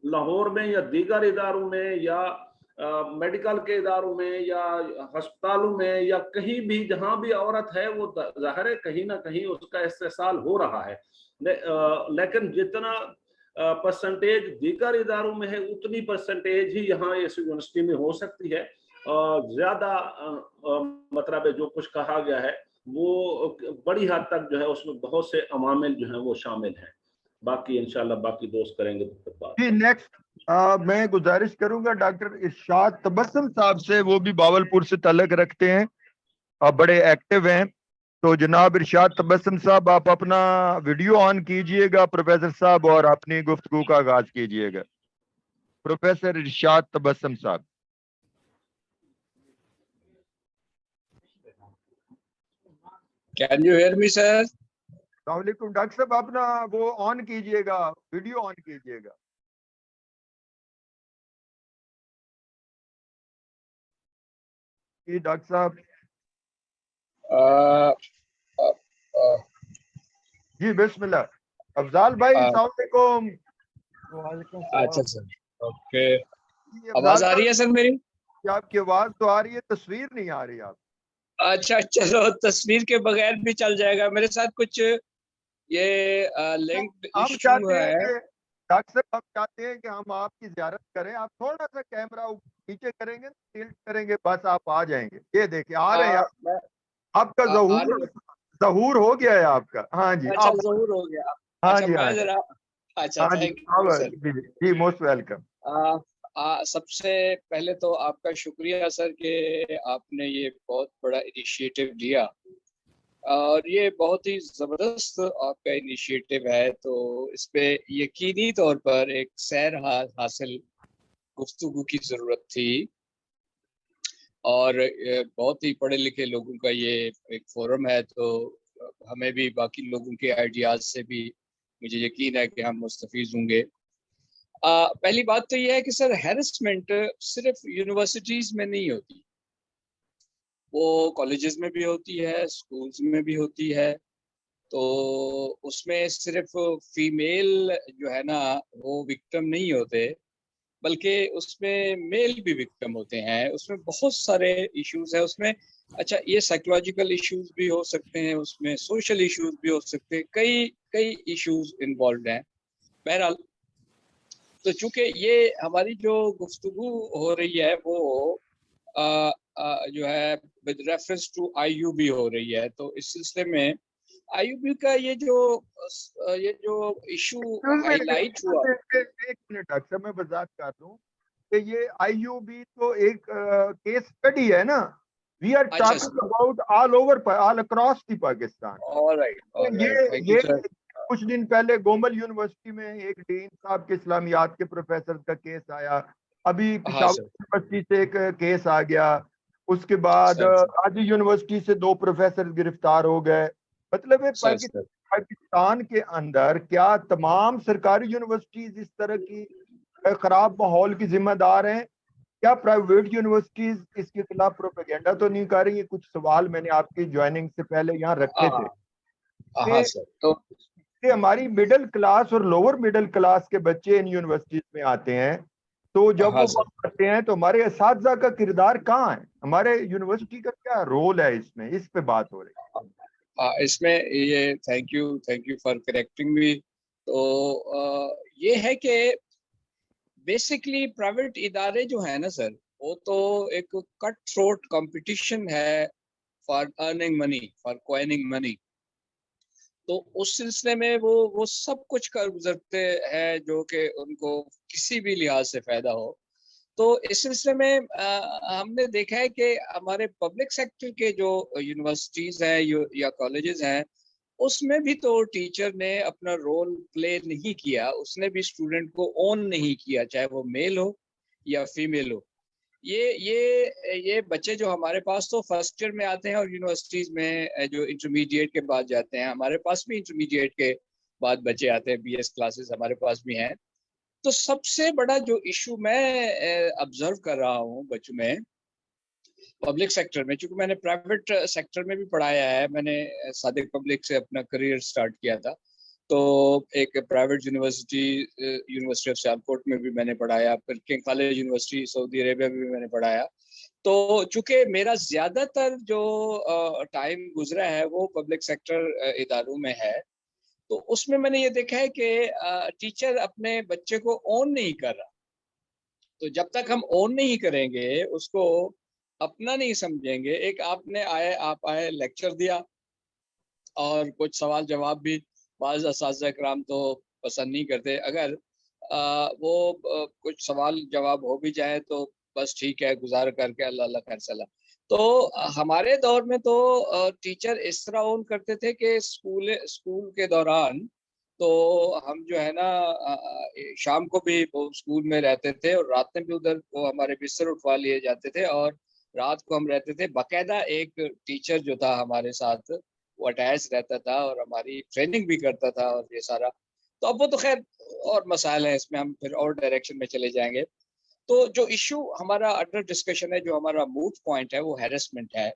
लाहौर में या दीगर इदारों में या मेडिकल के इदारों में या अस्पतालों में या कहीं भी जहां भी औरत है वो जाहिर है कहीं ना कहीं उसका इस्तेसाल हो रहा है, लेकिन जितना परसेंटेज दीगर इदारों में है उतनी परसेंटेज ही यहाँ इस यूनिवर्सिटी में हो सकती है। ज्यादा मतलब है जो कुछ कहा गया है वो बड़ी हद तक जो है उसमें बहुत से अवामिल जो है वो शामिल हैं। बाकी इंशाल्लाह बाकी दोस्त करेंगे तो बात। नेक्स्ट मैं गुजारिश करूंगा डॉक्टर इरशाद तबस्सुम साहब से, वो भी बावलपुर से ताल्लुक रखते हैं, बड़े एक्टिव हैं। तो जनाब इरशाद तबस्सुम साहब, आप अपना वीडियो ऑन कीजिएगा प्रोफेसर साहब और अपनी गुफ्तगू का आगाज कीजिएगा। प्रोफेसर इरशाद तबस्सुम साहब। Can you hear me sir? अस्सलाम वालेकुम डॉक्टर साहब, अपना वो ऑन कीजिएगा, वीडियो ऑन कीजिएगा। जी डॉक्टर साहब। जी बिस्मिल्लाह। अफजाल भाई अस्सलाम वालेकुम। अच्छा सर, ओके। आवाज आ रही है सर मेरी? आपकी आवाज तो आ रही है, तस्वीर नहीं आ रही आप। अच्छा चलो, तस्वीर के बगैर भी चल जाएगा। मेरे साथ कुछ ये लिंक्ड इशू है। डॉक्टर साहब, हम चाहते हैं कि हम आपकी ज़ियारत करें, आप थोड़ा सा कैमरा नीचे करेंगे, टिल्ट करेंगे, बस आप आ जाएंगे। ये देखिए आ रहे हैं आपका ज़हूर हो गया है आपका। हाँ जी, अच्छा ज़हूर हो गया। हाँ अच्छा जी, मैं जरा, अच्छा थैंक यू सर। जी मोस्ट वेलकम। सबसे पहले तो आपका शुक्रिया सर कि आपने ये बहुत बड़ा इनिशिएटिव लिया, और ये बहुत ही ज़बरदस्त आपका इनिशिएटिव है। तो इस पे यकीनी तौर पर एक सैर हासिल गुफ्तगू की ज़रूरत थी, और बहुत ही पढ़े लिखे लोगों का ये एक फोरम है, तो हमें भी बाकी लोगों के आइडियाज़ से भी मुझे यकीन है कि हम मुस्तफीज़ होंगे। पहली बात तो ये है कि सर हैरेसमेंट सिर्फ यूनिवर्सिटीज़ में नहीं होती, वो कॉलेजेस में भी होती है, स्कूल्स में भी होती है। तो उसमें सिर्फ फीमेल जो है ना वो विक्टिम नहीं होते, बल्कि उसमें मेल भी विक्टिम होते हैं। उसमें बहुत सारे इश्यूज है उसमें। अच्छा, ये साइकोलॉजिकल इश्यूज भी हो सकते हैं, उसमें सोशल इश्यूज भी हो सकते हैं, कई कई इश्यूज इन्वॉल्व हैं। बहरहाल, तो चूंकि ये हमारी जो गुफ्तगू हो रही है वो जो है विद रेफरेंस टू आईयूबी हो रही है, तो इस सिलसिले में आईयूबी का ये जो इशू हाईलाइट हुआ। एक मिनट डॉक्टर, मैं वजाहत कर दूं कि ये आईयूबी तो एक केस स्टडी है ना। We are talking about all across the Pakistan. ये कुछ दिन पहले गोमल यूनिवर्सिटी में एक डीन साहब के इस्लामियात के प्रोफेसर का केस आया, अभी पेशावर यूनिवर्सिटी से एक केस आ गया, उसके बाद आदि यूनिवर्सिटी से 2 प्रोफेसर गिरफ्तार हो गए। मतलब है पाकिस्तान के अंदर क्या तमाम सरकारी यूनिवर्सिटीज इस तरह की खराब माहौल की जिम्मेदार हैं? क्या प्राइवेट यूनिवर्सिटीज इसके खिलाफ प्रोपेगेंडा तो नहीं कर रही है? कुछ सवाल मैंने आपकी ज्वाइनिंग से पहले यहाँ रखे थे कि हमारी मिडिल क्लास और लोअर मिडिल क्लास के बच्चे इन यूनिवर्सिटीज में आते हैं, तो जब वो बात करते हैं तो हमारे असातिज़ा का किरदार कहाँ है? हमारे यूनिवर्सिटी का क्या रोल है इसमें? इस पे बात हो रही है। इसमें ये thank you for correcting me. तो ये है कि बेसिकली प्राइवेट इदारे जो है ना सर, वो तो एक कट थ्रोट कंपटीशन है for earning money, for coining money. तो उस सिलसिले में वो सब कुछ कर गुजरते हैं जो कि उनको किसी भी लिहाज से फायदा हो। तो इस सिलसिले में हमने देखा है कि हमारे पब्लिक सेक्टर के जो यूनिवर्सिटीज़ हैं या कॉलेजेस हैं, उसमें भी तो टीचर ने अपना रोल प्ले नहीं किया, उसने भी स्टूडेंट को ओन नहीं किया, चाहे वो मेल हो या फीमेल हो। ये बच्चे जो हमारे पास तो फर्स्ट ईयर में आते हैं और यूनिवर्सिटीज़ में जो इंटरमीडिएट के बाद जाते हैं, हमारे पास भी इंटरमीडिएट के बाद बच्चे आते हैं, बीएस क्लासेस हमारे पास भी हैं। तो सबसे बड़ा जो इशू मैं ऑब्जर्व कर रहा हूँ बच्चों में पब्लिक सेक्टर में, चूंकि मैंने प्राइवेट सेक्टर में भी पढ़ाया है, मैंने सादिक पब्लिक से अपना करियर स्टार्ट किया था, تو ایک پرائیویٹ یونیورسٹی آف سیالکوٹ میں بھی میں نے پڑھایا، پھر کنگ خالد یونیورسٹی سعودی عربیہ میں بھی میں نے پڑھایا. تو چونکہ میرا زیادہ تر جو ٹائم گزرا ہے وہ پبلک سیکٹر اداروں میں ہے، تو اس میں میں نے یہ دیکھا ہے کہ ٹیچر اپنے بچے کو اون نہیں کر رہا. تو جب تک ہم اون نہیں کریں گے، اس کو اپنا نہیں سمجھیں گے، ایک آپ آئے لیکچر دیا اور کچھ سوال جواب بھی بعض اساتذہ کرام تو پسند نہیں کرتے، اگر وہ کچھ سوال جواب ہو بھی جائے تو بس ٹھیک ہے، گزار کر کے اللہ اللہ خیر سلام. تو ہمارے دور میں تو ٹیچر اس طرح اون کرتے تھے کہ اسکول کے دوران تو ہم جو ہے نا شام کو بھی وہ اسکول میں رہتے تھے اور رات میں بھی ادھر وہ ہمارے بستر اٹھوا لیے جاتے تھے، اور رات کو ہم رہتے تھے. باقاعدہ ایک ٹیچر جو تھا ہمارے ساتھ وہ اٹیچ رہتا تھا اور ہماری ٹریننگ بھی کرتا تھا اور یہ سارا. تو اب وہ تو خیر اور مسائل ہیں، اس میں ہم پھر اور ڈائریکشن میں چلے جائیں گے. تو جو ایشو ہمارا انڈر ڈسکشن ہے، جو ہمارا موڈ پوائنٹ ہے، وہ ہیرسمنٹ ہے.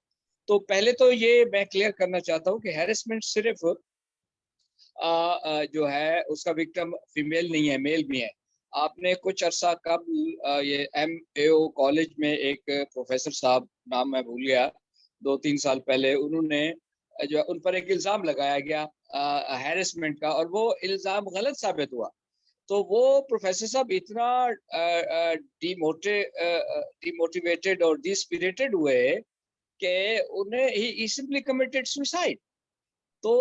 تو پہلے تو یہ میں کلیئر کرنا چاہتا ہوں کہ ہیرسمنٹ صرف جو ہے اس کا وکٹم فیمیل نہیں ہے، میل بھی ہے. آپ نے کچھ عرصہ قبل یہ MAO کالج میں ایک پروفیسر صاحب، نام میں بھول گیا، 2-3 سال پہلے انہوں نے جو ان پر ایک الزام لگایا گیا ہیرسمنٹ کا، اور وہ الزام غلط ثابت ہوا. تو وہ پروفیسر صاحب اتنا ڈیموٹیویٹڈ اور ڈی اسپریٹڈ ہوئے کہ انہیں ہی سمپلی کمیٹڈ سوسائڈ. تو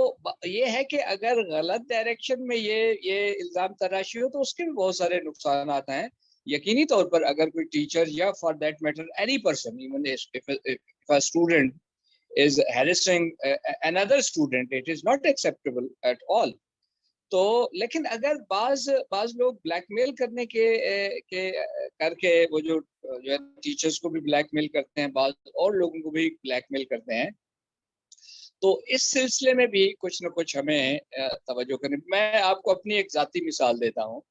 یہ ہے کہ اگر غلط ڈائریکشن میں یہ الزام تراشی ہو تو اس کے بھی بہت سارے نقصانات ہیں. یقینی طور پر اگر کوئی ٹیچر یا for that matter any person, even if a student is harassing another student, it is not acceptable at all. تو لیکن اگر بعض لوگ بلیک میل کرنے کے کر کے وہ جو ہے ٹیچرز کو بھی بلیک میل کرتے ہیں، بعض اور لوگوں کو بھی بلیک میل کرتے ہیں، تو اس سلسلے میں بھی کچھ نہ کچھ ہمیں توجہ کرنی. میں آپ کو اپنی ایک ذاتی مثال دیتا ہوں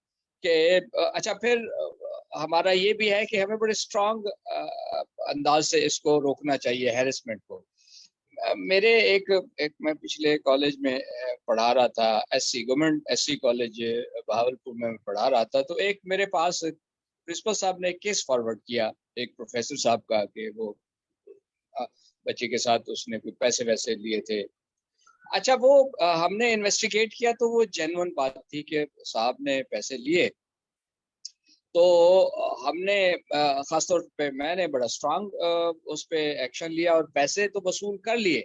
کہ اچھا پھر ہمارا یہ بھی ہے کہ ہمیں بڑے اسٹرانگ انداز سے اس کو روکنا چاہیے ہیرسمنٹ کو. میرے ایک میں پچھلے کالج میں پڑھا رہا تھا، government S C college Bahawalpur میں پڑھا رہا تھا. تو ایک میرے پاس پرنسپل صاحب نے کیس فارورڈ کیا ایک پروفیسر صاحب کا کہ وہ بچے کے ساتھ اس نے کوئی پیسے ویسے لیے تھے. اچھا وہ ہم نے انویسٹیگیٹ کیا تو وہ جینوئن بات تھی کہ صاحب نے پیسے لیے. تو ہم نے خاص طور پہ میں نے بڑا اسٹرانگ اس پہ ایکشن لیا اور پیسے تو وصول کر لیے،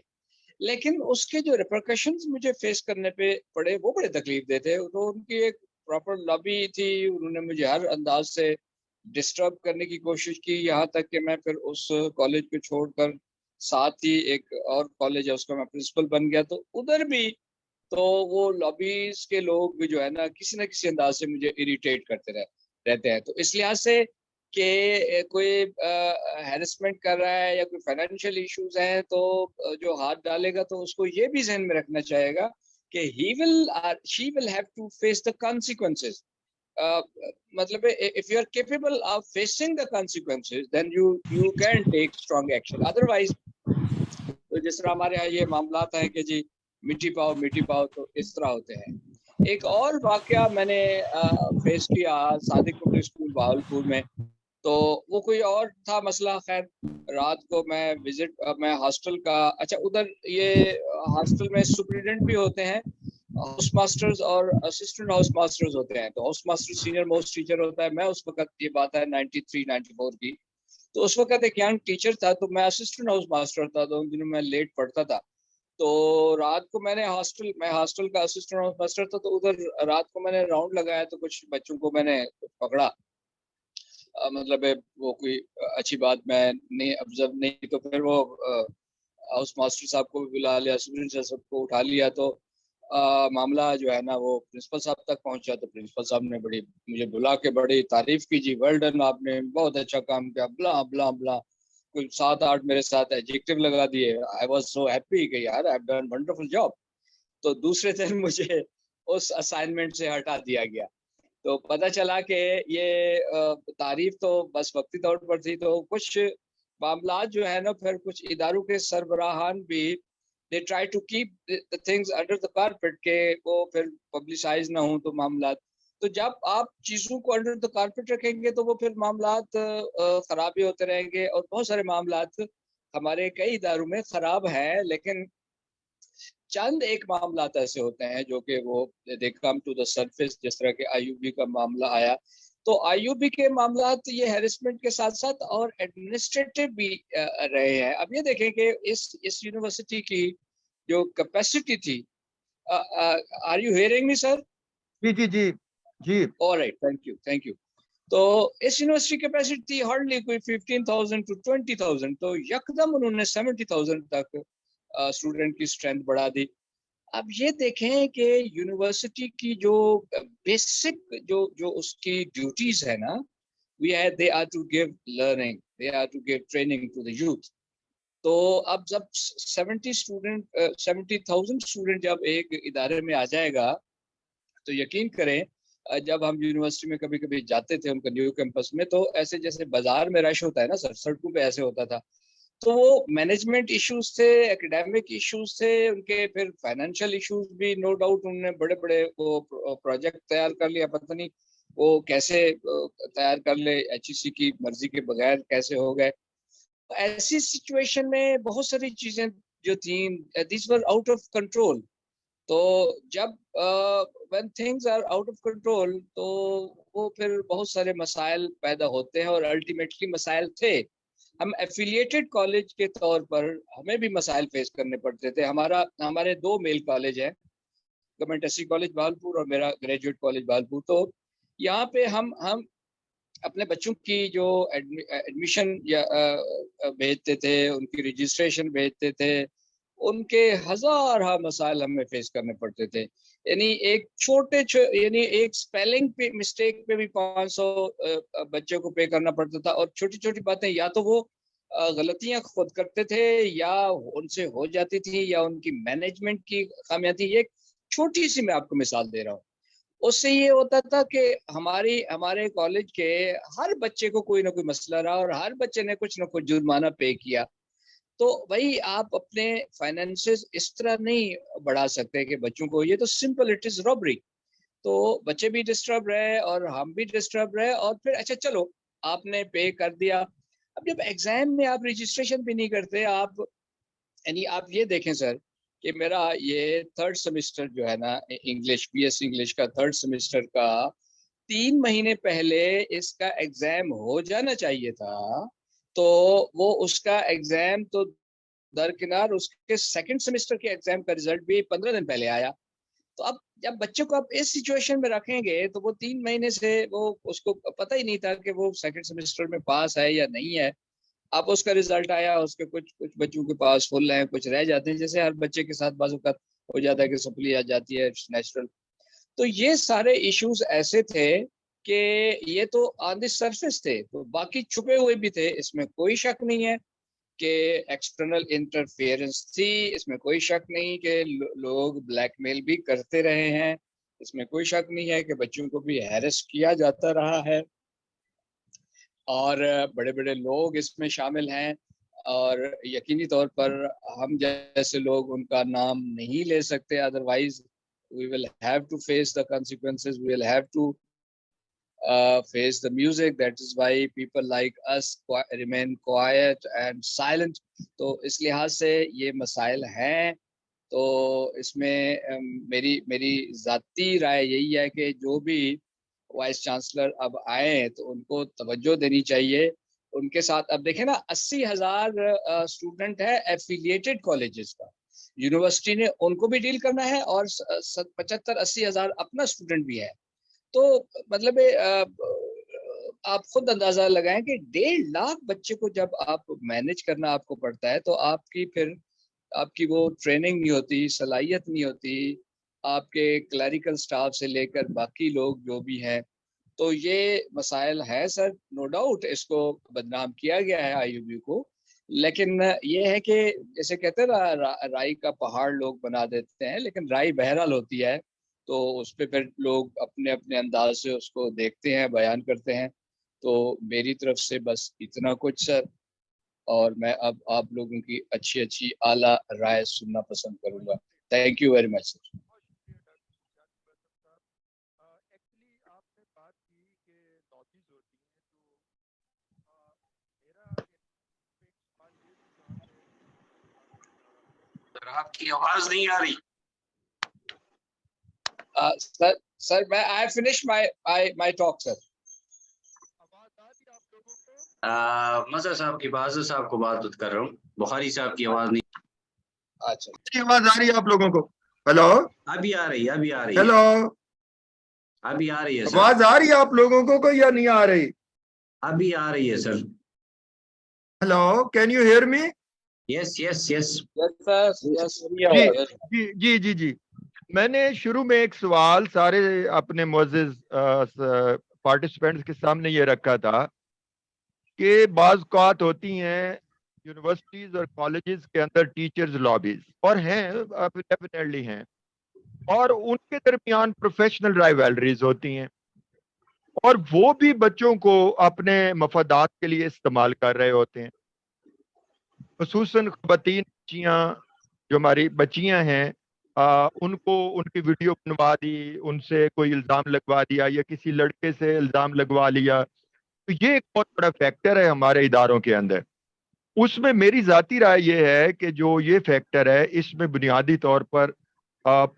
لیکن اس کے جو ریپرکشنز مجھے فیس کرنے پہ پڑے وہ بڑے تکلیف دہ تھے. تو ان کی ایک پراپر لابی تھی، انہوں نے مجھے ہر انداز سے ڈسٹرب کرنے کی کوشش کی، یہاں تک کہ میں پھر اس کالج کو چھوڑ کر ساتھ ہی ایک اور کالج ہے اس کا میں پرنسپل بن گیا. تو ادھر بھی تو وہ لابیز کے لوگ بھی جو ہے نا کسی نہ کسی انداز سے مجھے اریٹیٹ کرتے رہتے ہیں. تو اس لحاظ سے کہ کوئی ہیرسمنٹ کر رہا ہے یا کوئی فائنینشیل ایشوز ہیں تو جو ہاتھ ڈالے گا تو اس کو یہ بھی ذہن میں رکھنا چاہے گا کہ she will have to face the consequences. مطلب if you are capable of facing the consequences then you can take strong action. otherwise تو جس طرح ہمارے یہاں یہ معاملات ہیں کہ جی مٹی پاؤ تو اس طرح ہوتے ہیں. ایک اور واقعہ میں نے فیس کیا صادق پبلک اسکول بہاولپور میں. تو وہ کوئی اور تھا مسئلہ. خیر رات کو میں ہاسٹل کا، اچھا ادھر یہ ہاسٹل میں سپرنٹینڈنٹ بھی ہوتے ہیں، ہاؤس ماسٹرز اور اسسٹنٹ ہاؤس ماسٹرز ہوتے ہیں. تو house master senior most teacher ہوتا ہے. میں اس وقت یہ بات ہے 93-94 کی، تو اس وقت ایک ینگ ٹیچر تھا، تو میں اسسٹنٹ ہاؤس ماسٹر تھا. تو ان دنوں میں لیٹ پڑھتا تھا. تو رات کو میں ہاسٹل کا اسسٹنٹ ہاؤس ماسٹر تھا. تو ادھر رات کو میں نے راؤنڈ لگایا تو کچھ بچوں کو میں نے پکڑا. مطلب وہ کوئی اچھی بات میں نہیں آبزرو نہیں، تو پھر وہ ہاؤس ماسٹر صاحب کو بھی بلا لیا، سپرنٹینڈنٹ صاحب کو اٹھا لیا. تو معاملہ جو ہے نا وہ پرنسپل صاحب تک پہنچا. تو پرنسپل صاحب نے مجھے بلا کے بڑی تعریف کی، جی ویل ڈن، آپ نے بہت اچھا کام کیا، بلا بلا بلا کوئی 7-8 میرے ساتھ ایڈجیکٹو لگا دیے. آئی واز سو ہیپی کہ یار I have done wonderful job. تو دوسرے دن مجھے اس اسائنمنٹ سے ہٹا دیا گیا. تو پتہ چلا کہ یہ تعریف تو بس وقتی طور پر تھی. تو کچھ معاملات جو ہے نا پھر کچھ اداروں کے سربراہان بھی they try to keep the things under the carpet کہ وہ پھر پبلسائز نہ ہوں تو معاملات. تو جب آپ چیزوں کو انڈر دا کارپیٹ رکھیں گے تو وہ پھر معاملات خراب ہی ہوتے رہیں گے. اور بہت سارے معاملات ہمارے کئی اداروں میں خراب ہیں, لیکن چند ایک معاملات ایسے ہوتے ہیں جو کہ وہ دے کم ٹو دا سرفیس, جس طرح کہ آئی یو بی کا معاملہ آیا. تو آئی یو بی کے معاملات یہ ہیرسمنٹ کے ساتھ ساتھ اور ایڈمنسٹریٹو بھی رہے ہیں. اب یہ دیکھیں کہ اس یونیورسٹی کی جو کیپیسٹی تھی, are you hearing me sir? جی جی جی جی. Alright, thank you. تو اس یونیورسٹی کیپیسٹی تھی ہارڈلی کوئی 15,000 to 20,000, تو یکدم انہوں نے 70,000 تک اسٹوڈنٹ کی اسٹرینتھ بڑھا دی. اب یہ دیکھیں کہ یونیورسٹی کی جو بیسک جو اس کی ڈیوٹیز ہے نا, they are to give learning, they are to give training to the youth. تو اب جب 70,000 اسٹوڈنٹ جب ایک ادارے میں آ جائے گا تو یقین کریں, جب ہم یونیورسٹی میں کبھی کبھی جاتے تھے ان کا نیو کیمپس میں, تو ایسے جیسے بازار میں رش ہوتا ہے نا سر, سڑکوں پہ ایسے ہوتا تھا. تو وہ مینجمنٹ ایشوز تھے, ایکیڈیمک ایشوز تھے, ان کے پھر فائنینشیل ایشوز بھی نو ڈاؤٹ. انہوں نے بڑے بڑے وہ پروجیکٹ تیار کر لیا, پتہ نہیں وہ کیسے تیار کر لے, ایچ ای سی کی مرضی کے بغیر کیسے ہو گئے. ایسی سچویشن میں بہت ساری چیزیں جو تھیں, these were out of control. تو جب when things are out of control تو وہ پھر بہت سارے مسائل پیدا ہوتے ہیں, اور الٹیمیٹلی مسائل تھے. ہم ایفیلیٹڈ کالج کے طور پر ہمیں بھی مسائل فیس کرنے پڑتے تھے. ہمارے 2 میل کالج ہیں, government S C college Bahawalpur اور میرا گریجویٹ کالج بہاولپور. تو یہاں پہ ہم اپنے بچوں کی جو ایڈمیشن بھیجتے تھے, ان کی رجسٹریشن بھیجتے تھے, ان کے ہزارہ مسائل ہمیں فیس کرنے پڑتے تھے. یعنی ایک یعنی ایک اسپیلنگ پہ مسٹیک پہ بھی 500 بچے کو پے کرنا پڑتا تھا. اور چھوٹی چھوٹی باتیں یا تو وہ غلطیاں خود کرتے تھے یا ان سے ہو جاتی تھی, یا ان کی مینجمنٹ کی خامیاں تھی. یہ چھوٹی سی میں آپ کو مثال دے رہا ہوں. اس سے یہ ہوتا تھا کہ ہمارے کالج کے ہر بچے کو کوئی نہ کوئی مسئلہ رہا, اور ہر بچے نے کچھ نہ کچھ جرمانہ پے کیا. تو بھائی آپ اپنے فائنینسز اس طرح نہیں بڑھا سکتے کہ بچوں کو, یہ تو سمپل اٹ از رابری. تو بچے بھی ڈسٹرب رہے اور ہم بھی ڈسٹرب رہے. اور پھر اچھا چلو آپ نے پے کر دیا, اب جب ایگزام میں آپ رجسٹریشن بھی نہیں کرتے, یعنی آپ یہ دیکھیں سر کہ میرا یہ 3rd سیمسٹر جو ہے نا انگلش, بی ایس انگلش کا 3rd سیمسٹر کا 3 مہینے پہلے اس کا ایگزام ہو جانا چاہیے تھا. تو وہ اس کا ایگزام تو درکنار, اس کے 2nd سیمسٹر کے ایگزام کا رزلٹ بھی 15 دن پہلے آیا. تو اب جب بچے کو آپ اس سچویشن میں رکھیں گے تو وہ 3 مہینے سے وہ اس کو پتہ ہی نہیں تھا کہ وہ 2nd سیمسٹر میں پاس ہے یا نہیں ہے. اب اس کا رزلٹ آیا, اس کے کچھ بچوں کے پاس فل ہیں, کچھ رہ جاتے ہیں, جیسے ہر بچے کے ساتھ بعض اوقات ہو جاتا ہے کہ سپلی آ جاتی ہے, نیچرل. تو یہ سارے ایشوز ایسے تھے کہ یہ تو آن دی سرفیس تھے, تو باقی چھپے ہوئے بھی تھے. اس میں کوئی شک نہیں ہے کہ ایکسٹرنل انٹرفیئرنس تھی, اس میں کوئی شک نہیں کہ لوگ بلیک میل بھی کرتے رہے ہیں, اس میں کوئی شک نہیں ہے کہ بچوں کو بھی ہیرس کیا جاتا رہا ہے, اور بڑے بڑے لوگ اس میں شامل ہیں. اور یقینی طور پر ہم جیسے لوگ ان کا نام نہیں لے سکتے, otherwise we will have to face the consequences, we will have to face the music. That is why people like us remain quiet and silent. تو اس لحاظ سے یہ مسائل ہیں. تو اس میں میری ذاتی رائے یہی ہے کہ جو بھی وائس چانسلر اب آئیں تو ان کو توجہ دینی چاہیے. ان کے ساتھ اب دیکھیں نا 80,000 اسٹوڈنٹ ہے ایفیلیٹڈ کالجز کا, یونیورسٹی نے ان کو بھی ڈیل کرنا ہے, اور 75-80 ہزار اپنا اسٹوڈنٹ بھی ہے. تو مطلب آپ خود اندازہ لگائیں کہ 1.5 لاکھ بچے کو جب آپ مینج کرنا آپ کو پڑتا ہے, تو آپ کی وہ ٹریننگ نہیں ہوتی, صلاحیت نہیں ہوتی, آپ کے کلریکل سٹاف سے لے کر باقی لوگ جو بھی ہیں. تو یہ مسائل ہے سر, نو ڈاؤٹ اس کو بدنام کیا گیا ہے آئی یو بی کو, لیکن یہ ہے کہ جیسے کہتے ہیں نا رائی کا پہاڑ لوگ بنا دیتے ہیں, لیکن رائی بہرحال ہوتی ہے, تو اس پہ پھر لوگ اپنے اپنے انداز سے اس کو دیکھتے ہیں, بیان کرتے ہیں. تو میری طرف سے بس اتنا کچھ سر, اور میں اب آپ لوگوں کی اچھی اچھی اعلیٰ رائے سننا پسند کروں گا. تھینک یو ویری مچ سر. آپ کی آواز نہیں آ رہی. سر میں I finished my talk sir. مظہر صاحب کی بازر صاحب کو بات کر رہا ہوں. بخاری صاحب کی آواز نہیں. اچھا آواز آ رہی ہے آپ لوگوں کو؟ ہیلو ابھی آ رہی ہے. ہیلو ابھی آ رہی ہے سر. آواز آ رہی ہے آپ لوگوں کو یا نہیں آ رہی؟ ابھی آ رہی ہے sir. Hello can you hear me? Yes yes yes. جی جی جی میں نے شروع میں ایک سوال سارے اپنے معزز پارٹیسپینٹس کے سامنے یہ رکھا تھا کہ بعض اوقات ہوتی ہیں یونیورسٹیز اور کالجز کے اندر ٹیچرز لابیز، اور ہیں ڈیفینیٹلی ہیں، اور ان کے درمیان پروفیشنل رائیولریز ہوتی ہیں، اور وہ بھی بچوں کو اپنے مفادات کے لیے استعمال کر رہے ہوتے ہیں. خصوصاً خواتین بچیاں جو ہماری بچیاں ہیں، ان کو ان کی ویڈیو بنوا دی، ان سے کوئی الزام لگوا دیا یا کسی لڑکے سے الزام لگوا لیا. تو یہ ایک بہت بڑا فیکٹر ہے ہمارے اداروں کے اندر. اس میں میری ذاتی رائے یہ ہے کہ جو یہ فیکٹر ہے اس میں بنیادی طور پر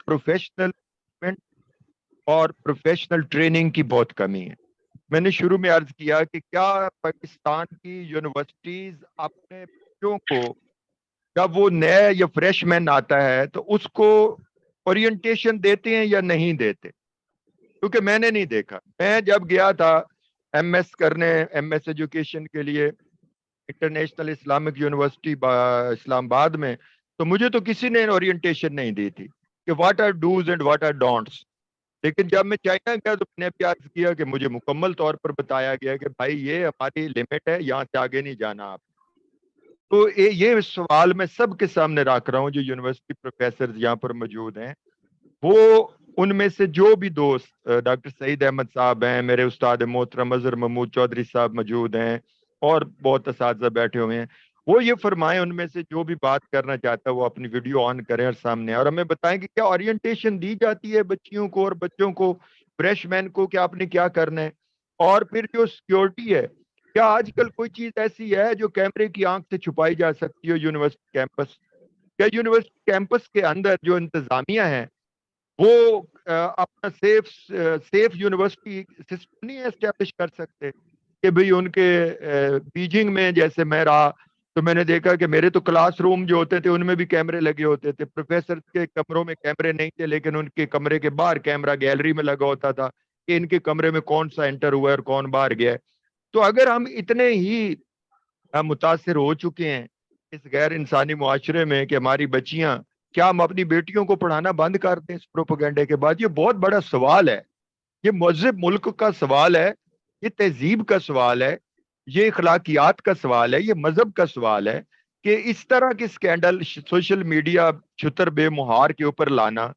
پروفیشنل اور پروفیشنل ٹریننگ کی بہت کمی ہے. میں نے شروع میں عرض کیا کہ کیا پاکستان کی یونیورسٹیز اپنے بچوں کو جب وہ نئے یا فریش مین آتا ہے تو اس کو اورینٹیشن دیتے ہیں یا نہیں دیتے؟ کیونکہ میں نے نہیں دیکھا. میں جب گیا تھا ایم ایس کرنے، ایم ایس ایجوکیشن کے لیے انٹرنیشنل اسلامک یونیورسٹی اسلام آباد میں، تو مجھے تو کسی نے اورینٹیشن نہیں دی تھی کہ what are dos and what are don'ts. لیکن جب میں چائنا گیا تو میں نے بھی عرض کیا کہ مجھے مکمل طور پر بتایا گیا کہ بھائی یہ ہماری لمٹ ہے، یہاں سے آگے نہیں جانا آپ. تو یہ سوال میں سب کے سامنے رکھ رہا ہوں جو یونیورسٹی پروفیسر یہاں پر موجود ہیں. وہ ان میں سے جو بھی دوست ڈاکٹر سعید احمد صاحب ہیں، میرے استاد محترم اظہر محمود چودھری صاحب موجود ہیں، اور بہت اساتذہ بیٹھے ہوئے ہیں، وہ یہ فرمائیں ان میں سے جو بھی بات کرنا چاہتا ہے وہ اپنی ویڈیو آن کریں اور سامنے، اور ہمیں بتائیں کہ کیا اورینٹیشن دی جاتی ہے بچیوں کو اور بچوں کو، فریش مین کو، کہ آپ نے کیا کرنا ہے. اور پھر جو سیکیورٹی ہے، کیا آج کل کوئی چیز ایسی ہے جو کیمرے کی آنکھ سے چھپائی جا سکتی ہے یونیورسٹی کیمپس؟ کیا یونیورسٹی کیمپس کے اندر جو انتظامیہ ہیں وہ اپنا سیف یونیورسٹی سسٹم نہیں اسٹیبلش کر سکتے کہ بھئی ان کے بیجنگ میں جیسے میں رہا تو میں نے دیکھا کہ میرے تو کلاس روم جو ہوتے تھے ان میں بھی کیمرے لگے ہوتے تھے، پروفیسر کے کمروں میں کیمرے نہیں تھے لیکن ان کے کمرے کے باہر کیمرہ گیلری میں لگا ہوتا تھا کہ ان کے کمرے میں کون سا انٹر ہوا ہے اور کون باہر گیا ہے. تو اگر ہم اتنے ہی متاثر ہو چکے ہیں اس غیر انسانی معاشرے میں کہ ہماری بچیاں، کیا ہم اپنی بیٹیوں کو پڑھانا بند کر دیں اس پروپیگنڈے کے بعد؟ یہ بہت بڑا سوال ہے. یہ مہذب ملک کا سوال ہے، یہ تہذیب کا سوال ہے، یہ اخلاقیات کا سوال ہے، یہ مذہب کا سوال ہے کہ اس طرح کے سکینڈل سوشل میڈیا چھتر بے مہار کے اوپر لانا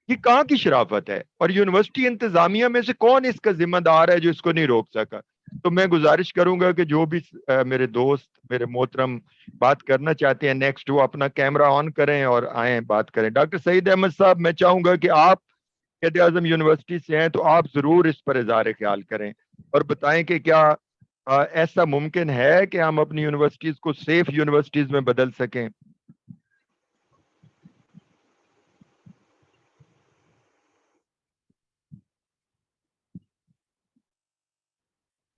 یہ کہاں کی شرافت ہے؟ اور یونیورسٹی انتظامیہ میں سے کون اس کا ذمہ دار ہے جو اس کو نہیں روک سکا؟ تو میں گزارش کروں گا کہ جو بھی میرے دوست، میرے محترم بات کرنا چاہتے ہیں نیکسٹ، وہ اپنا کیمرہ آن کریں اور آئیں بات کریں. ڈاکٹر سعید احمد صاحب، میں چاہوں گا کہ آپ قائد اعظم یونیورسٹی سے ہیں تو آپ ضرور اس پر اظہار خیال کریں اور بتائیں کہ کیا ایسا ممکن ہے کہ ہم اپنی یونیورسٹیز کو سیف یونیورسٹیز میں بدل سکیں.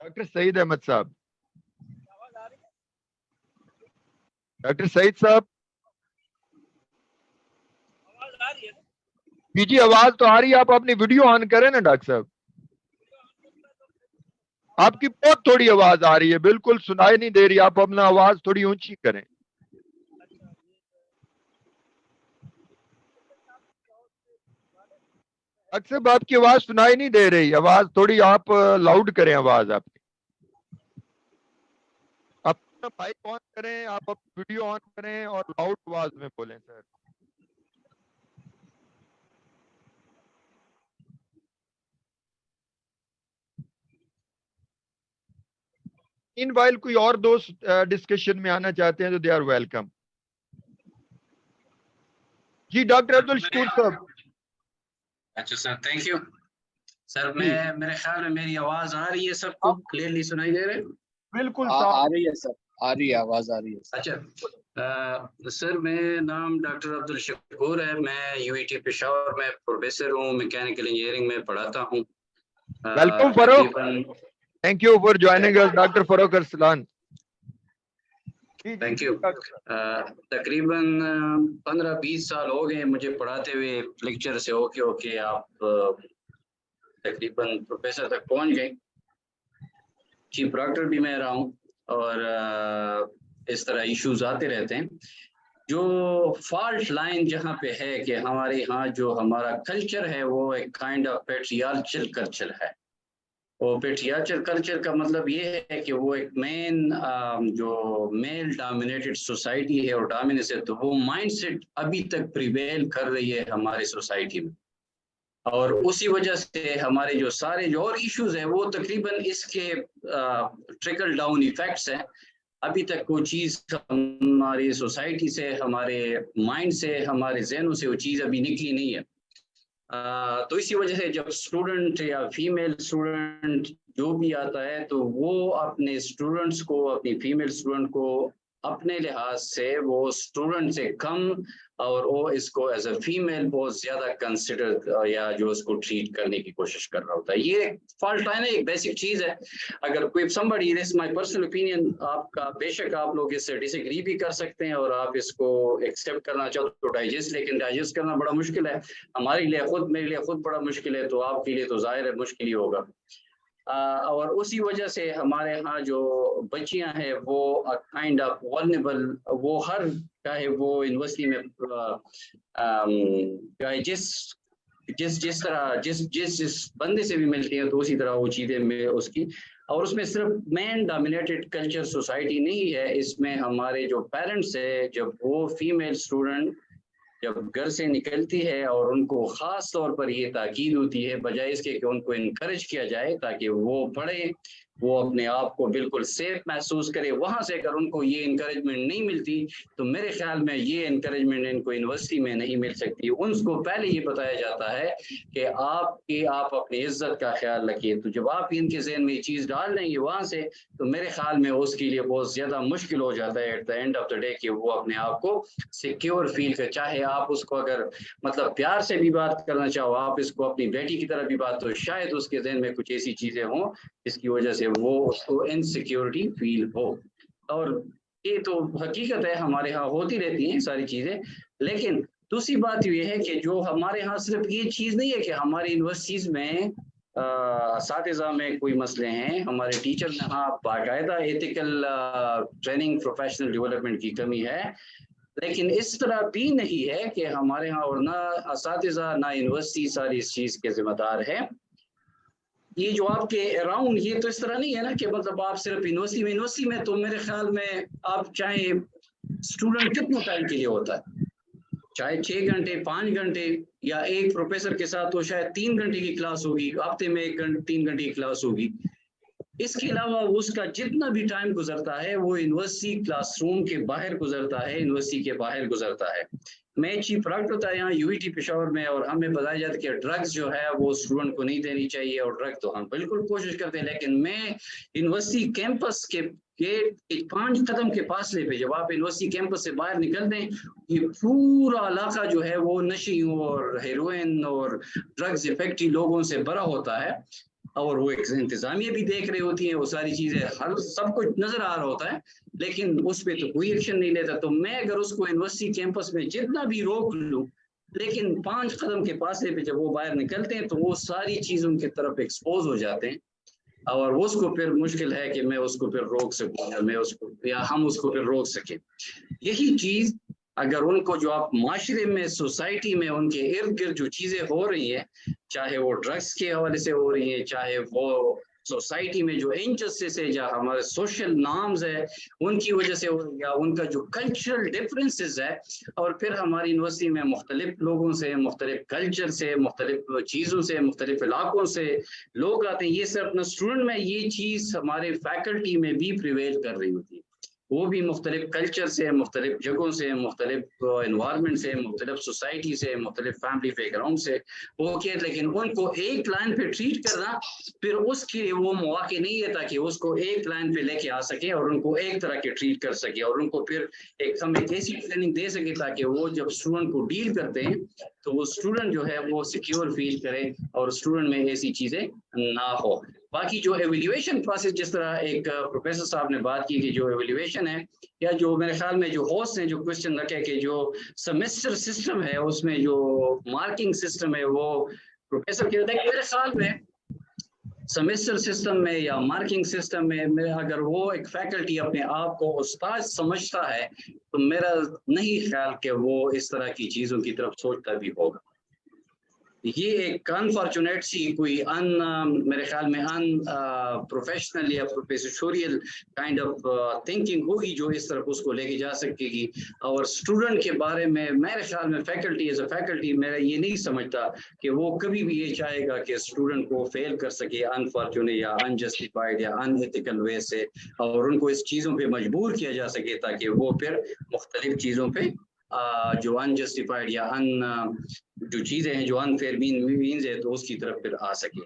ڈاکٹر سعید احمد صاحب، ڈاکٹر سعید صاحب، جی آواز تو آ رہی ہے، آپ اپنی ویڈیو آن کریں نا ڈاکٹر صاحب. آپ کی بہت تھوڑی آواز آ رہی ہے، بالکل سنائی نہیں دے رہی، آپ اپنا آواز تھوڑی اونچی کریں. اکثر آپ کی آواز سنائی نہیں دے رہی، آواز تھوڑی آپ لاؤڈ کریں آواز آپ کی. اپنا مائک آن کریں، آپ ویڈیو آن کریں اور لاؤڈ آواز میں بولیں سر. इन वाइल कोई और दोस्त डिस्कशन में आना चाहते हैं तो दे आर वेलकम. जी डॉक्टर अब्दुल शकूर साहब. अच्छा सर, थैंक यू सर. मैं मेरे ख्याल में मेरी आवाज आ रही है, सबको क्लियरली सुनाई दे रहे हैं? बिल्कुल आ रही है सर, आ रही है, आवाज आ रही है. अच्छा सर, मैं नाम डॉक्टर अब्दुल शकूर है. मैं यूईटी पेशावर में प्रोफेसर हूँ, मैकेनिकल इंजीनियरिंग में पढ़ाता हूँ. Welcome Farooq. Thank you for joining us doctor Farooq Arsalan. Thank you. तकरीबन 15-20 साल हो गए मुझे पढ़ाते हुए, लेक्चर से होके आप तकरीबन प्रोफेसर तक पहुंच गए. चीफ डॉक्टर भी मैं रहा हूँ और इस तरह इश्यूज आते रहते हैं. जो फॉल्ट लाइन जहाँ पे है कि हमारे यहाँ जो हमारा कल्चर है वो एक काइंड ऑफ पैट्रियार्चल कल्चर है. वो पैट्रियार्चल कल्चर का मतलब ये है कि वो एक मेन जो मेल डोमिनेटेड सोसाइटी है और डोमिनेंस है, तो वो माइंडसेट अभी तक प्रिवेल कर रही है हमारी सोसाइटी में. और उसी वजह से हमारे जो सारे जो और इश्यूज हैं वो तकरीबन इसके ट्रिकल डाउन इफेक्ट्स हैं. अभी तक वो चीज़ हमारी सोसाइटी से, हमारे माइंड से, हमारे जहनों से वो चीज़ अभी निकली नहीं है. तो इसी वजह से जब स्टूडेंट या फीमेल स्टूडेंट जो भी आता है तो वो अपने स्टूडेंट्स को, अपनी फीमेल स्टूडेंट को अपने लिहाज से वो स्टूडेंट से कम और वो इसको एज अ फीमेल बहुत ज़्यादा कंसिडर या जो उसको ट्रीट करने की कोशिश कर रहा होता है. ये फॉल्ट लाइन है, एक बेसिक चीज़ है. अगर कोई somebody, this my personal opinion, आपका बेशक आप लोग इससे डिसएग्री भी कर सकते हैं और आप इसको एक्सेप्ट करना चाहो तो डाइजेस्ट, लेकिन डाइजेस्ट करना बड़ा मुश्किल है. हमारे लिए खुद, मेरे लिए खुद बड़ा मुश्किल है, तो आपके लिए तो जाहिर है मुश्किल ही होगा. और उसी वजह से हमारे यहाँ जो बच्चियां हैं वो काइंड ऑफ वल्नरेबल, वो हर चाहे वो यूनिवर्सिटी में जिस तरह जिस बंदे से भी मिलती है तो उसी तरह वो चीज़ें में उसकी. और उसमें सिर्फ मैन डोमिनेटेड कल्चर सोसाइटी नहीं है, इसमें हमारे जो पेरेंट्स है, जब वो फीमेल स्टूडेंट जब घर से निकलती है और उनको ख़ास तौर पर ये ताकीद होती है, बजाय इसके कि उनको इनकरेज किया जाए ताकि वो पढ़े, वो अपने आप को बिल्कुल सेफ महसूस करे, वहाँ से अगर उनको ये इनकरेजमेंट नहीं मिलती तो मेरे ख्याल में ये इनकरेजमेंट इनको यूनिवर्सिटी में नहीं मिल सकती. उनको पहले ये बताया जाता है कि आप अपनी इज्जत का ख्याल रखिए. तो जब आप इनके जहन में ये चीज़ डाल देंगे वहाँ से, तो मेरे ख्याल में उसके लिए बहुत ज़्यादा मुश्किल हो जाता है at the end of the day कि वो अपने आप को सिक्योर फील करे. चाहे आप उसको अगर मतलब प्यार से भी बात करना चाहो, आप इसको अपनी बेटी की तरह भी बात, तो शायद उसके जहन में कुछ ऐसी चीज़ें हों जिसकी वजह से वो उसको इनसिक्योरिटी फील हो. और ये तो हकीकत है, हमारे यहाँ होती रहती हैं सारी चीज़ें. लेकिन दूसरी बात ये है कि जो हमारे यहाँ सिर्फ ये चीज़ नहीं है कि हमारी यूनिवर्सिटीज़ में असातिज़ा में कोई मसले हैं, हमारे टीचर में हाँ बाकायदा एथिकल ट्रेनिंग, प्रोफेशनल डेवलपमेंट की कमी है, लेकिन इस तरह भी नहीं है कि हमारे यहाँ और ना असातिज़ा ना यूनिवर्सिटी सारी इस चीज़ के जिम्मेदार है. ये जो आपके अराउंड, ये तो इस तरह नहीं है ना कि मतलब आप सिर्फ यूनिवर्सिटी में तो मेरे ख्याल में आप चाहे स्टूडेंट कितने टाइम के लिए होता है, चाहे 6 घंटे 5 घंटे या एक प्रोफेसर के साथ तो शायद 3 घंटे की क्लास होगी, हफ्ते में 3 घंटे की क्लास होगी. इसके अलावा उसका जितना भी टाइम गुजरता है वो यूनिवर्सिटी क्लासरूम के बाहर गुजरता है, यूनिवर्सिटी के बाहर गुजरता है. मैं चीफ डॉक्टर था यहाँ यूईटी पेशावर में और हमें बताया जाता है कि ड्रग्स जो है वो स्टूडेंट को नहीं देनी चाहिए, और ड्रग तो हम बिल्कुल कोशिश करते हैं, लेकिन मैं यूनिवर्सिटी कैंपस के 5 कदम के फासले पे जब आप यूनिवर्सिटी कैंपस से बाहर निकलते हैं, ये पूरा इलाका जो है वो नशियों और हेरोइन और ड्रग्स इफेक्टिव लोगों से भरा होता है. और वो एक इंतजामिया भी देख रही होती है, वो सारी चीजें हर सब कुछ नजर आ रहा होता है, लेकिन उस पर तो कोई एक्शन नहीं लेता. तो मैं अगर उसको यूनिवर्सिटी कैंपस में जितना भी रोक लूं, लेकिन 5 कदम के फासले पे जब वो बाहर निकलते हैं तो वो सारी चीजों की तरफ एक्सपोज हो जाते हैं, और उसको फिर मुश्किल है कि मैं उसको फिर रोक सकूं या हम उसको फिर रोक सकें. यही चीज अगर उनको जो आप माशरे में, सोसाइटी में उनके इर्द गिर्द जो चीज़ें हो रही हैं, चाहे वो ड्रग्स के हवाले से हो रही हैं, चाहे वो सोसाइटी में जो इनजस्टिस है या हमारे सोशल नॉर्म्स है उनकी वजह से, या उनका जो कल्चरल डिफरेंसेस है, और फिर हमारी यूनिवर्सिटी में मुख्तलिफ लोगों से, मुख्तलिफ कल्चर से, मुख्तलिफ चीज़ों से, मुख्तलिफ इलाकों से लोग आते हैं। ये सिर्फ अपना स्टूडेंट में ये चीज़ हमारे फैकल्टी में भी प्रिवेल कर रही होती है। वो भी मुख्तलिफ कल्चर से, मुख्तलिफ जगहों से, मुख्तलिफ इन्वायरमेंट से, मुख्तलिफ सोसाइटी से, मुख्तलिफ फैमिली बैकग्राउंड से ओके, लेकिन उनको एक लाइन पे ट्रीट करना फिर उसके लिए वो मौके नहीं है ताकि उसको एक लाइन पे लेके आ सके और उनको एक तरह के ट्रीट कर सके, और उनको फिर हम एक ऐसी ट्रेनिंग दे सके ताकि वो जब स्टूडेंट को डील करते हैं तो वो स्टूडेंट जो है वो सिक्योर फील करे और स्टूडेंट में ऐसी चीज़ें ना हो। बाकी जो एवेल्यूएशन प्रोसेस, जिस तरह एक प्रोफेसर साहब ने बात की कि जो एवेल्यूएशन है, या जो मेरे ख्याल में जो होस्ट ने जो क्वेश्चन रखे कि जो सेमेस्टर सिस्टम है उसमें जो मार्किंग सिस्टम है वो प्रोफेसर के मेरे ख्याल में सेमेस्टर सिस्टम में या मार्किंग सिस्टम में अगर वो एक फैकल्टी अपने आप को उस्ताद समझता है तो मेरा नहीं ख्याल कि वो इस तरह की चीज़ों की तरफ सोचता भी होगा। ये एक अनफॉर्चुनेट सी कोई मेरे ख्याल में प्रोफेशनल या प्रोफेसोरियल काइंड ऑफ थिंकिंग होगी जो इस तरफ उसको लेके जा सकेगी। और स्टूडेंट के बारे में मेरे ख्याल में फैकल्टी एज अ फैकल्टी मेरा ये नहीं समझता कि वो कभी भी ये चाहेगा कि स्टूडेंट को फेल कर सके अनफॉर्चुनेट या अनजस्टिफाइड या अनएथिकल वे से, और उनको इस चीज़ों पे मजबूर किया जा सके ताकि वो फिर मुख्तलिफ चीज़ों पे जो अनजस्टिफाइड या जो चीज़ें हैं जो अनफेयर मीन्स है तो उसकी तरफ फिर आ सके।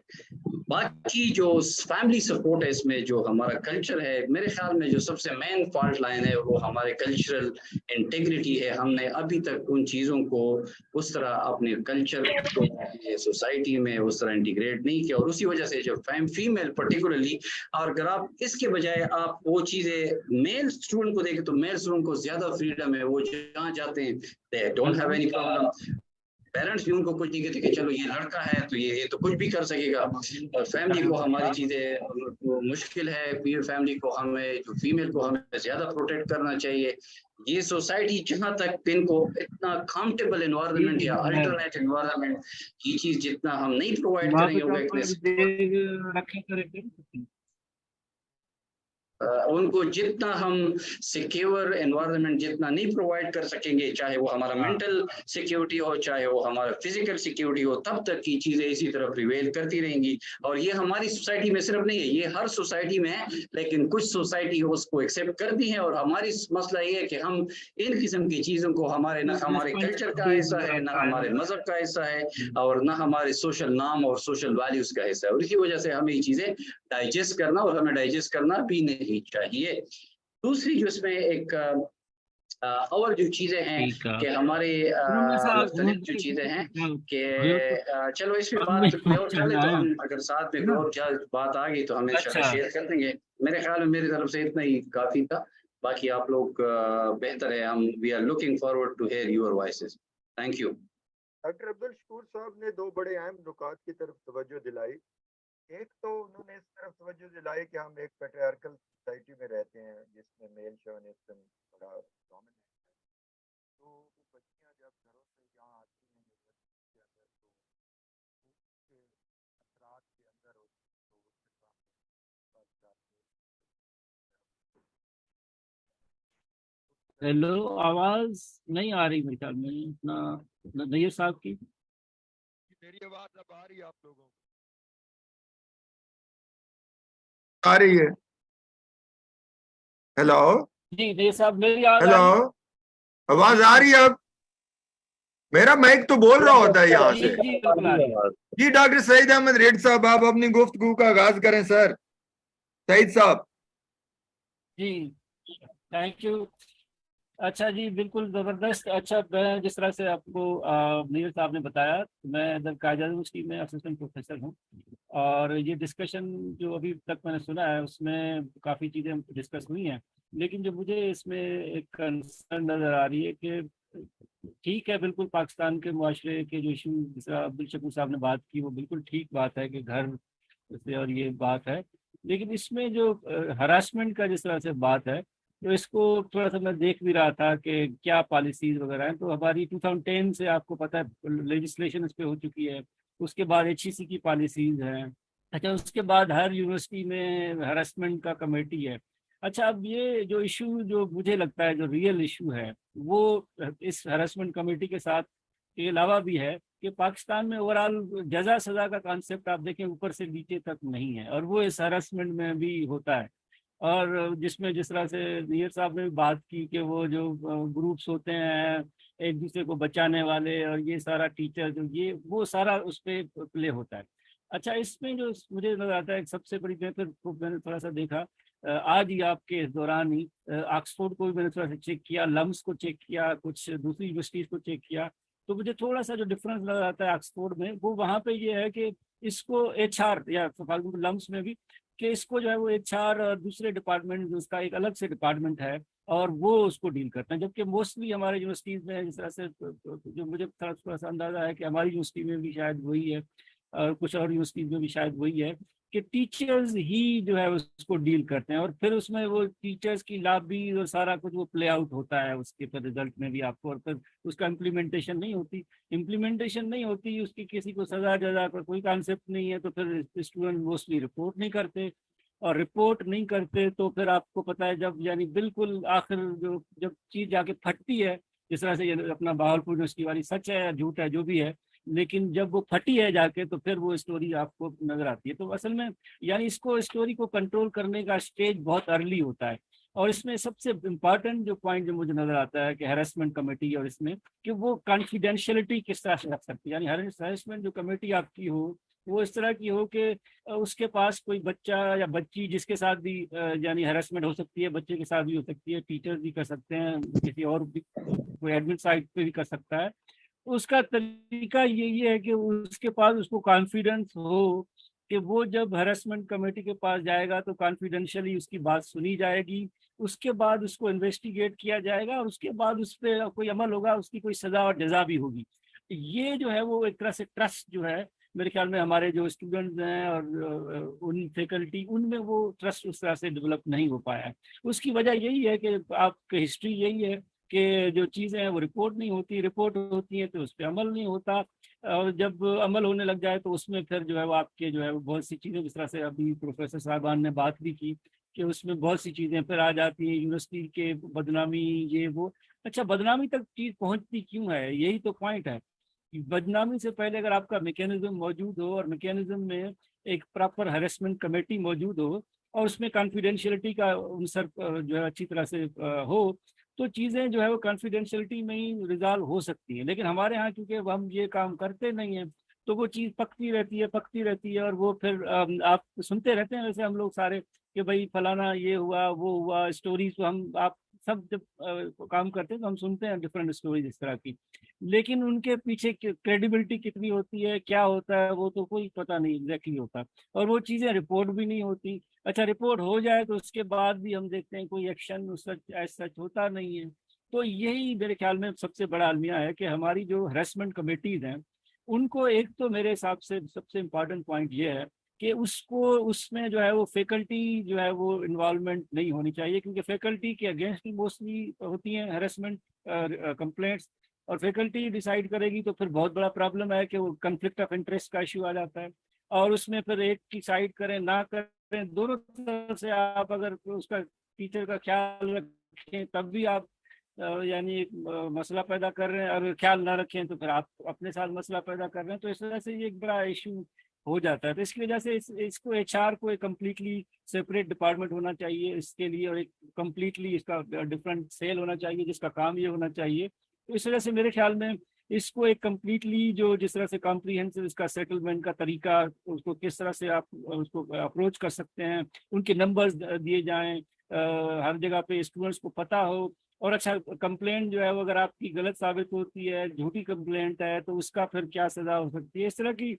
बाकी जो फैमिली सपोर्ट है इसमें जो हमारा कल्चर है, मेरे ख्याल में जो सबसे मेन फॉल्ट लाइन है वो हमारे कल्चरल इंटीग्रिटी है। हमने अभी तक उन चीज़ों को उस तरह अपने कल्चर को सोसाइटी में उस तरह इंटीग्रेट नहीं किया, और उसी वजह से जो फीमेल पर्टिकुलरली, और अगर आप इसके बजाय आप वो चीज़ें मेल स्टूडेंट को देखें तो मेल स्टूडेंट को ज़्यादा फ्रीडम है, वो जहाँ जाते हैं they don't have any problem. Parents भी उनको कुछ नहीं कहते कि चलो ये लड़का है तो ये तो कुछ भी कर सकेगा। और फैमिली को हमारी चीज़ें मुश्किल है, फैमिली को हमें जो फीमेल को हमें ज़्यादा प्रोटेक्ट करना चाहिए। ये सोसाइटी जहाँ तक इनको इतना कंफर्टेबल एनवायरनमेंट या अल्टरनेट एनवायरनमेंट की चीज़ जितना हम नहीं प्रोवाइड करेंगे, उनको जितना हम सिक्योर एनवायरनमेंट जितना नहीं प्रोवाइड कर सकेंगे, चाहे वो हमारा मेंटल सिक्योरिटी हो चाहे वो हमारा फिजिकल सिक्योरिटी हो, तब तक की चीज़ें इसी तरह प्रिवेल करती रहेंगी। और ये हमारी सोसाइटी में सिर्फ नहीं है, ये हर सोसाइटी में है, लेकिन कुछ सोसाइटी उसको एक्सेप्ट करती है। और हमारी मसला ये है कि हम इन किस्म की चीज़ों को हमारे ना हमारे कल्चर का हिस्सा है, ना हमारे मजहब का हिस्सा है, और ना हमारे सोशल नॉर्म और सोशल वैल्यूज का हिस्सा है। और इसी वजह से हमें ये चीज़ें डाइजेस्ट करना, और हमें डाइजेस्ट करना भी नहीं चाहिए। दूसरी जो इसमें एक और जो चीजें हैं कि हमारे मुख्तलिफ जो चीजें हैं कि चलो इसमें बात और चले तो हम अगर साथ में और क्या बात आ गई तो हम शेयर कर देंगे। मेरे ख्याल में मेरी तरफ से इतना ही काफी था, बाकी आप लोग बेहतर है, हम we are looking forward to hear your voices. Thank you. Doctor Abdul Shakoor साहब ने दो बड़े अहम नुकात की तरफ तवज्जो दिलाई। एक तो उन्होंने इस तरफ तवज्जो दिलाई कि हम एक पैट्रियार्कल सोसाइटी में रहते हैं जिसमें मेल शोविनिज्म बड़ा डोमिनेंट है। तो बच्चियां जब घरों से यहाँ आती हैं यूनिवर्सिटी के अंदर तो उसके असरात के अंदर होती तो हेलो, आवाज नहीं आ रही मेरे ख्याल में इतना नैयर साहब की। मेरी आवाज अब आ रही है आप लोगों को? आ रही है? हेलो जी नैयर साहब, मेरी हेलो, आवाज आ रही है अब? मेरा माइक तो बोल रहा होता है यहाँ से। जी डॉक्टर सईद अहमद रेड साहब, आप अपनी गुफ्तगू का आगाज करें। सर सईद साहब। जी थैंक यू। अच्छा जी, बिल्कुल ज़बरदस्त। अच्छा, मैं जिस तरह से आपको नैयर साहब ने बताया, मैं इधर कायदा यूनिवर्सिटी में असिस्टेंट प्रोफेसर हूँ, और ये डिस्कशन जो अभी तक मैंने सुना है उसमें काफ़ी चीज़ें डिस्कस हुई हैं, लेकिन जो मुझे इसमें एक कंसर्न नज़र आ रही है कि ठीक है, बिल्कुल पाकिस्तान के मुआशरे के जो इशू जिस तरह अब्दुल शकूर साहब ने बात की वो बिल्कुल ठीक बात है कि घर से और ये बात है, लेकिन इसमें जो हरासमेंट का जिस तरह से बात है तो इसको थोड़ा सा मैं देख भी रहा था कि क्या पॉलिसीज वगैरह हैं। तो हमारी 2010 से आपको पता है लेजिस्लेशन इस पे हो चुकी है, उसके बाद HEC की पॉलिसीज हैं अच्छा, उसके बाद हर यूनिवर्सिटी में हरासमेंट का कमेटी है। अच्छा, अब ये जो इशू जो मुझे लगता है जो रियल इशू है वो इस हरासमेंट कमेटी के साथ के अलावा भी है कि पाकिस्तान में ओवरऑल जजा सजा का कॉन्सेप्ट आप देखें ऊपर से नीचे तक नहीं है, और वो इस हरासमेंट में भी होता है। और जिसमें जिस तरह से नीर साहब ने भी बात की कि वो जो ग्रुप्स होते हैं एक दूसरे को बचाने वाले, और ये सारा टीचर जो ये वो सारा उस पर प्ले होता है। अच्छा, इसमें जो मुझे नजर आता है सबसे बड़ी मैंने थोड़ा सा देखा आज ही आपके इस दौरान ही ऑक्सफोर्ड को भी मैंने थोड़ा सा चेक किया, लम्स को चेक किया, कुछ दूसरी यूनिवर्सिटीज को चेक किया, तो मुझे थोड़ा सा जो डिफरेंस नजर आता है ऑक्सफोर्ड में, वो वहाँ पे ये है कि इसको एचआर या लम्स में भी कि इसको जो है वो एचआर और दूसरे डिपार्टमेंट उसका एक अलग से डिपार्टमेंट है और वो उसको डील करते हैं। जबकि मोस्टली हमारे यूनिवर्सिटीज में जिस तरह से जो मुझे थोड़ा सा अंदाजा है कि हमारी यूनिवर्सिटी में भी शायद वही है और कुछ और यूनिवर्सिटीज में भी शायद वही है कि टीचर्स ही जो है उसको डील करते हैं, और फिर उसमें वो टीचर्स की लॉबी और सारा कुछ वो प्ले आउट होता है उसके फिर रिजल्ट में भी आपको, और फिर उसका इम्प्लीमेंटेशन नहीं होती उसकी किसी को सजा जजा का कोई कॉन्सेप्ट नहीं है, तो फिर स्टूडेंट मोस्टली रिपोर्ट नहीं करते, और रिपोर्ट नहीं करते तो फिर आपको पता है जब यानी बिल्कुल आखिर जो जब चीज जाके फटती है, जिस तरह से ये अपना बहावलपुर यूनिवर्सिटी वाली सच है या झूठ है जो भी है, लेकिन जब वो फटी है जाके तो फिर वो स्टोरी आपको नजर आती है। तो असल में यानी इसको स्टोरी को कंट्रोल करने का स्टेज बहुत अर्ली होता है, और इसमें सबसे इम्पॉर्टेंट जो पॉइंट जो मुझे नजर आता है कि हैरेसमेंट कमेटी और इसमें कि वो कॉन्फिडेंशियलिटी किस तरह से रख सकती है, यानी हैरेसमेंट जो कमेटी आपकी हो वो इस तरह की हो कि उसके पास कोई बच्चा या बच्ची जिसके साथ भी यानी हैरेसमेंट हो सकती है, बच्चे के साथ भी हो सकती है, टीचर भी कर सकते हैं, किसी और भी कोई एडमिन साइट पे भी कर सकता है। उसका तरीका यही है कि उसके पास उसको कॉन्फिडेंस हो कि वो जब हैरेसमेंट कमेटी के पास जाएगा तो कॉन्फिडेंशियली उसकी बात सुनी जाएगी, उसके बाद उसको इन्वेस्टिगेट किया जाएगा, और उसके बाद उस पर कोई अमल होगा, उसकी कोई सजा और जजा भी होगी। ये जो है वो एक तरह से ट्रस्ट जो है मेरे ख्याल में हमारे जो स्टूडेंट्स हैं और उन फैकल्टी उनमें वो ट्रस्ट उस तरह से डेवलप नहीं हो पाया है। उसकी वजह यही है कि आपकी हिस्ट्री यही है कि जो चीज़ें हैं वो रिपोर्ट नहीं होती, रिपोर्ट होती है तो उस पर अमल नहीं होता, और जब अमल होने लग जाए तो उसमें फिर जो है वो आपके जो है वो बहुत सी चीज़ें, जिस तरह से अभी प्रोफेसर साहबान ने बात भी की कि उसमें बहुत सी चीज़ें फिर आ जाती हैं, यूनिवर्सिटी के बदनामी ये वो। अच्छा, बदनामी तक चीज़ पहुंचती क्यों है, यही तो पॉइंट है। बदनामी से पहले अगर आपका मैकेनिज्म मौजूद हो और मैकेनिज्म में एक प्रॉपर हैरेसमेंट कमेटी मौजूद हो और उसमें कॉन्फिडेंशियलिटी का आंसर जो है अच्छी तरह से हो, तो चीज़ें जो है वो कॉन्फिडेंशियलिटी में ही रिजॉल्व हो सकती है। लेकिन हमारे यहाँ क्योंकि हम ये काम करते नहीं हैं तो वो चीज़ पकती रहती है, और वो फिर आप सुनते रहते हैं वैसे हम लोग सारे कि भाई फलाना ये हुआ वो हुआ, स्टोरीज हम आप सब जब काम करते हैं तो हम सुनते हैं डिफरेंट स्टोरीज इस तरह की, लेकिन उनके पीछे क्रेडिबिलिटी कितनी होती है, क्या होता है, वो तो कोई पता नहीं एग्जैक्टली होता, और वो चीज़ें रिपोर्ट भी नहीं होती। अच्छा, रिपोर्ट हो जाए तो उसके बाद भी हम देखते हैं कोई एक्शन सच होता नहीं है। तो यही मेरे ख्याल में सबसे बड़ा अलमिया है कि हमारी जो हरेसमेंट कमेटीज हैं उनको एक तो मेरे हिसाब से सबसे इम्पॉर्टेंट पॉइंट ये है कि उसको उसमें जो है वो फैकल्टी जो है वो इन्वॉल्वमेंट नहीं होनी चाहिए, क्योंकि फैकल्टी के अगेंस्ट ही मोस्टली होती हैं हरेसमेंट कंप्लेंट्स, और फैकल्टी डिसाइड करेगी तो फिर बहुत बड़ा प्रॉब्लम है कि वो कन्फ्लिक्ट ऑफ इंटरेस्ट का इशू आ जाता है, और उसमें फिर एक की साइड करें ना करें, दोनों तरफ से आप अगर उसका टीचर का ख्याल रखें तब भी आप यानी एक मसला पैदा कर रहे हैं, और ख्याल ना रखें तो फिर आप अपने साथ मसला पैदा कर रहे हैं, तो इस वजह से ये एक बड़ा इशू हो जाता है। तो इसकी वजह से इसको एचआर को एक कम्प्लीटली सेपरेट डिपार्टमेंट होना चाहिए इसके लिए, और एक कम्प्लीटली इसका डिफरेंट सेल होना चाहिए जिसका काम ये होना चाहिए। तो इस वजह से मेरे ख्याल में इसको एक कम्प्लीटली जो जिस तरह से कॉम्प्रीहेंसिव इसका सेटलमेंट का तरीका, उसको किस तरह से आप उसको अप्रोच कर सकते हैं, उनके नंबर्स दिए जाएं, हर जगह पे स्टूडेंट्स को पता हो, और अच्छा कंप्लेंट जो है वो अगर आपकी गलत साबित होती है, झूठी कंप्लेंट है, तो उसका फिर क्या सजा हो सकती है, इस तरह की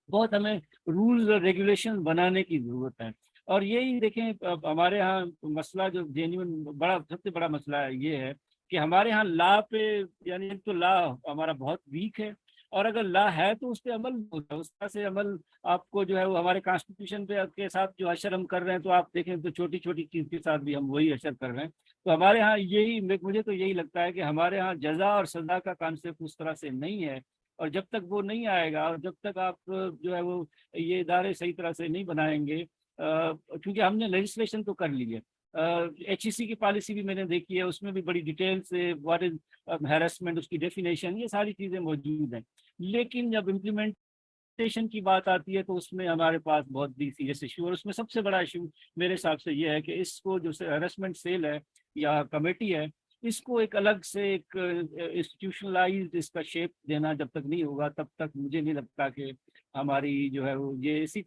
बहुत हमें रूल्स और रेगुलेशन बनाने की जरूरत है। और यही देखें हमारे यहाँ मसला जो जेन्युइन बड़ा सबसे बड़ा मसला है ये है कि हमारे यहाँ ला पे यानी तो ला हमारा बहुत वीक है, और अगर ला है तो उस पर अमल नहीं होता, उस तरह से अमल आपको जो है वो हमारे कॉन्स्टिट्यूशन पे के साथ जो अशर हम कर रहे हैं, तो आप देखें तो छोटी छोटी चीज के साथ भी हम वही अशर कर रहे हैं। तो हमारे यहाँ यही मुझे तो यही लगता है कि हमारे यहाँ जजा और सजा का कॉन्सेप्ट उस तरह से नहीं है اور جب تک وہ نہیں آئے گا اور جب تک آپ جو ہے وہ یہ ادارے صحیح طرح سے نہیں بنائیں گے، کیونکہ ہم نے لیجسلیشن تو کر لی ہے، HEC کی پالیسی بھی میں نے دیکھی ہے، اس میں بھی بڑی ڈیٹیل سے واٹ از ہیراسمنٹ، اس کی ڈیفینیشن، یہ ساری چیزیں موجود ہیں، لیکن جب امپلیمنٹیشن کی بات آتی ہے تو اس میں ہمارے پاس بہت بھی سیریس ایشو، اور اس میں سب سے بڑا ایشو میرے حساب سے یہ ہے کہ اس کو جو ہیراسمنٹ سیل ہے یا کمیٹی ہے، اس کو ایک الگ سے ایک انسٹیٹیوشنلائزڈ اس کا شیپ دینا جب تک نہیں ہوگا تب تک مجھے نہیں لگتا کہ ہماری جو ہے وہ یہ اسی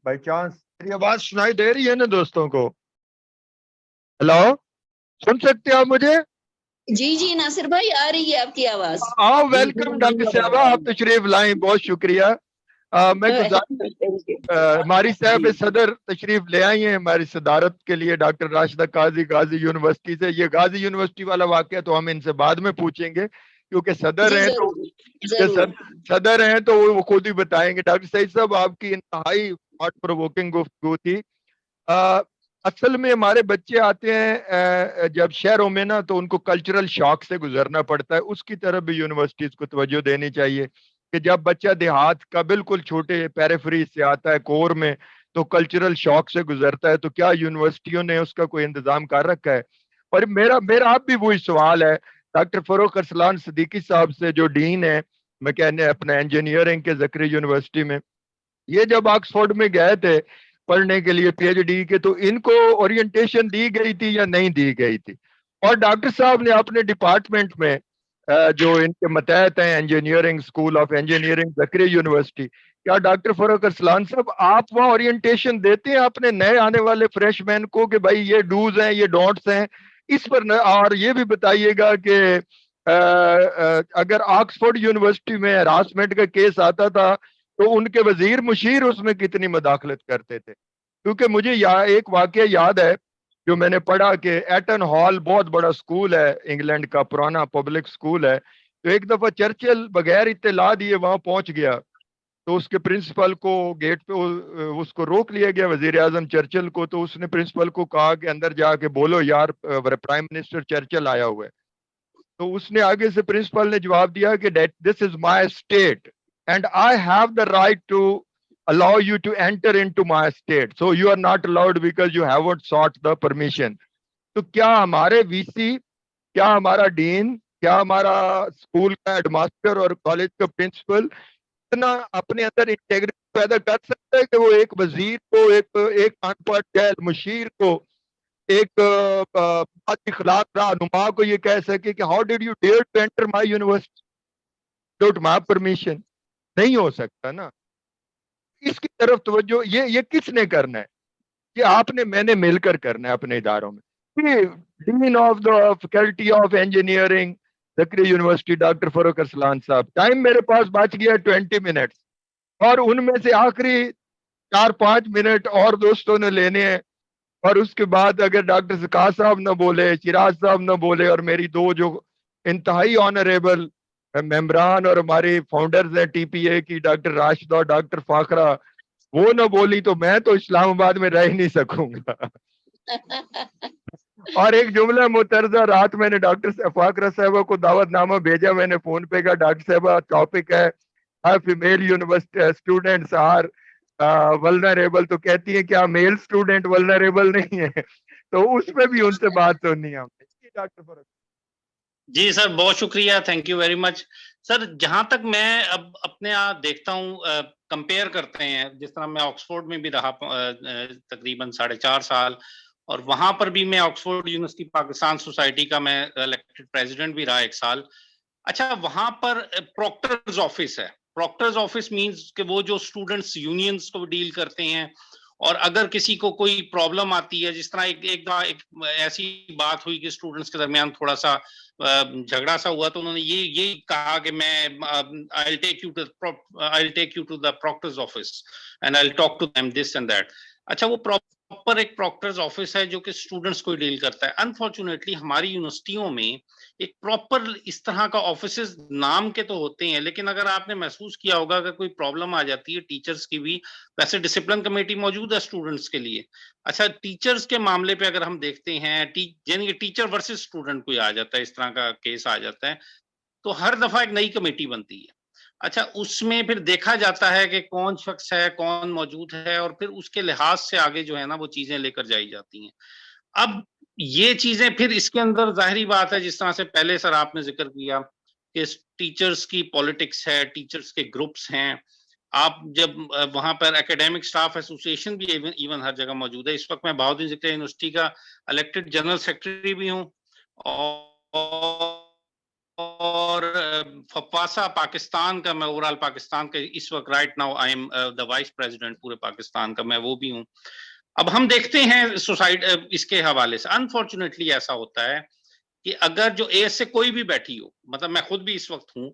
بائی چانس میری آواز سنائی دے رہی ہے نا دوستوں کو؟ ہلو، سن سکتے آپ مجھے؟ جی جی ناصر بھائی آ رہی ہے آپ کی آواز. ہاں ویلکم ڈاکٹر صاحبہ، آپ تشریف لائیں، بہت شکریہ. میں ہماری صاحب صدر تشریف لے آئی ہیں ہماری صدارت کے لیے، ڈاکٹر راشدہ قاضی غازی یونیورسٹی سے. یہ غازی یونیورسٹی والا واقعہ تو ہم ان سے بعد میں پوچھیں گے کیونکہ صدر ہیں تو صدر ہیں تو وہ خود ہی بتائیں گے. ڈاکٹر سعید صاحب آپ کی انتہائی تھاٹ پرووکنگ گفتگو تھی. اصل میں ہمارے بچے آتے ہیں جب شہروں میں نا تو ان کو کلچرل شاک سے گزرنا پڑتا ہے، اس کی طرف بھی یونیورسٹیز کو توجہ دینی چاہیے کہ جب بچہ دیہات کا بالکل چھوٹے پیریفری سے آتا ہے کور میں تو کلچرل شاک سے گزرتا ہے، تو کیا یونیورسٹیوں نے اس کا کوئی انتظام کر رکھا ہے؟ اور میرا اب بھی وہی سوال ہے ڈاکٹر فروخ ارسلان صدیقی صاحب سے جو ڈین ہے میں کہنے اپنا انجینئرنگ کے زکری یونیورسٹی میں، یہ جب آکسفورڈ میں گئے تھے پڑھنے کے لیے PhD کے، تو ان کو اورینٹیشن دی گئی تھی یا نہیں دی گئی تھی؟ اور ڈاکٹر صاحب نے اپنے ڈپارٹمنٹ میں جو ان کے متحد ہیں engineering school of engineering Zakri university, کیا ڈاکٹر فروخ ارسلان صاحب آپ وہاں اورینٹیشن دیتے ہیں اپنے نئے آنے والے فریش مین کو کہ بھائی یہ ڈوز ہیں یہ ڈونٹس ہیں اس پر؟ اور یہ بھی بتائیے گا کہ اگر آکسفورڈ یونیورسٹی میں ہراسمنٹ کا کیس آتا تھا تو ان کے وزیر مشیر اس میں کتنی مداخلت کرتے تھے؟ کیونکہ مجھے ایک واقعہ یاد ہے جو میں نے پڑھا کہ ایٹن ہال بہت بڑا سکول ہے انگلینڈ کا، پرانا پبلک سکول ہے، تو ایک دفعہ چرچل بغیر اطلاع دیے وہاں پہنچ گیا تو اس کے پرنسپل کو گیٹ پہ اس کو روک لیا گیا، وزیر اعظم چرچل کو. تو اس نے پرنسپل کو کہا کہ اندر جا کے بولو یار پرائم منسٹر چرچل آیا ہوا ہے. تو اس نے آگے سے پرنسپل نے جواب دیا کہ this is my state and I have the right to allow you to enter into my state, so you are not allowed because you haven't sought the permission. تو کیا ہمارے VC، کیا ہمارا ڈین، کیا ہمارا اسکول کا ہیڈ ماسٹر اور college کا پرنسپل اتنا اپنے اندر انٹیگریٹی پیدا کر سکتا ہے کہ وہ ایک وزیر کو، ایک ان پڑھ جاہل مشیر کو، ایک اخلاق رہنما کو یہ کہہ سکے کہ how did you dare to enter my university without my permission? نہیں ہو سکتا نا. اس کی طرف توجہ یہ کس نے کرنا ہے؟ یہ آپ نے میں نے مل کر کرنا ہے اپنے اداروں میں. Dean of the faculty of engineering Zakri university doctor Farrukh Arsalan صاحب، ٹائم میرے پاس بچ گیا 20 منٹ اور ان میں سے آخری 4-5 منٹ اور دوستوں نے لینے ہیں، اور اس کے بعد اگر ڈاکٹر زکا صاحب نہ بولے، شراز صاحب نہ بولے، اور میری دو جو انتہائی آنریبل ممبران اور ہماری فاؤنڈرز ہیں TPA کی، ڈاکٹر راشدہ اور ڈاکٹر فاخرہ، وہ نہ بولی تو میں تو اسلام آباد میں رہ نہیں سکوں گا. اور ایک جملہ مترجہ، رات میں نے ڈاکٹر فاخرہ صاحبہ کو دعوت نامہ بھیجا، میں نے فون پہ کہا ڈاکٹر صاحبہ ٹاپک ہے female university students are vulnerable, تو کہتی ہیں کیا میل اسٹوڈنٹ ولنریبل نہیں ہے؟ تو اس پہ بھی ان سے بات سننی ہے. ڈاکٹر فاروق جی سر، بہت شکریہ، تھینک یو ویری مچ سر. جہاں تک میں اب اپنے آپ دیکھتا ہوں، کمپیئر کرتے ہیں، جس طرح میں آکسفورڈ میں بھی رہا تقریباً 4.5 سال، اور وہاں پر بھی میں آکسفورڈ یونیورسٹی پاکستان سوسائٹی کا میں الیکٹڈ پریزیڈنٹ بھی رہا 1 سال. اچھا، وہاں پر پروکٹرز آفس ہے. پروکٹرز آفس مینز کہ وہ جو اسٹوڈنٹس یونینز کو ڈیل کرتے ہیں، اور اگر کسی کو کوئی پرابلم آتی ہے، جس طرح ایک ایسی بات ہوئی کہ اسٹوڈنٹس کے درمیان تھوڑا سا جھگڑا سا ہوا، تو انہوں نے یہ کہا کہ میں I'll take you to the proctor's office and I'll talk to them this and that. اچھا، وہ پراپر ایک پروکٹرز آفس ہے جو کہ اسٹوڈنٹس کو ڈیل کرتا ہے. انفارچونیٹلی ہماری یونیورسٹیوں میں ایک پراپر اس طرح کا آفیسز نام کے تو ہوتے ہیں، لیکن اگر آپ نے محسوس کیا ہوگا کہ کوئی پرابلم آ جاتی ہے ٹیچرز کی بھی، ویسے ڈسپلن کمیٹی موجود ہے اسٹوڈنٹس کے لیے. اچھا ٹیچرز کے معاملے پہ اگر ہم دیکھتے ہیں، یعنی کہ ٹیچر ورسز اسٹوڈنٹ کوئی آ جاتا ہے، اس طرح کا کیس آ جاتا ہے، تو ہر دفعہ ایک نئی کمیٹی بنتی ہے. اچھا اس میں پھر دیکھا جاتا ہے کہ کون شخص ہے، کون موجود ہے، اور پھر اس کے لحاظ سے آگے جو ہے نا وہ چیزیں لے کر جائی جاتی ہیں. اب یہ چیزیں پھر اس کے اندر ظاہری بات ہے، جس طرح سے پہلے سر آپ نے ذکر کیا کہ ٹیچرز کی پولیٹکس ہے، ٹیچرز کے گروپس ہیں. آپ جب وہاں پر اکیڈیمک سٹاف ایسوسیشن بھی ایون ہر جگہ موجود ہے. اس وقت میں بہاؤالدین ذکر یونیورسٹی کا الیکٹڈ جنرل سیکرٹری بھی ہوں، اور فپاسا پاکستان کا میں اوورال پاکستان کا اس وقت right now I am the vice president پورے پاکستان کا، میں وہ بھی ہوں. اب ہم دیکھتے ہیں سوسائٹی اس کے حوالے سے انفارچونیٹلی ایسا ہوتا ہے کہ اگر جو ایس سے کوئی بھی بیٹھی ہو، مطلب میں خود بھی اس وقت ہوں،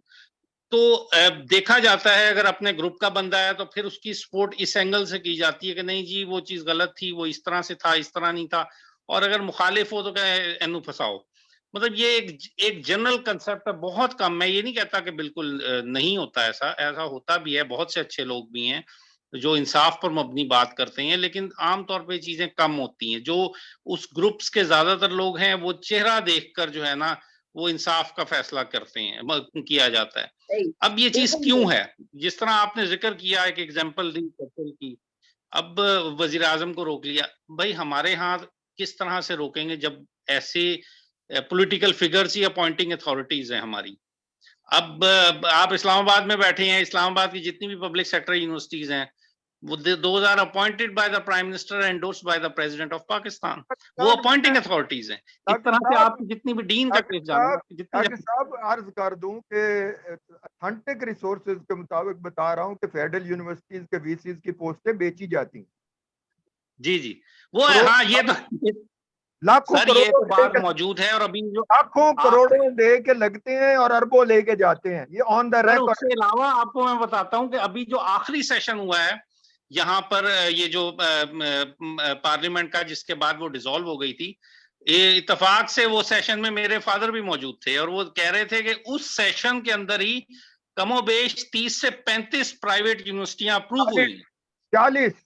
تو دیکھا جاتا ہے اگر اپنے گروپ کا بندہ ہے تو پھر اس کی سپورٹ اس اینگل سے کی جاتی ہے کہ نہیں جی وہ چیز غلط تھی، وہ اس طرح سے تھا، اس طرح نہیں تھا، اور اگر مخالف ہو تو کہ اینو پھنساؤ. مطلب یہ ایک جنرل کنسپٹ ہے، بہت کم. میں یہ نہیں کہتا کہ بالکل نہیں ہوتا، ایسا ہوتا بھی ہے، بہت سے اچھے لوگ بھی ہیں جو انصاف پر مبنی بات کرتے ہیں، لیکن عام طور پہ چیزیں کم ہوتی ہیں. جو اس گروپس کے زیادہ تر لوگ ہیں وہ چہرہ دیکھ کر جو ہے نا وہ انصاف کا فیصلہ کرتے ہیں، کیا جاتا ہے. اب یہ چیز کیوں ہے؟ جس طرح آپ نے ذکر کیا ایک ایگزامپل دی چرچل کی، اب وزیر اعظم کو روک لیا. بھائی ہمارے ہاں کس طرح سے روکیں گے جب ایسے پولیٹیکل فگرز یا اپوائنٹنگ اتھارٹیز ہیں ہماری. اب آپ اسلام آباد میں بیٹھے ہیں، اسلام آباد کی جتنی بھی پبلک سیکٹر یونیورسٹیز ہیں وہ those are appointed by the Prime Minister and endorsed by the President of Pakistan. وہ اپوائنٹنگ اتھارٹیز ہیں. اس طرح سے آپ جتنی بھی ڈین کا کیس جانا. ڈاکٹر صاحب عرض کر دوں کہ اتھینٹک ریسورسز کے مطابق بتا رہا ہوں کہ فیڈرل یونیورسٹیز کے وی سیز کی پوسٹیں بیچی جاتی ہیں. جی وہ ہاں یہ تو لاکھوں بات موجود ہے، اور ابھی جو لاکھوں کروڑوں دے کے لگتے ہیں اور اربوں لے کے جاتے ہیں. یہ آن دا ریکارڈ. اس کے علاوہ آپ کو میں بتاتا ہوں کہ ابھی جو آخری سیشن ہوا ہے یہاں پر، یہ جو پارلیمنٹ کا جس کے بعد وہ ڈیزالو ہو گئی تھی، اتفاق سے وہ سیشن میں میرے فادر بھی موجود تھے، اور وہ کہہ رہے تھے کہ اس سیشن کے اندر ہی کم و بیش 30 سے 35 پرائیویٹ یونیورسٹیاں اپروو ہوئی. 40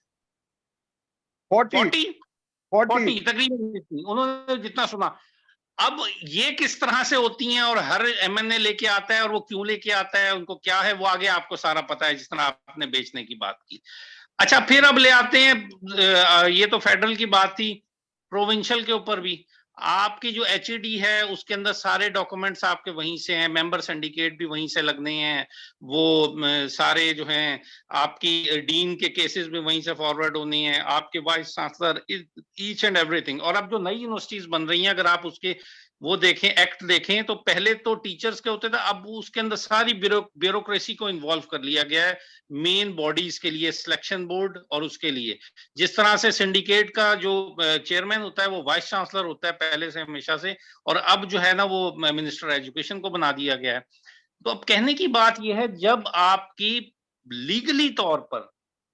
تقریباً انہوں نے جتنا سنا. اب یہ کس طرح سے ہوتی ہیں اور ہر ایم این اے لے کے آتا ہے، اور وہ کیوں لے کے آتا ہے، ان کو کیا ہے، وہ آگے آپ کو سارا پتا ہے، جس طرح آپ نے بیچنے کی بات کی. اچھا پھر اب لے آتے ہیں، یہ تو فیڈرل کی بات تھی، پروونشل کے اوپر بھی آپ کی جو ایچ ای ڈی ہے اس کے اندر سارے ڈاکومنٹس آپ کے وہیں سے ہیں، ممبر سنڈیکیٹ بھی وہیں سے لگنے ہیں، وہ سارے جو ہیں آپ کی ڈین کے کیسز بھی وہیں سے فارورڈ ہونے ہیں، آپ کے vice chancellor, H and everything. اور اب جو نئی یونیورسٹیز بن رہی ہیں، اگر آپ اس کے وہ دیکھیں ایکٹ دیکھیں تو پہلے تو ٹیچرز کے ہوتے تھے، اب اس کے اندر ساری بیوروکریسی کو انوالو کر لیا گیا ہے مین باڈیز کے لیے، سلیکشن بورڈ اور اس کے لیے. جس طرح سے سنڈیکیٹ کا جو چیئرمین ہوتا ہے وہ وائس چانسلر ہوتا ہے پہلے سے ہمیشہ سے، اور اب جو ہے نا وہ منسٹر ایجوکیشن کو بنا دیا گیا ہے. تو اب کہنے کی بات یہ ہے جب آپ کی لیگلی طور پر،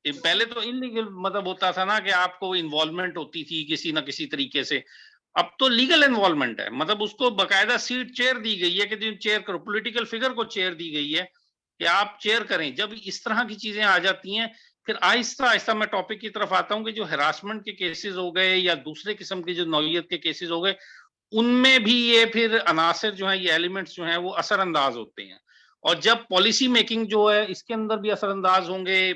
پہلے تو انلیگل مطلب ہوتا تھا نا کہ آپ کو انوالومنٹ ہوتی تھی کسی نہ کسی طریقے سے، اب تو لیگل انوالومنٹ ہے، مطلب اس کو باقاعدہ سیٹ چیئر دی گئی ہے کہ چیئر کرو، پولیٹیکل فگر کو چیئر دی گئی ہے کہ آپ چیئر کریں. جب اس طرح کی چیزیں آ جاتی ہیں پھر آہستہ آہستہ میں ٹاپک کی طرف آتا ہوں کہ جو ہراسمنٹ کے کیسز ہو گئے یا دوسرے قسم کے جو نوعیت کے کیسز ہو گئے، ان میں بھی یہ پھر عناصر جو ہیں، یہ ایلیمنٹس جو ہیں وہ اثر انداز ہوتے ہیں. اور جب پالیسی میکنگ جو ہے اس کے اندر بھی اثر انداز ہوں گے،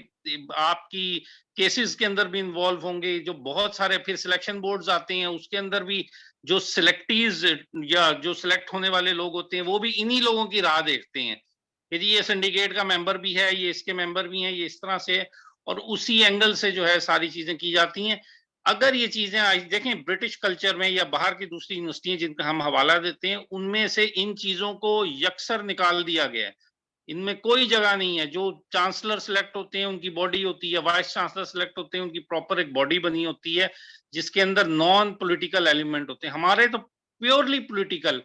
آپ کی کیسز کے اندر بھی انوالو ہوں گے، جو بہت سارے پھر سلیکشن بورڈز آتے ہیں اس کے اندر بھی جو سلیکٹیز یا جو سلیکٹ ہونے والے لوگ ہوتے ہیں وہ بھی انہی لوگوں کی راہ دیکھتے ہیں کہ جی یہ سنڈیکیٹ کا ممبر بھی ہے، یہ اس کے ممبر بھی ہیں، یہ اس طرح سے، اور اسی اینگل سے جو ہے ساری چیزیں کی جاتی ہیں. اگر یہ چیزیں دیکھیں برٹش کلچر میں یا باہر کی دوسری یونیورسٹیاں جن کا ہم حوالہ دیتے ہیں، ان میں سے ان چیزوں کو یکسر نکال دیا گیا ہے. ان میں کوئی جگہ نہیں ہے. جو چانسلر سلیکٹ ہوتے ہیں ان کی باڈی ہوتی ہے، وائس چانسلر سلیکٹ ہوتے ہیں ان کی پراپر ایک باڈی بنی ہوتی ہے جس کے اندر نان پولیٹیکل ایلیمنٹ ہوتے ہیں. ہمارے تو پیورلی پولیٹیکل،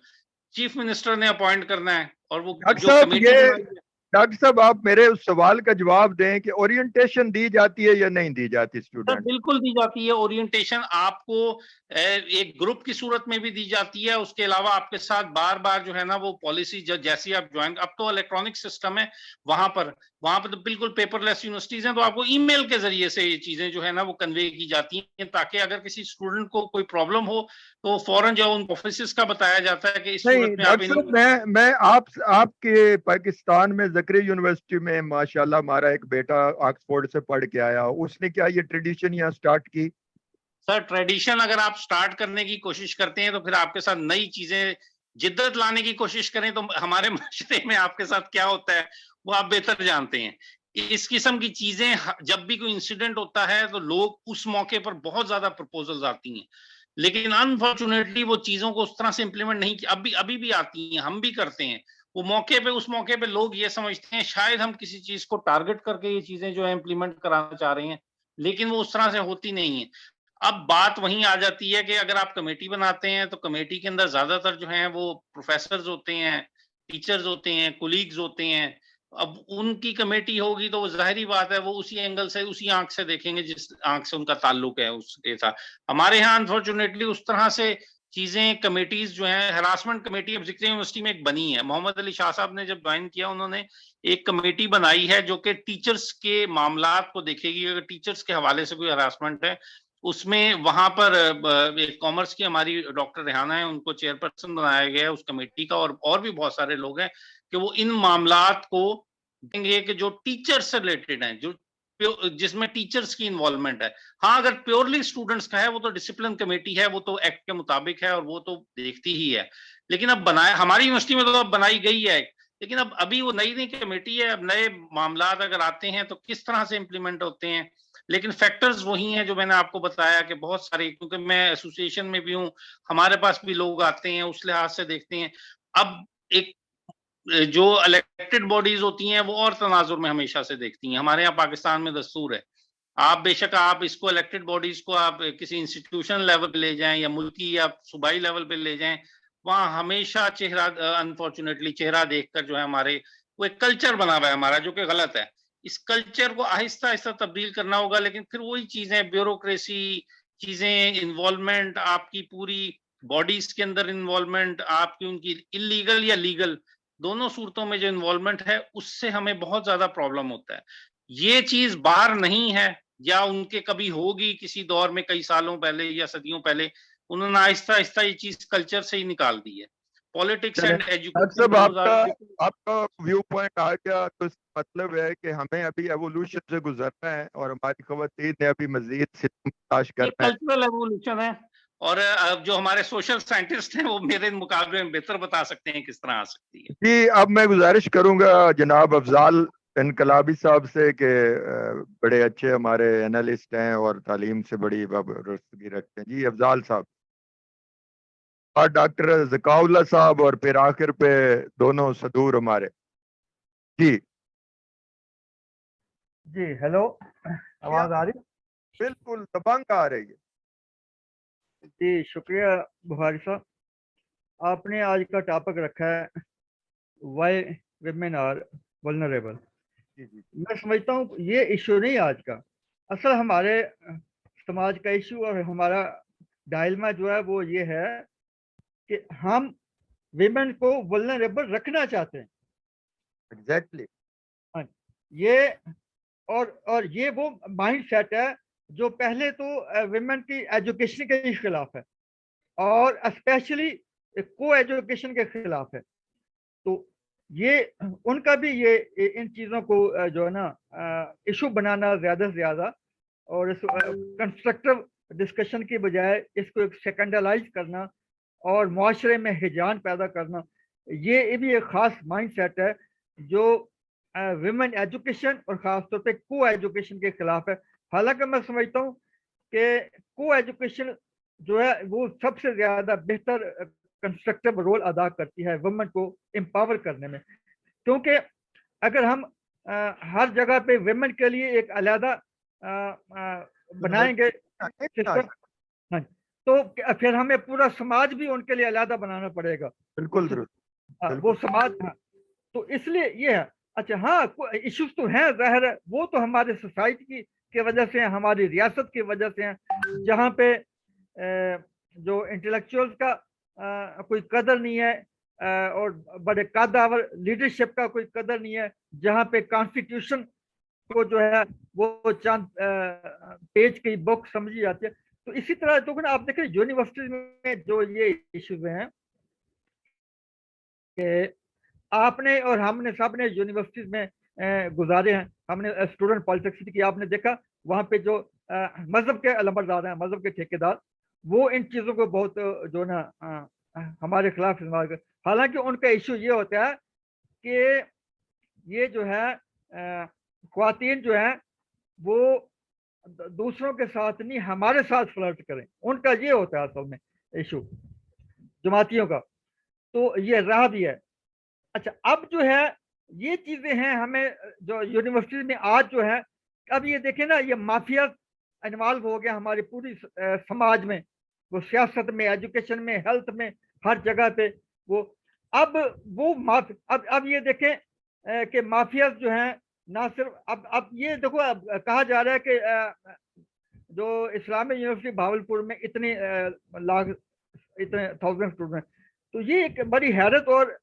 چیف منسٹر نے اپوائنٹ کرنا ہے اور وہ جو کمیٹی. ڈاکٹر صاحب آپ میرے اس سوال کا جواب دیں کہ اورینٹیشن دی جاتی ہے یا نہیں دی جاتی اسٹوڈنٹ؟ بالکل دی جاتی ہے اورینٹیشن. آپ کو ایک گروپ کی صورت میں بھی دی جاتی ہے. اس کے علاوہ آپ کے ساتھ بار بار جو ہے نا وہ پالیسی جیسی آپ جوائن, اب تو الیکٹرانک سسٹم ہے, وہاں پر تو بالکل پیپر لیس یونیورسٹیز ہیں, تو آپ کو ای میل کے ذریعے سے یہ چیزیں جو ہے نا وہ کنوے کی جاتی ہیں, تاکہ اگر کسی اسٹوڈنٹ کو کوئی پرابلم ہو تو فوراً جو ان آفیسز کا بتایا جاتا ہے کہ اس صورت میں آپ میں آپ کے پاکستان میں زکری یونیورسٹی میں ماشاءاللہ ہمارا ایک بیٹا آکسفورڈ سے پڑھ کے آیا, اس نے کیا یہ ٹریڈیشن یہاں سٹارٹ کی؟ سر ٹریڈیشن اگر آپ سٹارٹ کرنے کی کوشش کرتے ہیں تو پھر آپ کے ساتھ نئی چیزیں جدت لانے کی کوشش کریں تو ہمارے معاشرے میں آپ کے ساتھ کیا ہوتا ہے وہ آپ بہتر جانتے ہیں. اس قسم کی چیزیں جب بھی کوئی انسیڈنٹ ہوتا ہے تو لوگ اس موقع پر بہت زیادہ پرپوزلز آتی ہیں, لیکن انفارچونیٹلی وہ چیزوں کو اس طرح سے امپلیمنٹ نہیں کی, ابھی بھی آتی ہیں, ہم بھی کرتے ہیں. وہ موقع پہ اس موقع پہ لوگ یہ سمجھتے ہیں شاید ہم کسی چیز کو ٹارگٹ کر کے یہ چیزیں جو ہے امپلیمنٹ کرانا چاہ رہے ہیں, لیکن وہ اس طرح سے ہوتی نہیں ہیں. اب بات وہیں آ جاتی ہے کہ اگر آپ کمیٹی بناتے ہیں تو کمیٹی کے اندر زیادہ تر جو ہیں وہ پروفیسرز ہوتے ہیں, ٹیچرز ہوتے ہیں, کولیگز ہوتے ہیں. اب ان کی کمیٹی ہوگی تو وہ ظاہری بات ہے وہ اسی اینگل سے اسی آنکھ سے دیکھیں گے جس آنکھ سے ان کا تعلق ہے اس کے ساتھ. ہمارے ہاں انفارچونیٹلی اس طرح سے چیزیں کمیٹیز جو ہیں, ہراسمنٹ کمیٹی اب ذکر یونیورسٹی میں ایک بنی ہے. محمد علی شاہ صاحب نے جب جوائن کیا انہوں نے ایک کمیٹی بنائی ہے جو کہ ٹیچرز کے معاملات کو دیکھے گی. اگر ٹیچرز کے حوالے سے کوئی ہراسمنٹ ہے اس میں وہاں پر کامرس کی ہماری ڈاکٹر ریحانہ ہیں, ان کو چیئر پرسن بنایا گیا ہے اس کمیٹی کا, اور بھی بہت سارے لوگ ہیں کہ وہ ان معاملات کو دیں گے کہ جو ٹیچر سے ریلیٹڈ ہیں, جس میں ٹیچرز کی انوالومنٹ ہے. ہاں اگر پیورلی اسٹوڈنٹس کا ہے وہ تو ڈسپلن کمیٹی ہے, وہ تو ایکٹ کے مطابق ہے اور وہ تو دیکھتی ہی ہے. لیکن اب ہماری یونیورسٹی میں تو اب بنائی گئی ہے, لیکن ابھی وہ نئی کمیٹی ہے. اب نئے معاملات اگر آتے ہیں تو کس طرح سے امپلیمنٹ ہوتے ہیں, لیکن فیکٹرز وہی ہیں جو میں نے آپ کو بتایا کہ بہت سارے, کیونکہ میں ایسوسی ایشن میں بھی ہوں, ہمارے پاس بھی لوگ آتے ہیں, اس لحاظ سے دیکھتے ہیں. اب ایک جو الیکٹڈ باڈیز ہوتی ہیں وہ اور تناظر میں ہمیشہ سے دیکھتی ہیں. ہمارے یہاں پاکستان میں دستور ہے, آپ بے شک آپ اس کو الیکٹڈ باڈیز کو آپ کسی انسٹیٹیوشن لیول پہ لے جائیں یا ملکی یا صوبائی لیول پہ لے جائیں, وہاں ہمیشہ چہرہ انفارچونیٹلی چہرہ دیکھ کر جو ہے ہمارے وہ ایک کلچر بنا ہوا ہے ہمارا, جو کہ غلط ہے. اس کلچر کو آہستہ آہستہ تبدیل کرنا ہوگا, لیکن پھر وہی چیزیں بیوروکریسی چیزیں, انوالومنٹ, آپ کی پوری باڈیز کے اندر انوالومنٹ, آپ کی ان کی انلیگل یا لیگل دونوں صورتوں میں جو انوالومنٹ ہے, اس سے ہمیں بہت زیادہ پرابلم ہوتا ہے. یہ چیز باہر نہیں ہے یا ان کے کبھی ہوگی کسی دور میں کئی سالوں پہلے یا صدیوں پہلے, انہوں نے آہستہ آہستہ یہ چیز کلچر سے ہی نکال دی ہے. پالیٹکس اینڈ ایجوکیشن آپ کا ویو پوائنٹ آ گیا, تو مطلب ہے کہ ہمیں ابھی ایوولوشن سے گزرنا ہے اور ہماری خواتین نے ابھی مزید تلاش کرنا ہے. کلچرل ایوولوشن ہے, اور جو ہمارے سوشل سائنٹسٹ ہیں وہ میرے مقابلے میں بہتر بتا سکتے ہیں کس طرح آ سکتی ہے. جی اب میں گزارش کروں گا جناب افضال انقلابی صاحب سے, کہ بڑے اچھے ہمارے اینالسٹ ہیں اور تعلیم سے بڑی وابستگی رکھتے ہیں. جی افضال صاحب, اور ڈاکٹر ذکاء اللہ صاحب, اور پھر آخر پہ دونوں صدور ہمارے. جی جی ہیلو, آواز آ رہی؟ بالکل دبنگ آ رہی ہے. جی شکریہ بخاری صاحب, آپ نے آج کا ٹاپک رکھا ہے وائی ویمن آر ولنریبل. میں سمجھتا ہوں یہ ایشو نہیں آج کا, اصل ہمارے سماج کا ایشو اور ہمارا ڈائلما جو ہے وہ یہ ہے کہ ہم ویمن کو ولنریبل رکھنا چاہتے ہیں. ایگزیکٹلی. یہ اور یہ وہ مائنڈ سیٹ ہے جو پہلے تو ویمن کی ایجوکیشن کے خلاف ہے, اور اسپیشلی کو ایجوکیشن کے خلاف ہے. تو یہ ان کا بھی یہ ان چیزوں کو جو ہے نا ایشو بنانا زیادہ سے زیادہ, اور اس کنسٹرکٹیو ڈسکشن کی بجائے اس کو ایک سیکنڈلائز کرنا اور معاشرے میں ہجان پیدا کرنا, یہ بھی ایک خاص مائنڈ سیٹ ہے جو ویمن ایجوکیشن اور خاص طور پہ کو ایجوکیشن کے خلاف ہے. حالانکہ میں سمجھتا ہوں کہ کو ایجوکیشن جو ہے وہ سب سے زیادہ بہتر کنسٹرکٹیو رول ادا کرتی ہے ویمن کو امپاور کرنے میں, کیونکہ اگر ہم ہر جگہ پہ ویمن کے لیے ایک علیحدہ بنائیں گے تو پھر ہمیں پورا سماج بھی ان کے لیے علیحدہ بنانا پڑے گا. بالکل وہ سماج, تو اس لیے یہ ہے. اچھا ہاں ایشوز تو ہیں ظاہر ہے, وہ تو ہمارے سوسائٹی کی وجہ سے ہیں, ہماری ریاست کی وجہ سے ہیں, جہاں پہ जो इंटेलेक्चुअल्स का कोई कदर नहीं है, और बड़े कदावर लीडरशिप का कोई कदर नहीं है, जहाँ पे कॉन्स्टिट्यूशन को जो है वो चंद पेज की बुक समझी जाती है। तो इसी तरह तो आप देखें यूनिवर्सिटीज में जो ये इश्यूज हैं कि आपने और हमने सब ने यूनिवर्सिटीज में गुजारे हैं, हमने स्टूडेंट पॉलिटिक्स की, आपने देखा वहाँ पे जो मजहब के अलंबरदार हैं, मजहब के ठेकेदार, वो इन चीज़ों को बहुत जो ना हमारे खिलाफ इस्तेमाल कर। हालांकि उनका इशू ये होता है कि ये जो है ख्वातीन जो है वो दूसरों के साथ नहीं हमारे साथ फ्लर्ट करें, उनका ये होता है असल में इशू जमातियों का। तो ये रहा भी है। अच्छा, अब जो है ये चीजें हैं हमें जो यूनिवर्सिटी में आज जो है, अब ये देखें ना, ये माफिया इन्वॉल्व हो गया हमारी पूरी समाज में, वो सियासत में, एजुकेशन में, हेल्थ में, हर जगह पे वो अब ये देखें कि माफिया जो हैं ना सिर्फ अब ये देखो, अब कहा जा रहा है कि जो इस्लामी यूनिवर्सिटी भावलपुर में इतने लाख, इतने 1000 स्टूडेंट, तो ये एक बड़ी हैरत और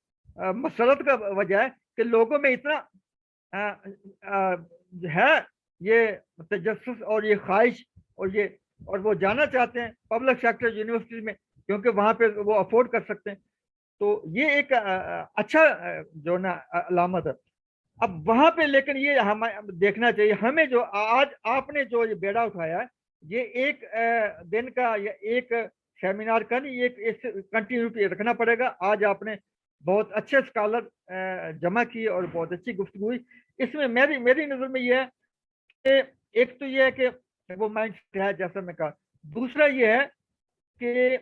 मसरत का वजह है कि लोगों में इतना है ये तजस्सुस और ये ख्वाहिश और वो जाना चाहते हैं पब्लिक सेक्टर यूनिवर्सिटी में, क्योंकि वहाँ पे वो अफोर्ड कर सकते हैं। तो ये एक अच्छा जो ना अलामत है। अब वहाँ पे लेकिन ये हमें देखना चाहिए, हमें जो आज आपने जो ये बेड़ा उठाया है, ये एक दिन का या एक सेमिनार का नहीं, एक कंटिन्यूटी रखना पड़ेगा। आज आपने बहुत अच्छे स्कॉलर जमा किए और बहुत अच्छी गुफ्तगू हुई। इसमें मेरी नज़र में ये है कि एक तो ये है कि वो माइंड है जैसा मैं कहा, दूसरा ये है कि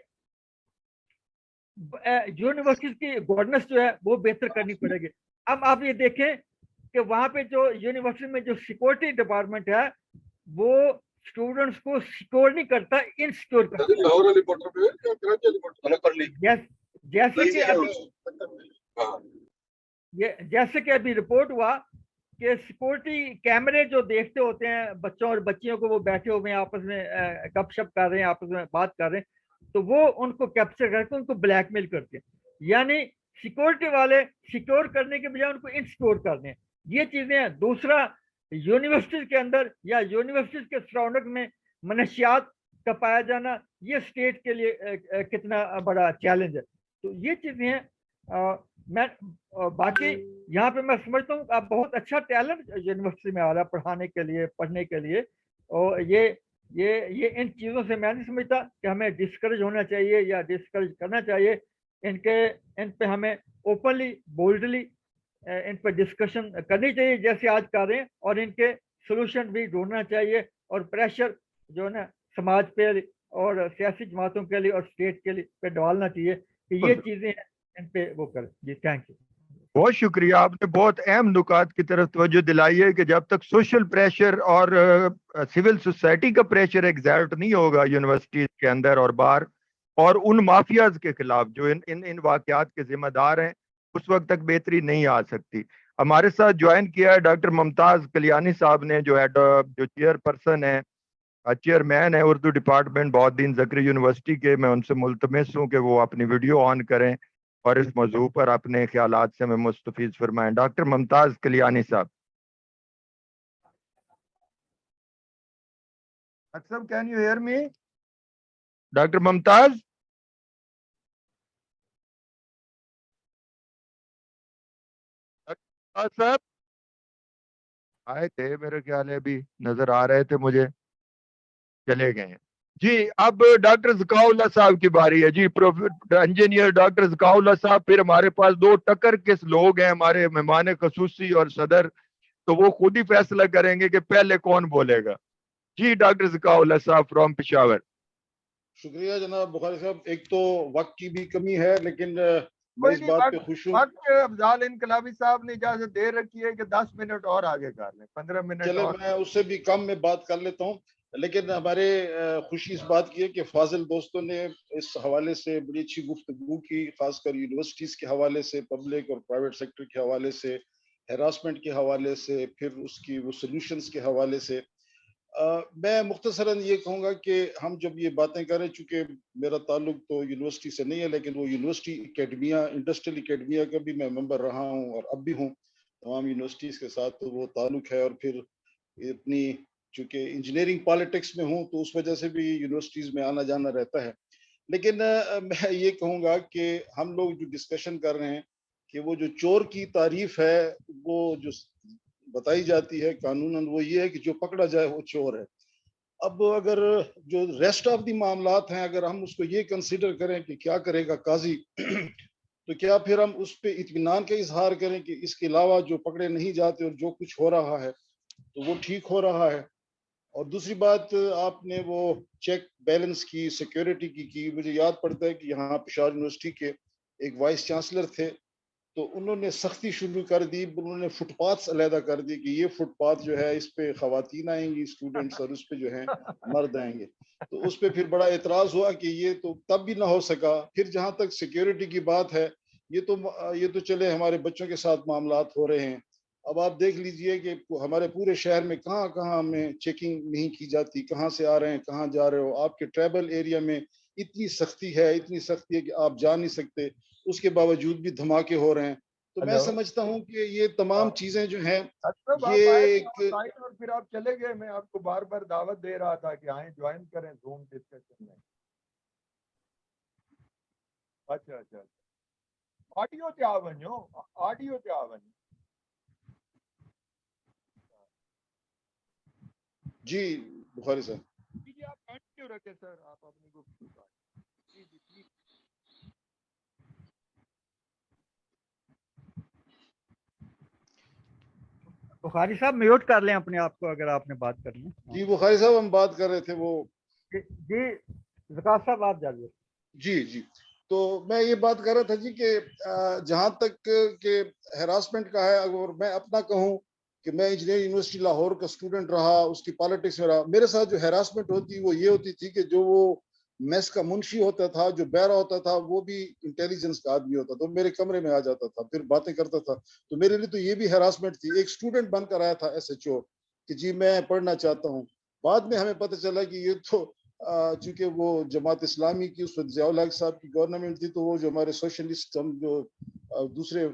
यूनिवर्सिटी की गवर्नेंस जो है वो बेहतर करनी पड़ेगी। अब आप ये देखें कि वहाँ पे जो यूनिवर्सिटी में जो सिक्योरिटी डिपार्टमेंट है वो स्टूडेंट्स को सिक्योर नहीं करता, इनसिक्योर करता है। जैसे कि अभी रिपोर्ट हुआ कि सिक्योरिटी कैमरे जो देखते होते हैं बच्चों और बच्चियों को, वो बैठे हुए हैं आपस में गपशप कर रहे हैं, आपस में बात कर रहे हैं, तो वो उनको कैप्चर करके उनको ब्लैकमेल करते हैं। यानी सिक्योरिटी वाले सिक्योर करने के बजाय उनको इनसिक्योर करने हैं, ये चीजें हैं। दूसरा, यूनिवर्सिटीज के अंदर या यूनिवर्सिटीज के सराउंडिंग में मनशियात का पाया जाना, ये स्टेट के लिए कितना बड़ा चैलेंज है। तो ये चीजें हैं। मैं बाकी यहाँ पे मैं समझता हूँ आप बहुत अच्छा टैलेंट यूनिवर्सिटी में आ रहा है पढ़ाने के लिए, पढ़ने के लिए, और ये इन चीज़ों से मैं नहीं समझता कि हमें डिस्करेज होना चाहिए या डिस्करेज करना चाहिए। इन पे हमें ओपनली बोल्डली इन पर डिस्कशन करनी चाहिए जैसे आज कर रहे हैं, और इनके सोल्यूशन भी ढूंढना चाहिए, और प्रेशर जो है ना समाज पे और सियासी जमातों के लिए और स्टेट के लिए पे डालना चाहिए कि ये चीज़ें इन पे वो करें। जी थैंक यू, बहुत शुक्रिया। आपने बहुत अहम नुकात की तरफ तवज्जो दिलाई है कि जब तक सोशल प्रेशर और सिविल सोसाइटी का प्रेशर एग्जर्ट नहीं होगा यूनिवर्सिटीज के अंदर और बाहर, और उन माफियाज के खिलाफ जो इन वाकयात के जिम्मेदार हैं, उस वक्त तक बेहतरी नहीं आ सकती। हमारे साथ ज्वाइन किया है डॉक्टर मुमताज कलियानी साहब ने, जो चेयरपर्सन है, चेयरमैन है उर्दू डिपार्टमेंट बहाउद्दीन ज़करी यूनिवर्सिटी के। मैं उनसे मुल्तमस हूँ कि वो अपनी वीडियो ऑन करें और इस मौजू पर अपने ख्यालात से हमें मुस्तफीज फरमाएं। डॉक्टर मुमताज कलियानी साहब। अक्सर can you hear me? Doctor Mumtaz? साहब आए थे, मेरे ख्याल है अभी नजर आ रहे थे मुझे, चले गए हैं। जी अब डॉक्टर ज़काउल्लाह साहब की बारी है। जी इंजीनियर डॉक्टर ज़काउल्लाह साहब, फिर हमारे पास दो टक्कर के लोग हैं, हमारे मेहमान खसूसी और सदर, तो वो खुद ही फैसला करेंगे कि पहले कौन बोलेगा। जी डॉक्टर ज़काउल्लाह साहब फ्रॉम पेशावर। शुक्रिया जनाब बुखारी साहब। एक तो वक्त की भी कमी है, लेकिन मैं इस बात पे खुश हूँ। अफजाल इनकलाबी साहब ने इजाजत दे रखी है कि 10 मिनट और आगे कर लें, 15 मिनट। चले मैं उससे भी कम में बात कर लेता हूँ, लेकिन हमारे खुशी इस बात की है कि फाजिल दोस्तों ने इस हवाले से बड़ी अच्छी गुफ्तगू की, खासकर यूनिवर्सिटीज के हवाले से, पब्लिक और प्राइवेट सेक्टर के हवाले से, हैरासमेंट के हवाले से, फिर उसकी वो सोल्यूशंस के हवाले से। میں مختصراً یہ کہوں گا کہ ہم جب یہ باتیں کریں، چونکہ میرا تعلق تو یونیورسٹی سے نہیں ہے، لیکن وہ یونیورسٹی اکیڈمیا، انڈسٹریل اکیڈمیا کا بھی میں ممبر رہا ہوں اور اب بھی ہوں تمام یونیورسٹیز کے ساتھ، تو وہ تعلق ہے. اور پھر اپنی چونکہ انجینئرنگ پالیٹکس میں ہوں تو اس وجہ سے بھی یونیورسٹیز میں آنا جانا رہتا ہے. لیکن میں یہ کہوں گا کہ ہم لوگ جو ڈسکشن کر رہے ہیں کہ وہ جو چور کی تعریف ہے وہ جو بتائی جاتی ہے قانوناً، وہ یہ ہے کہ جو پکڑا جائے وہ چور ہے. اب اگر جو ریسٹ آف دی معاملات ہیں، اگر ہم اس کو یہ کنسیڈر کریں کہ کیا کرے گا قاضی، تو کیا پھر ہم اس پہ اطمینان کا اظہار کریں کہ اس کے علاوہ جو پکڑے نہیں جاتے اور جو کچھ ہو رہا ہے تو وہ ٹھیک ہو رہا ہے. اور دوسری بات، آپ نے وہ چیک بیلنس کی، سیکیورٹی کی مجھے یاد پڑتا ہے کہ یہاں پشاور یونیورسٹی کے ایک وائس چانسلر تھے، تو انہوں نے سختی شروع کر دی، انہوں نے فٹ پاتھس علیحدہ کر دی کہ یہ فٹ پاتھ جو ہے اس پہ خواتین آئیں گی اسٹوڈنٹس، اور اس پہ جو ہیں مرد آئیں گے. تو اس پہ پھر بڑا اعتراض ہوا کہ یہ تو تب بھی نہ ہو سکا. پھر جہاں تک سیکیورٹی کی بات ہے، یہ تو چلے ہمارے بچوں کے ساتھ معاملات ہو رہے ہیں. اب آپ دیکھ لیجئے کہ ہمارے پورے شہر میں کہاں کہاں میں چیکنگ نہیں کی جاتی، کہاں سے آ رہے ہیں، کہاں جا رہے ہو. آپ کے ٹریبل ایریا میں اتنی سختی ہے کہ آپ جا نہیں سکتے، اس کے باوجود بھی دھماکے ہو رہے ہیں. تو میں سمجھتا ہوں کہ یہ تمام چیزیں جو ہیں یہ ایک، اور پھر آپ چلے گئے. میں آپ کو بار بار دعوت دے رہا تھا کہ آئیں جوائن کریں زوم ڈسکشن میں. اچھا آڈیو تے آ ونجو. جی بخاری صاحب جی آپ بند کیوں رکھے سر، آپ اپنی گفتگو کا. جی بخاری صاحب میوٹ کر لیں اپنے آپ کو اگر آپ نے بات کرنی. جی بخاری صاحب ہم بات کر رہے تھے وہ. جی زکات صاحب آپ جائیے. جی تو میں یہ بات کر رہا تھا جی کہ جہاں تک کہ ہراسمنٹ کا ہے، اگر میں اپنا کہوں کہ میں انجینئرنگ یونیورسٹی لاہور کا اسٹوڈنٹ رہا، اس کی پالیٹکس میں رہا، میرے ساتھ جو ہراسمنٹ ہوتی وہ یہ ہوتی تھی کہ جو وہ میس کا منشی ہوتا تھا، جو بیرا ہوتا تھا، وہ بھی انٹیلیجنس کا آدمی ہوتا تھا، تو میرے کمرے میں آ جاتا تھا، پھر باتیں کرتا تھا. تو میرے لیے تو یہ بھی ہراسمنٹ تھی. ایک اسٹوڈنٹ بن کر آیا تھا SHO کہ جی میں پڑھنا چاہتا ہوں. بعد میں ہمیں پتہ چلا کہ یہ تو چونکہ وہ جماعت اسلامی کی اس وقت ضیاء الحق صاحب کی گورنمنٹ تھی، تو وہ جو ہمارے سوشلسٹ ہم جو دوسرے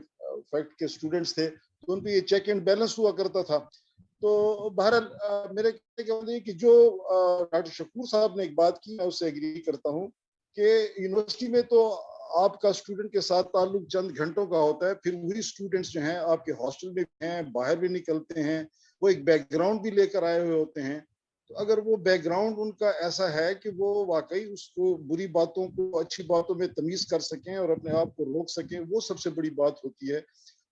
فیکٹ کے اسٹوڈنٹس تھے، تو ان پہ یہ چیک اینڈ بیلنس ہوا کرتا تھا. تو بہرحال میرے کہنے کہ جو ڈاکٹر شکور صاحب نے ایک بات کی، میں اس سے ایگری کرتا ہوں کہ یونیورسٹی میں تو آپ کا اسٹوڈنٹ کے ساتھ تعلق چند گھنٹوں کا ہوتا ہے، پھر وہی اسٹوڈنٹس جو ہیں آپ کے ہاسٹل میں بھی ہیں، باہر بھی نکلتے ہیں، وہ ایک بیک گراؤنڈ بھی لے کر آئے ہوئے ہوتے ہیں. تو اگر وہ بیک گراؤنڈ ان کا ایسا ہے کہ وہ واقعی اس کو بری باتوں کو اچھی باتوں میں تمیز کر سکیں اور اپنے آپ کو روک سکیں، وہ سب سے بڑی بات ہوتی ہے.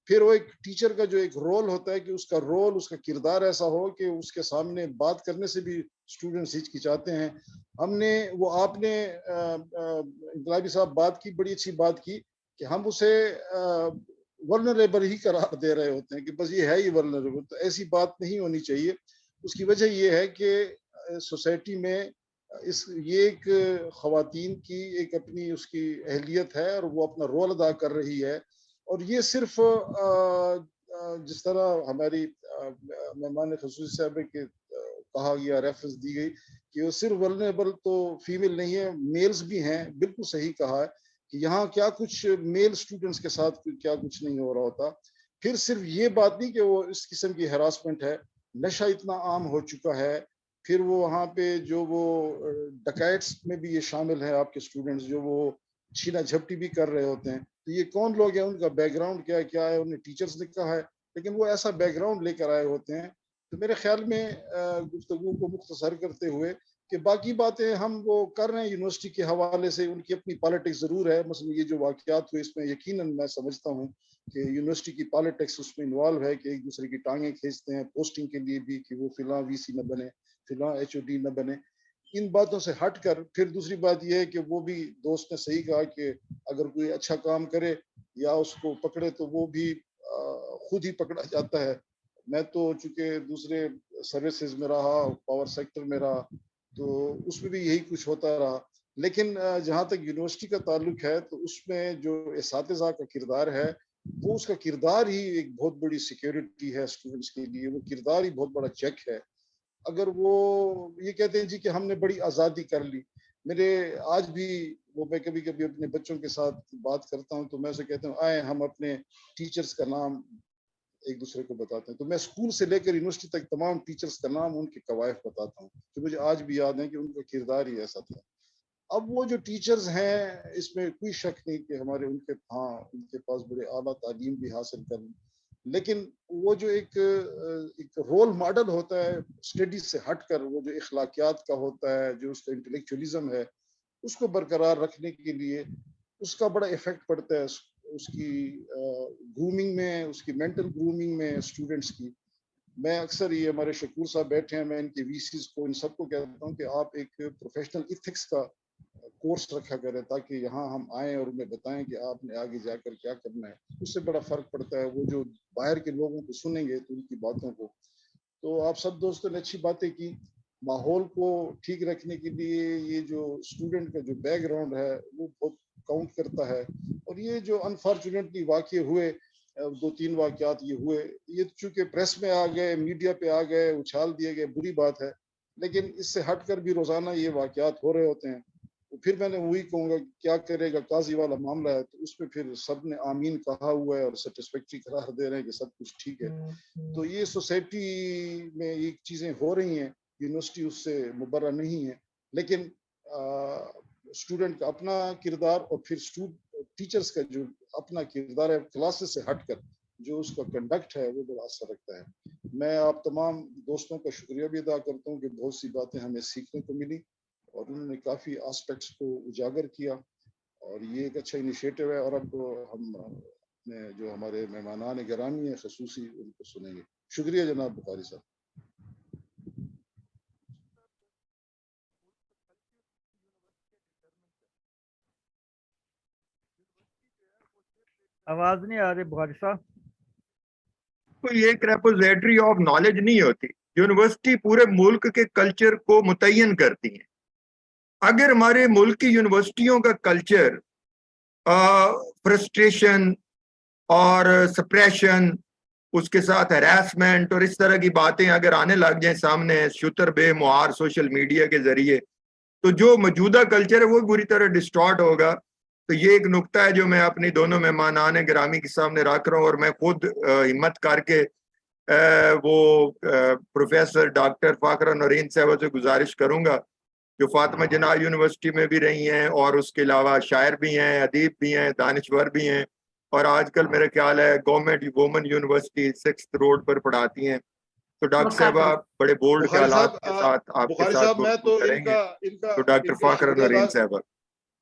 پھر وہ ایک ٹیچر کا جو ایک رول ہوتا ہے کہ اس کا رول، اس کا کردار ایسا ہو کہ اس کے سامنے بات کرنے سے بھی اسٹوڈنٹس ہچکچاتے ہیں. آپ نے انقلابی صاحب بات کی، بڑی اچھی بات کی کہ ہم اسے ورنریبل ہی قرار دے رہے ہوتے ہیں کہ بس یہ ہے ہی ورنریبل. تو ایسی بات نہیں ہونی چاہیے. اس کی وجہ یہ ہے کہ سوسائٹی میں یہ ایک خواتین کی ایک اپنی اس کی اہلیت ہے اور وہ اپنا رول ادا کر رہی ہے. اور یہ صرف جس طرح ہماری مہمان خصوصی صاحب کے کہا گیا، ریفرنس دی گئی کہ وہ صرف ورنریبل تو فیمیل نہیں ہے، میلز بھی ہیں. بالکل صحیح کہا ہے کہ یہاں کیا کچھ میل اسٹوڈنٹس کے ساتھ کیا کچھ نہیں ہو رہا ہوتا. پھر صرف یہ بات نہیں کہ وہ اس قسم کی ہراسمنٹ ہے، نشہ اتنا عام ہو چکا ہے. پھر وہ وہاں پہ جو وہ ڈکیٹس میں بھی یہ شامل ہے، آپ کے اسٹوڈنٹس جو وہ چھینا جھپٹی بھی کر رہے ہوتے ہیں. تو یہ کون لوگ ہیں، ان کا بیک گراؤنڈ کیا ہے، انہیں ٹیچرز نے کہا ہے، لیکن وہ ایسا بیک گراؤنڈ لے کر آئے ہوتے ہیں. تو میرے خیال میں گفتگو کو مختصر کرتے ہوئے کہ باقی باتیں ہم وہ کر رہے ہیں یونیورسٹی کے حوالے سے، ان کی اپنی پالیٹکس ضرور ہے. مثلا یہ جو واقعات ہوئے اس میں یقیناً میں سمجھتا ہوں کہ یونیورسٹی کی پالیٹکس اس میں انوالو ہے کہ ایک دوسرے کی ٹانگیں کھینچتے ہیں پوسٹنگ کے لیے بھی کہ وہ فلاں VC نہ بنے، فلاں HOD نہ بنے. ان باتوں سے ہٹ کر پھر دوسری بات یہ ہے کہ وہ بھی دوست نے صحیح کہا کہ اگر کوئی اچھا کام کرے یا اس کو پکڑے تو وہ بھی خود ہی پکڑا جاتا ہے. میں تو چونکہ دوسرے سروسز میں رہا، پاور سیکٹر میں رہا، تو اس میں بھی یہی کچھ ہوتا رہا. لیکن جہاں تک یونیورسٹی کا تعلق ہے تو اس میں جو اساتذہ کا کردار ہے، وہ اس کا کردار ہی ایک بہت بڑی سیکیورٹی ہے اسٹوڈنٹس کے لیے. وہ کردار ہی بہت بڑا چیک ہے. اگر وہ یہ کہتے ہیں جی کہ ہم نے بڑی آزادی کر لی. میرے آج بھی وہ میں کبھی کبھی اپنے بچوں کے ساتھ بات کرتا ہوں تو میں اسے کہتا ہوں آئے ہم اپنے ٹیچرز کا نام ایک دوسرے کو بتاتے ہیں. تو میں اسکول سے لے کر یونیورسٹی تک تمام ٹیچرز کا نام ان کے قوائف بتاتا ہوں جو مجھے آج بھی یاد ہے کہ ان کا کردار ہی ایسا تھا. اب وہ جو ٹیچرز ہیں اس میں کوئی شک نہیں کہ ہمارے ان کے پاس بڑے اعلیٰ تعلیم بھی حاصل کر، لیکن وہ جو ایک رول ماڈل ہوتا ہے اسٹڈیز سے ہٹ کر، وہ جو اخلاقیات کا ہوتا ہے، جو اس کا انٹلیکچولیزم ہے، اس کو برقرار رکھنے کے لیے اس کا بڑا ایفیکٹ پڑتا ہے اس کی گرومنگ میں، اس کی مینٹل گرومنگ میں اسٹوڈنٹس کی. میں اکثر یہ ہمارے شکور صاحب بیٹھے ہیں، میں ان کے وی سیز کو ان سب کو کہتا ہوں کہ آپ ایک پروفیشنل ایتھکس کا کورس رکھا کریں تاکہ یہاں ہم آئیں اور انہیں بتائیں کہ آپ نے آگے جا کر کیا کرنا ہے. اس سے بڑا فرق پڑتا ہے. وہ جو باہر کے لوگوں کو سنیں گے تو ان کی باتوں کو. تو آپ سب دوستوں نے اچھی باتیں کی. ماحول کو ٹھیک رکھنے کے لیے یہ جو اسٹوڈنٹ کا جو بیک گراؤنڈ ہے وہ بہت کاؤنٹ کرتا ہے. اور یہ جو انفارچونیٹلی واقع ہوئے 2-3 واقعات یہ ہوئے، یہ چونکہ پریس میں آ گئے، میڈیا پہ آ گئے، اچھال دیے گئے، بری بات ہے، لیکن اس سے ہٹ کر بھی روزانہ یہ واقعات ہو رہے ہوتے ہیں. پھر میں نے وہی کہوں گا کیا کرے گا، قاضی والا معاملہ ہے تو اس پہ پھر سب نے آمین کہا ہوا ہے اور سیٹسفیکٹری قرار دے رہے ہیں کہ سب کچھ ٹھیک ہے. تو یہ سوسائٹی میں یہ چیزیں ہو رہی ہیں، یونیورسٹی اس سے مبرہ نہیں ہے، لیکن اسٹوڈنٹ کا اپنا کردار اور پھر ٹیچرز کا جو اپنا کردار ہے کلاسز سے ہٹ کر جو اس کا کنڈکٹ ہے وہ بڑا اثر رکھتا ہے. میں آپ تمام دوستوں کا شکریہ بھی ادا کرتا ہوں کہ بہت سی باتیں ہمیں سیکھنے کو ملی اور انہوں نے کافی آسپیکٹس کو اجاگر کیا اور یہ ایک اچھا انیشیٹو ہے. اور اب ہم جو ہمارے مہمانان گرامی ہیں خصوصی ان کو سنیں گے. شکریہ جناب بخاری صاحب. آواز نہیں آ رہی بخاری صاحب. کوئی ایک ریپوزیٹری آف نالج نہیں ہوتی. یونیورسٹی پورے ملک کے کلچر کو متعین کرتی ہیں. اگر ہمارے ملک کی یونیورسٹیوں کا کلچر فرسٹریشن اور سپریشن، اس کے ساتھ ہراسمنٹ اور اس طرح کی باتیں اگر آنے لگ جائیں سامنے شتر بے مہار سوشل میڈیا کے ذریعے، تو جو موجودہ کلچر ہے وہ بری طرح ڈسٹارٹ ہوگا. تو یہ ایک نقطہ ہے جو میں اپنی دونوں مہمانان گرامی کے سامنے رکھ رہا ہوں. اور میں خود ہمت کر کے وہ پروفیسر ڈاکٹر فاخرہ نورین صاحبہ سے گزارش کروں گا جو فاطمہ جناح یونیورسٹی میں بھی رہی ہیں اور اس کے علاوہ شاعر بھی ہیں، ادیب بھی ہیں، دانشور بھی ہیں، اور آج کل میرے خیال ہے گورنمنٹ وومن یونیورسٹی 6 روڈ پر پڑھاتی ہیں. تو ڈاکٹر صاحبہ بڑے بولڈ خیالات کے ساتھ آپ کے ساتھ گفتگو کریں گے. تو ڈاکٹر فاخرہ نورین صاحبہ.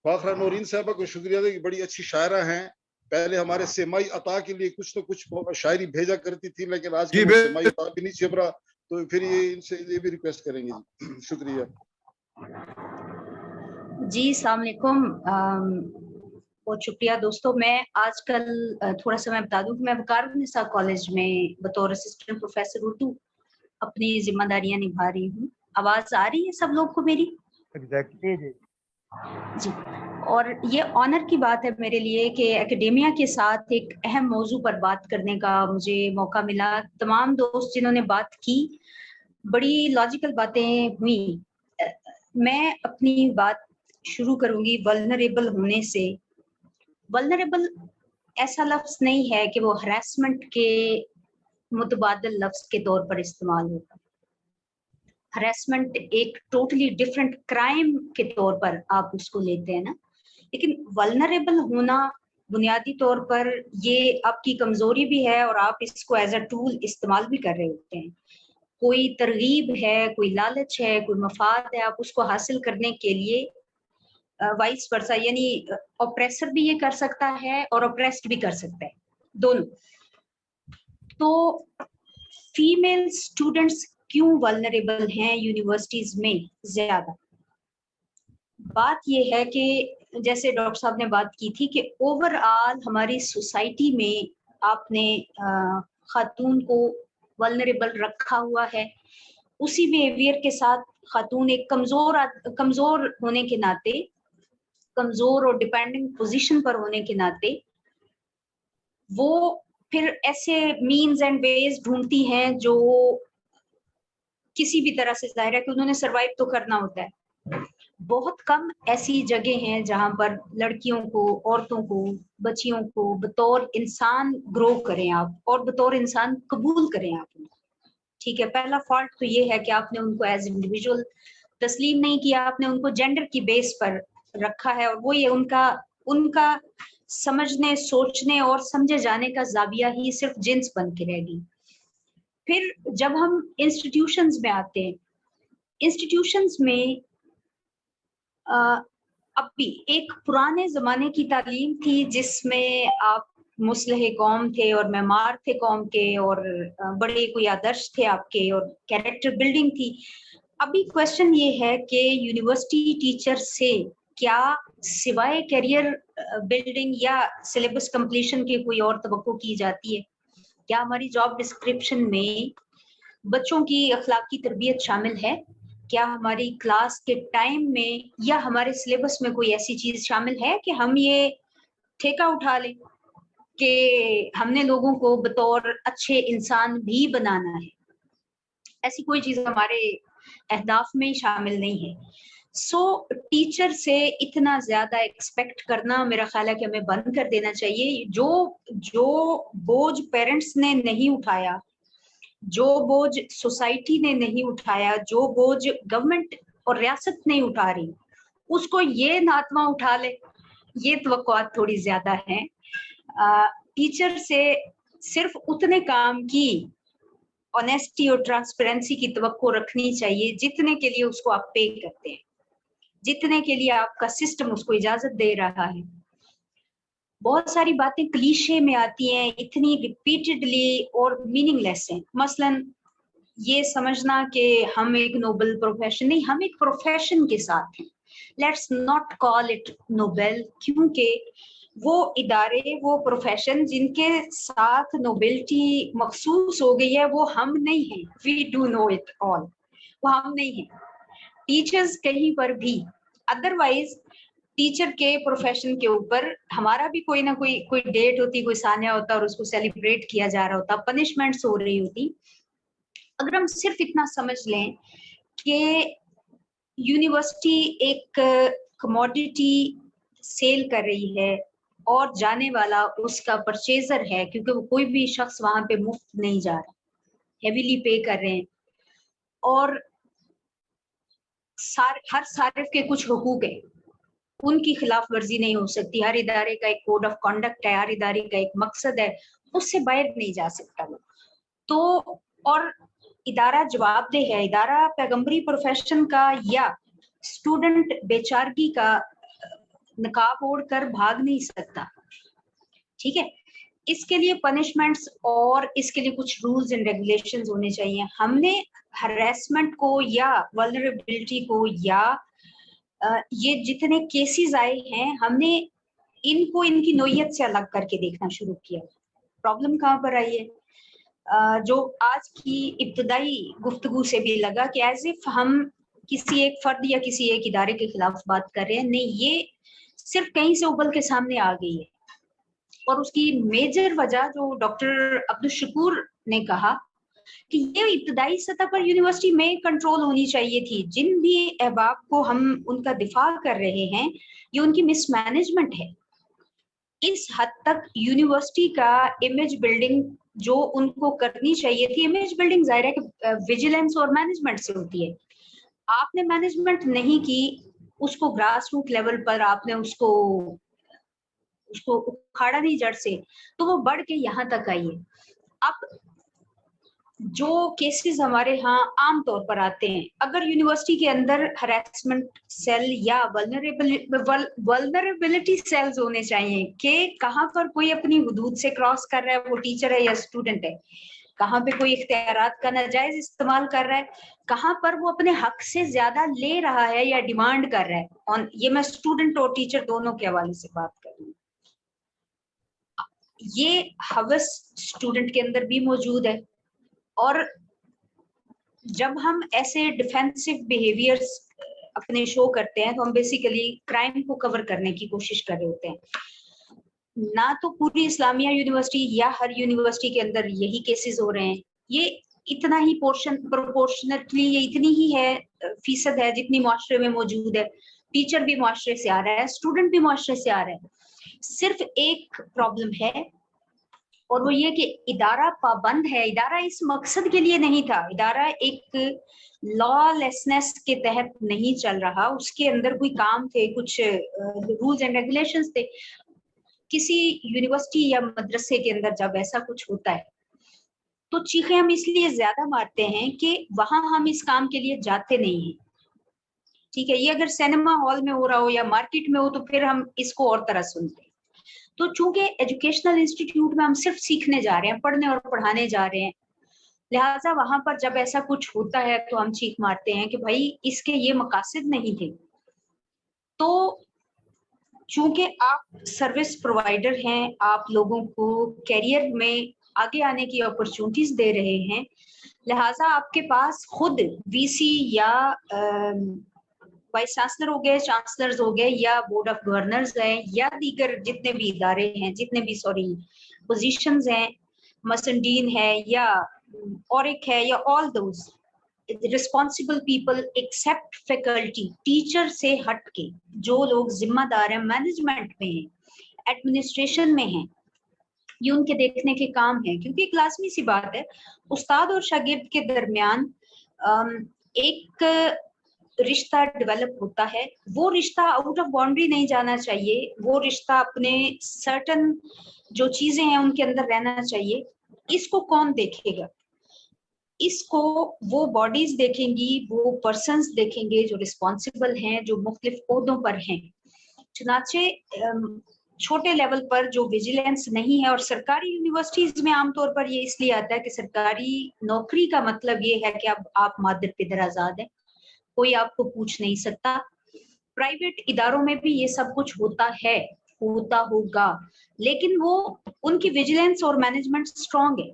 فاخرہ نورین صاحبہ کو شکریہ دے کہ بڑی اچھی شاعرہ ہیں. پہلے ہمارے سیمائی عطا کے لیے کچھ نہ کچھ شاعری بھیجا کرتی تھی، لیکن آج کل سیمائی عطا بھی نہیں چھپ رہا، تو پھر یہ ان سے یہ بھی ریکویسٹ کریں گے. شکریہ. جی السلام علیکم. بہت شکریہ دوستوں. میں آج کل تھوڑا سا میں بتا دوں کہ میں وقار النساء کالج میں بطور اسسٹنٹ پروفیسر اردو اپنی ذمہ داریاں نبھا رہی ہوں. آواز آ رہی ہے سب لوگ کو میری؟ جی. اور یہ آنر کی بات ہے میرے لیے کہ اکیڈیمیا کے ساتھ ایک اہم موضوع پر بات کرنے کا مجھے موقع ملا. تمام دوست جنہوں نے بات کی بڑی لاجیکل باتیں ہوئیں. میں اپنی بات شروع کروں گی ولنریبل ہونے سے. ولنریبل ایسا لفظ نہیں ہے کہ وہ ہراسمنٹ کے متبادل لفظ کے طور پر استعمال ہوتا. ہراسمنٹ ایک ٹوٹلی ڈفرینٹ کرائم کے طور پر آپ اس کو لیتے ہیں نا، لیکن ولنریبل ہونا بنیادی طور پر یہ آپ کی کمزوری بھی ہے اور آپ اس کو ایز اے ٹول استعمال بھی کر رہے ہوتے ہیں. کوئی ترغیب ہے، کوئی لالچ ہے، کوئی مفاد ہے، آپ اس کو حاصل کرنے کے لیے وائس ورسا، یعنی اوپریسر بھی یہ کر سکتا ہے اور اوپریسڈ بھی کر سکتا ہے، دونوں. تو فیمیل اسٹوڈنٹس کیوں ولنریبل ہیں یونیورسٹیز میں زیادہ؟ بات یہ ہے کہ جیسے ڈاکٹر صاحب نے بات کی تھی کہ اوور آل ہماری سوسائٹی میں آپ نے خاتون کو ولنریبل رکھا ہوا ہے. اسی بیہیویئر کے ساتھ خاتون ایک کمزور ہونے کے ناطے، کمزور اور ڈیپینڈنگ پوزیشن پر ہونے کے ناطے وہ پھر ایسے مینز اینڈ ویز ڈھونڈتی ہیں جو किसी भी तरह से जाहिर है कि उन्होंने सरवाइव तो करना होता है। बहुत कम ऐसी जगह हैं जहां पर लड़कियों को, औरतों को, बच्चियों को बतौर इंसान ग्रो करें आप और बतौर इंसान कबूल करें आप। ठीक है, पहला फॉल्ट तो ये है कि आपने उनको एज इंडिविजुअल तस्लीम नहीं किया, आपने उनको जेंडर की बेस पर रखा है और वो ये उनका समझने, सोचने और समझे जाने का जाविया ही सिर्फ जिन्स बन के रह गई। फिर जब हम इंस्टीट्यूशंस में आते हैं, इंस्टीट्यूशंस में अब भी एक पुराने जमाने की तालीम थी जिसमें आप मुस्लिह कौम थे और मेमार थे कौम के और बड़े कोई आदर्श थे आपके और कैरेक्टर बिल्डिंग थी। अभी क्वेश्चन ये है कि यूनिवर्सिटी टीचर से क्या सिवाय करियर बिल्डिंग या सिलेबस कंप्लीशन के कोई और तवक्को की जाती है? क्या हमारी जॉब डिस्क्रिप्शन में बच्चों की अखलाकी तरबियत शामिल है? क्या हमारी क्लास के टाइम में या हमारे सिलेबस में कोई ऐसी चीज शामिल है कि हम ये ठेका उठा लें कि हमने लोगों को बतौर अच्छे इंसान भी बनाना है? ऐसी कोई चीज हमारे अहदाफ में शामिल नहीं है। सो टीचर से इतना ज्यादा एक्सपेक्ट करना मेरा ख्याल है कि हमें बंद कर देना चाहिए। जो बोझ पेरेंट्स ने नहीं उठाया, जो बोझ सोसाइटी ने नहीं उठाया, जो बोझ गवर्नमेंट और रियासत नहीं उठा रही, उसको ये नातवा उठा ले, ये तवक्कुआत थोड़ी ज्यादा है। टीचर से सिर्फ उतने काम की ऑनेस्टी और ट्रांसपेरेंसी की तवक्को रखनी चाहिए जितने के लिए उसको आप पे करते हैं, जितने के लिए आपका सिस्टम उसको इजाजत दे रहा है। बहुत सारी बातें क्लीशे में आती हैं, इतनी रिपीटेडली और मीनिंगलेस हैं। मसलन ये समझना कि हम एक नोबल प्रोफेशन नहीं, हम एक प्रोफेशन के साथ हैं। Let's not call it Nobel, क्योंकि वो इदारे, वो प्रोफेशन जिनके साथ नोबेलिटी मखसूस हो गई है वो हम नहीं हैं। We do know it all, वो हम नहीं हैं टीचर्स कहीं पर भी। अदरवाइज टीचर के प्रोफेशन के ऊपर हमारा भी कोई ना कोई डेट होती, कोई सानिया होता और उसको सेलिब्रेट किया जा रहा होता, पनिशमेंट्स हो रही होती। अगर हम सिर्फ इतना समझ लें कि यूनिवर्सिटी एक कमोडिटी सेल कर रही है और जाने वाला उसका परचेजर है, क्योंकि वो कोई भी शख्स वहां पे मुफ्त नहीं जा रहा, हेवीली पे कर रहे हैं और हर सारिफ के कुछ हुकूक है, उनकी खिलाफ वर्जी नहीं हो सकती। हर इदारे का एक कोड ऑफ कंडक्ट है, हर इदारे का एक मकसद है, उससे बाहर नहीं जा सकता वो तो। और इदारा जवाबदेह है, इदारा पैगंबरी प्रोफेशन का या स्टूडेंट बेचारगी का नकाब ओढ़ कर भाग नहीं सकता। ठीक है, इसके लिए पनिशमेंट्स और इसके लिए कुछ रूल्स एंड रेगुलेशंस होने चाहिए। हमने हरेसमेंट को या वल्नरेबिलिटी को या ये जितने केसेस आए हैं, हमने इनको इनकी नोयत से अलग करके देखना शुरू किया। प्रॉब्लम कहाँ पर आई है? जो आज की इब्तदाई गुफ्तगू से भी लगा कि एज इफ हम किसी एक फर्द या किसी एक इदारे के खिलाफ बात कर रहे हैं। नहीं, ये सिर्फ कहीं से उबल के सामने आ गई है और उसकी मेजर वजह जो डॉक्टर अब्दुल शकूर ने कहा कि ये इब्तदाई सतह पर यूनिवर्सिटी में कंट्रोल होनी चाहिए थी। जिन भी अहबाब को हम उनका दिफा कर रहे हैं, ये उनकी मिसमैनेजमेंट है। इस हद तक यूनिवर्सिटी का इमेज बिल्डिंग जो उनको करनी चाहिए थी, इमेज बिल्डिंग जाहिर है कि विजिलेंस और मैनेजमेंट से होती है। आपने मैनेजमेंट नहीं की, उसको ग्रास रूट लेवल पर आपने उसको उखाड़ा नहीं जड़ से, तो वो बढ़ के यहाँ तक आई है। अब जो केसेस हमारे यहाँ आम तौर पर आते हैं, अगर यूनिवर्सिटी के अंदर हरेसमेंट सेल या वल्नरेबिलिटी सेल्स होने चाहिए कि कहाँ पर कोई अपनी हुदूद से क्रॉस कर रहा है, वो टीचर है या स्टूडेंट है, कहाँ पे कोई इख्तियारात का नाजायज इस्तेमाल कर रहा है, कहाँ पर वो अपने हक से ज्यादा ले रहा है या डिमांड कर रहा है। और ये मैं स्टूडेंट और टीचर दोनों के हवाले से बात कर रही हूँ। ये हवस स्टूडेंट के अंदर भी मौजूद है और जब हम ऐसे डिफेंसिव बिहेवियर्स अपने शो करते हैं तो हम बेसिकली क्राइम को कवर करने की कोशिश कर रहे होते हैं। ना तो पूरी इस्लामिया यूनिवर्सिटी या हर यूनिवर्सिटी के अंदर यही केसेस हो रहे हैं, ये इतना ही प्रोपोर्शनटली ये इतनी ही है फीसद है जितनी मुआशरे में मौजूद है। टीचर भी मुआशरे से आ रहा है, स्टूडेंट भी मुआशरे से आ रहा है। सिर्फ एक प्रॉब्लम है और वो ये कि इदारा पाबंद है। इदारा इस मकसद के लिए नहीं था, इदारा एक लॉलेसनेस के तहत नहीं चल रहा, उसके अंदर कोई काम थे, कुछ रूल्स एंड रेगुलेशंस थे। किसी यूनिवर्सिटी या मदरसे के अंदर जब ऐसा कुछ होता है तो चीखें हम इसलिए ज्यादा मारते हैं कि वहां हम इस काम के लिए जाते नहीं हैं। ठीक है, ये अगर सिनेमा हॉल में हो रहा हो या मार्केट में हो तो फिर हम इसको और तरह सुनते हैं। तो चूंकि एजुकेशनल इंस्टीट्यूट में हम सिर्फ सीखने जा रहे हैं, पढ़ने और पढ़ाने जा रहे हैं, लिहाजा वहां पर जब ऐसा कुछ होता है तो हम चीख मारते हैं कि भाई इसके ये मकासद नहीं थे। तो चूंकि आप सर्विस प्रोवाइडर हैं, आप लोगों को कैरियर में आगे आने की अपॉर्चुनिटीज दे रहे हैं, लिहाजा आपके पास खुद वीसी या वाइस चांसलर हो गए, चांसलर्स हो गए या बोर्ड ऑफ गवर्नर्स हैं या दीगर जितने भी इदारे हैं, जितने भी पोजीशंस हैं, मसंडीन है या और एक है या all those responsible people except faculty, teacher से हट के जो लोग जिम्मेदार हैं, मैनेजमेंट में हैं, एडमिनिस्ट्रेशन में हैं, ये उनके देखने के काम है। क्योंकि एक लाजमी सी बात है, उस्ताद और शागिर्द के दरमियान एक रिश्ता डेवलप होता है, वो रिश्ता आउट ऑफ बाउंड्री नहीं जाना चाहिए, वो रिश्ता अपने सर्टन जो चीजें हैं उनके अंदर रहना चाहिए। इसको कौन देखेगा? इसको वो बॉडीज देखेंगी, वो पर्सन्स देखेंगे जो रिस्पॉन्सिबल हैं, जो मुख्तलिफ ओहदों पर हैं। चुनाचे छोटे लेवल पर जो विजिलेंस नहीं है, और सरकारी यूनिवर्सिटीज में आमतौर पर ये इसलिए आता है कि सरकारी नौकरी का मतलब ये है कि अब आप मादर पिदर आजाद हैं, कोई आपको पूछ नहीं सकता। प्राइवेट इदारों में भी ये सब कुछ होता है, होता होगा, लेकिन वो उनकी विजिलेंस और मैनेजमेंट स्ट्रांग है,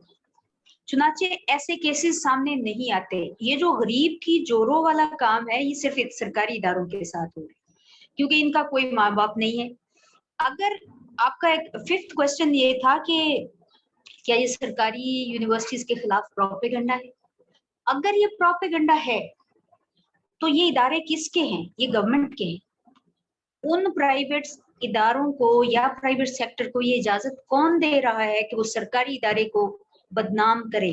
चुनाचे ऐसे केसेस सामने नहीं आते। ये जो गरीब की जोरों वाला काम है, ये सिर्फ सरकारी इदारों के साथ हो रहा है क्योंकि इनका कोई माँ बाप नहीं है। अगर आपका एक फिफ्थ क्वेश्चन ये था कि क्या ये सरकारी यूनिवर्सिटीज के खिलाफ प्रोपेगेंडा है? अगर ये प्रोपेगेंडा है तो ये इदारे किसके हैं? ये गवर्नमेंट के हैं। उन प्राइवेट इदारों को या प्राइवेट सेक्टर को ये इजाजत कौन दे रहा है कि वो सरकारी इदारे को बदनाम करे?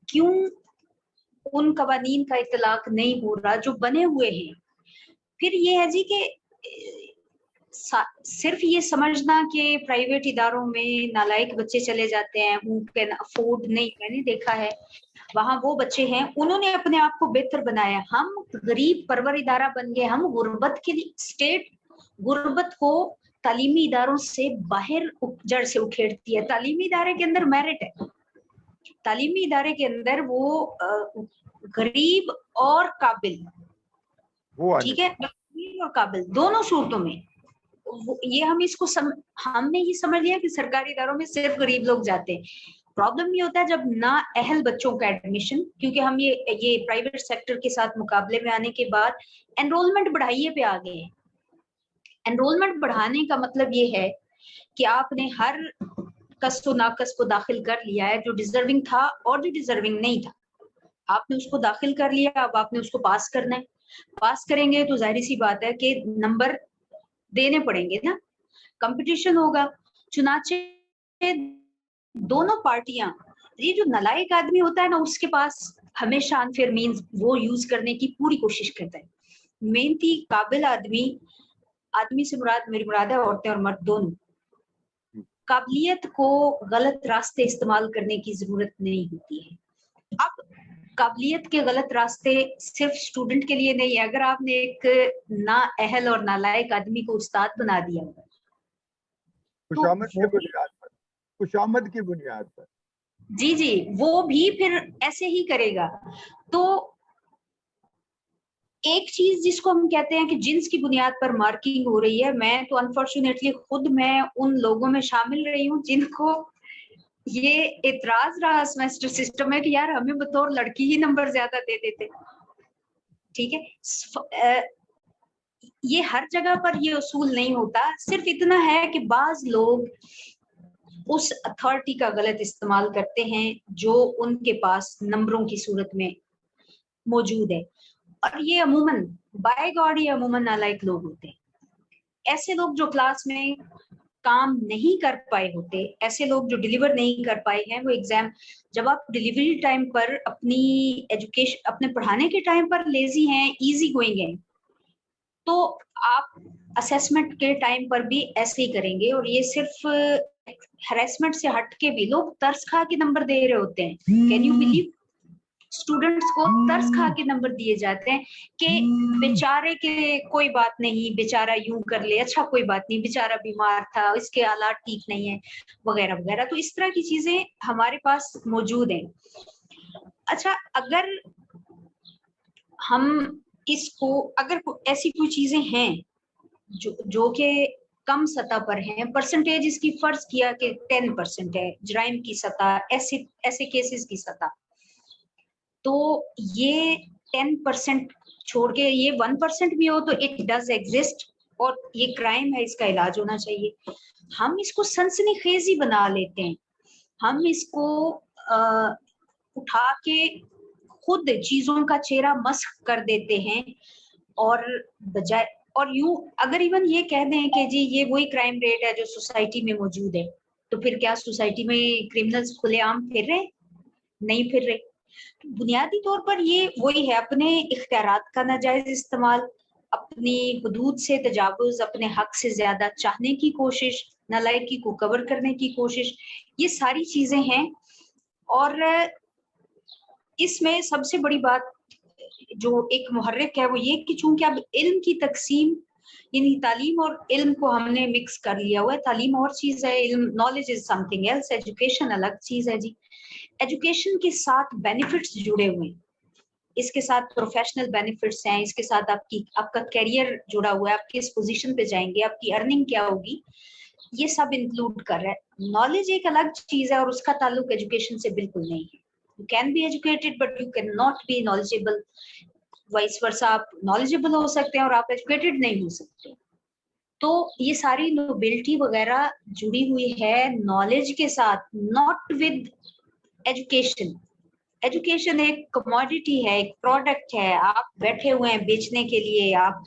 क्यों उन कवानीन का इतलाक नहीं हो रहा जो बने हुए हैं? फिर ये है जी कि सिर्फ ये समझना कि प्राइवेट इदारों में नालायक बच्चे चले जाते हैं, हु कैन अफोर्ड नहीं, मैंने देखा है वहां वो बच्चे हैं, उन्होंने अपने आप को बेहतर बनाया। हम गरीब परवर इदारा बन गए, हम गुर्बत के लिए, स्टेट गुर्बत को तालीमी इदारों से बाहर जड़ से उखेड़ती है। तालीमी इदारे के अंदर मेरिट है, तालीमी इदारे के अंदर वो गरीब और काबिल, ठीक है, गरीब और काबिल दोनों सूरतों में ये हम इसको हमने ये समझ लिया कि सरकारी इदारों में सिर्फ गरीब लोग जाते हैं। प्रॉब्लम ये होता है जब ना अहल बच्चों का एडमिशन, क्योंकि हम ये प्राइवेट सेक्टर के साथ मुकाबले में आने के बाद एनरोलमेंट बढ़ाइए पे आ गए हैं। एनरोलमेंट बढ़ाने का मतलब ये है कि आपने हर कसो नाकस को दाखिल कर लिया है, जो डिजर्विंग था और जो डिजर्विंग नहीं था, आपने उसको दाखिल कर लिया, अब आपने उसको पास करना है। पास करेंगे तो जाहिर सी बात है कि नंबर देने पड़ेंगे ना, कंपटीशन होगा। चुनाचे दोनों पार्टियां, ये जो नालायक आदमी होता है ना, उसके पास हमेशा अनफेयर मीन्स वो यूज करने की पूरी कोशिश करता है। मेहनती काबिल आदमी से मेरी मुराद है औरतें और मर्द दोनों, काबिलियत को गलत रास्ते इस्तेमाल करने की जरूरत नहीं होती है। अब काबिलियत के गलत रास्ते सिर्फ स्टूडेंट के लिए नहीं है। अगर आपने एक ना अहल और नालायक आदमी को उस्ताद बना दिया खुशामद की बुनियाद पर, जी वो भी फिर ऐसे ही करेगा। तो एक चीज जिसको हम कहते हैं कि जिन्स की बुनियाद पर मार्किंग हो रही है, मैं तो अनफॉर्चुनेटली खुद मैं उन लोगों में शामिल रही हूँ जिनको ये एतराज रहा सेमेस्टर सिस्टम में कि यार हमें बतौर लड़की ही नंबर ज्यादा दे देते। ठीक है, ये हर जगह पर ये उसूल नहीं होता, सिर्फ इतना है कि बाज लोग उस अथॉरिटी का गलत इस्तेमाल करते हैं जो उनके पास नंबरों की सूरत में मौजूद है। और ये अमूमन बाय गॉड ये अमूमन नालायक लोग होते हैं। ऐसे लोग जो क्लास में काम नहीं कर पाए होते, ऐसे लोग जो डिलीवर नहीं कर पाए हैं, वो एग्जाम जब आप डिलीवरी टाइम पर अपनी एजुकेशन अपने पढ़ाने के टाइम पर लेजी हैं, इजी गोइंग हैं, तो आप असेसमेंट के टाइम पर भी ऐसे ही करेंगे। और ये सिर्फ हैरेसमेंट से हट के भी लोग तरस खा के नंबर दे रहे होते हैं। Can you believe? स्टूडेंट्स को तरस खा के नंबर दिए जाते हैं कि बेचारे के कोई बात नहीं, बेचारा यूं कर ले, अच्छा कोई बात नहीं, बेचारा बीमार था, इसके हालात ठीक नहीं है, वगैरह वगैरह। तो इस तरह की चीजें हमारे पास मौजूद हैं। अच्छा, अगर हम इसको अगर ऐसी कोई चीजें हैं जो कि कम सतह पर हैं, परसेंटेज इसकी फर्ज किया कि 10% है जराइम की सतह, ऐसे केसेस की सतह, तो ये 10% छोड़ के ये 1% भी हो तो इट डज एग्जिस्ट और ये क्राइम है, इसका इलाज होना चाहिए। हम इसको सनसनीखेजी बना लेते हैं, हम इसको उठा के खुद चीजों का चेहरा मस्क कर देते हैं और बजाय और यूं अगर इवन ये कह दें कि जी ये वही क्राइम रेट है जो सोसाइटी में मौजूद है, तो फिर क्या सोसाइटी में क्रिमिनल्स खुलेआम फिर रहे? नहीं फिर रहे। बुनियादी तौर पर ये वही है, अपने इख्तियारात का नाजायज इस्तेमाल, अपनी हुदूद से तजावुज, अपने हक से ज्यादा चाहने की कोशिश, नालायकी को कवर करने की कोशिश, ये सारी चीजें हैं। और इसमें सबसे बड़ी बात जो एक मुहर्रिक है वो ये कि चूंकि अब इल्म की तकसीम यानी तालीम और इल्म को हमने मिक्स कर लिया हुआ है। तालीम और चीज है, इल्म knowledge is something else, education अलग चीज है जी। एजुकेशन के साथ बेनिफिट्स जुड़े हुए हैं, इसके साथ प्रोफेशनल बेनिफिट्स हैं, इसके साथ आपका कैरियर जुड़ा हुआ है, आप किस पोजीशन पे जाएंगे, आपकी अर्निंग क्या होगी, ये सब इंक्लूड कर रहा है। नॉलेज एक अलग चीज है और उसका ताल्लुक एजुकेशन से बिल्कुल नहीं है। You can be educated but you can not be knowledgeable, vice versa, आप नॉलेजेबल हो सकते हैं और आप एजुकेटेड नहीं हो सकते। तो ये सारी नोबिलिटी वगैरह जुड़ी हुई है नॉलेज के साथ, नॉट विद एजुकेशन। एजुकेशन एक कमोडिटी है, एक प्रोडक्ट है, आप बैठे हुए हैं बेचने के लिए। आप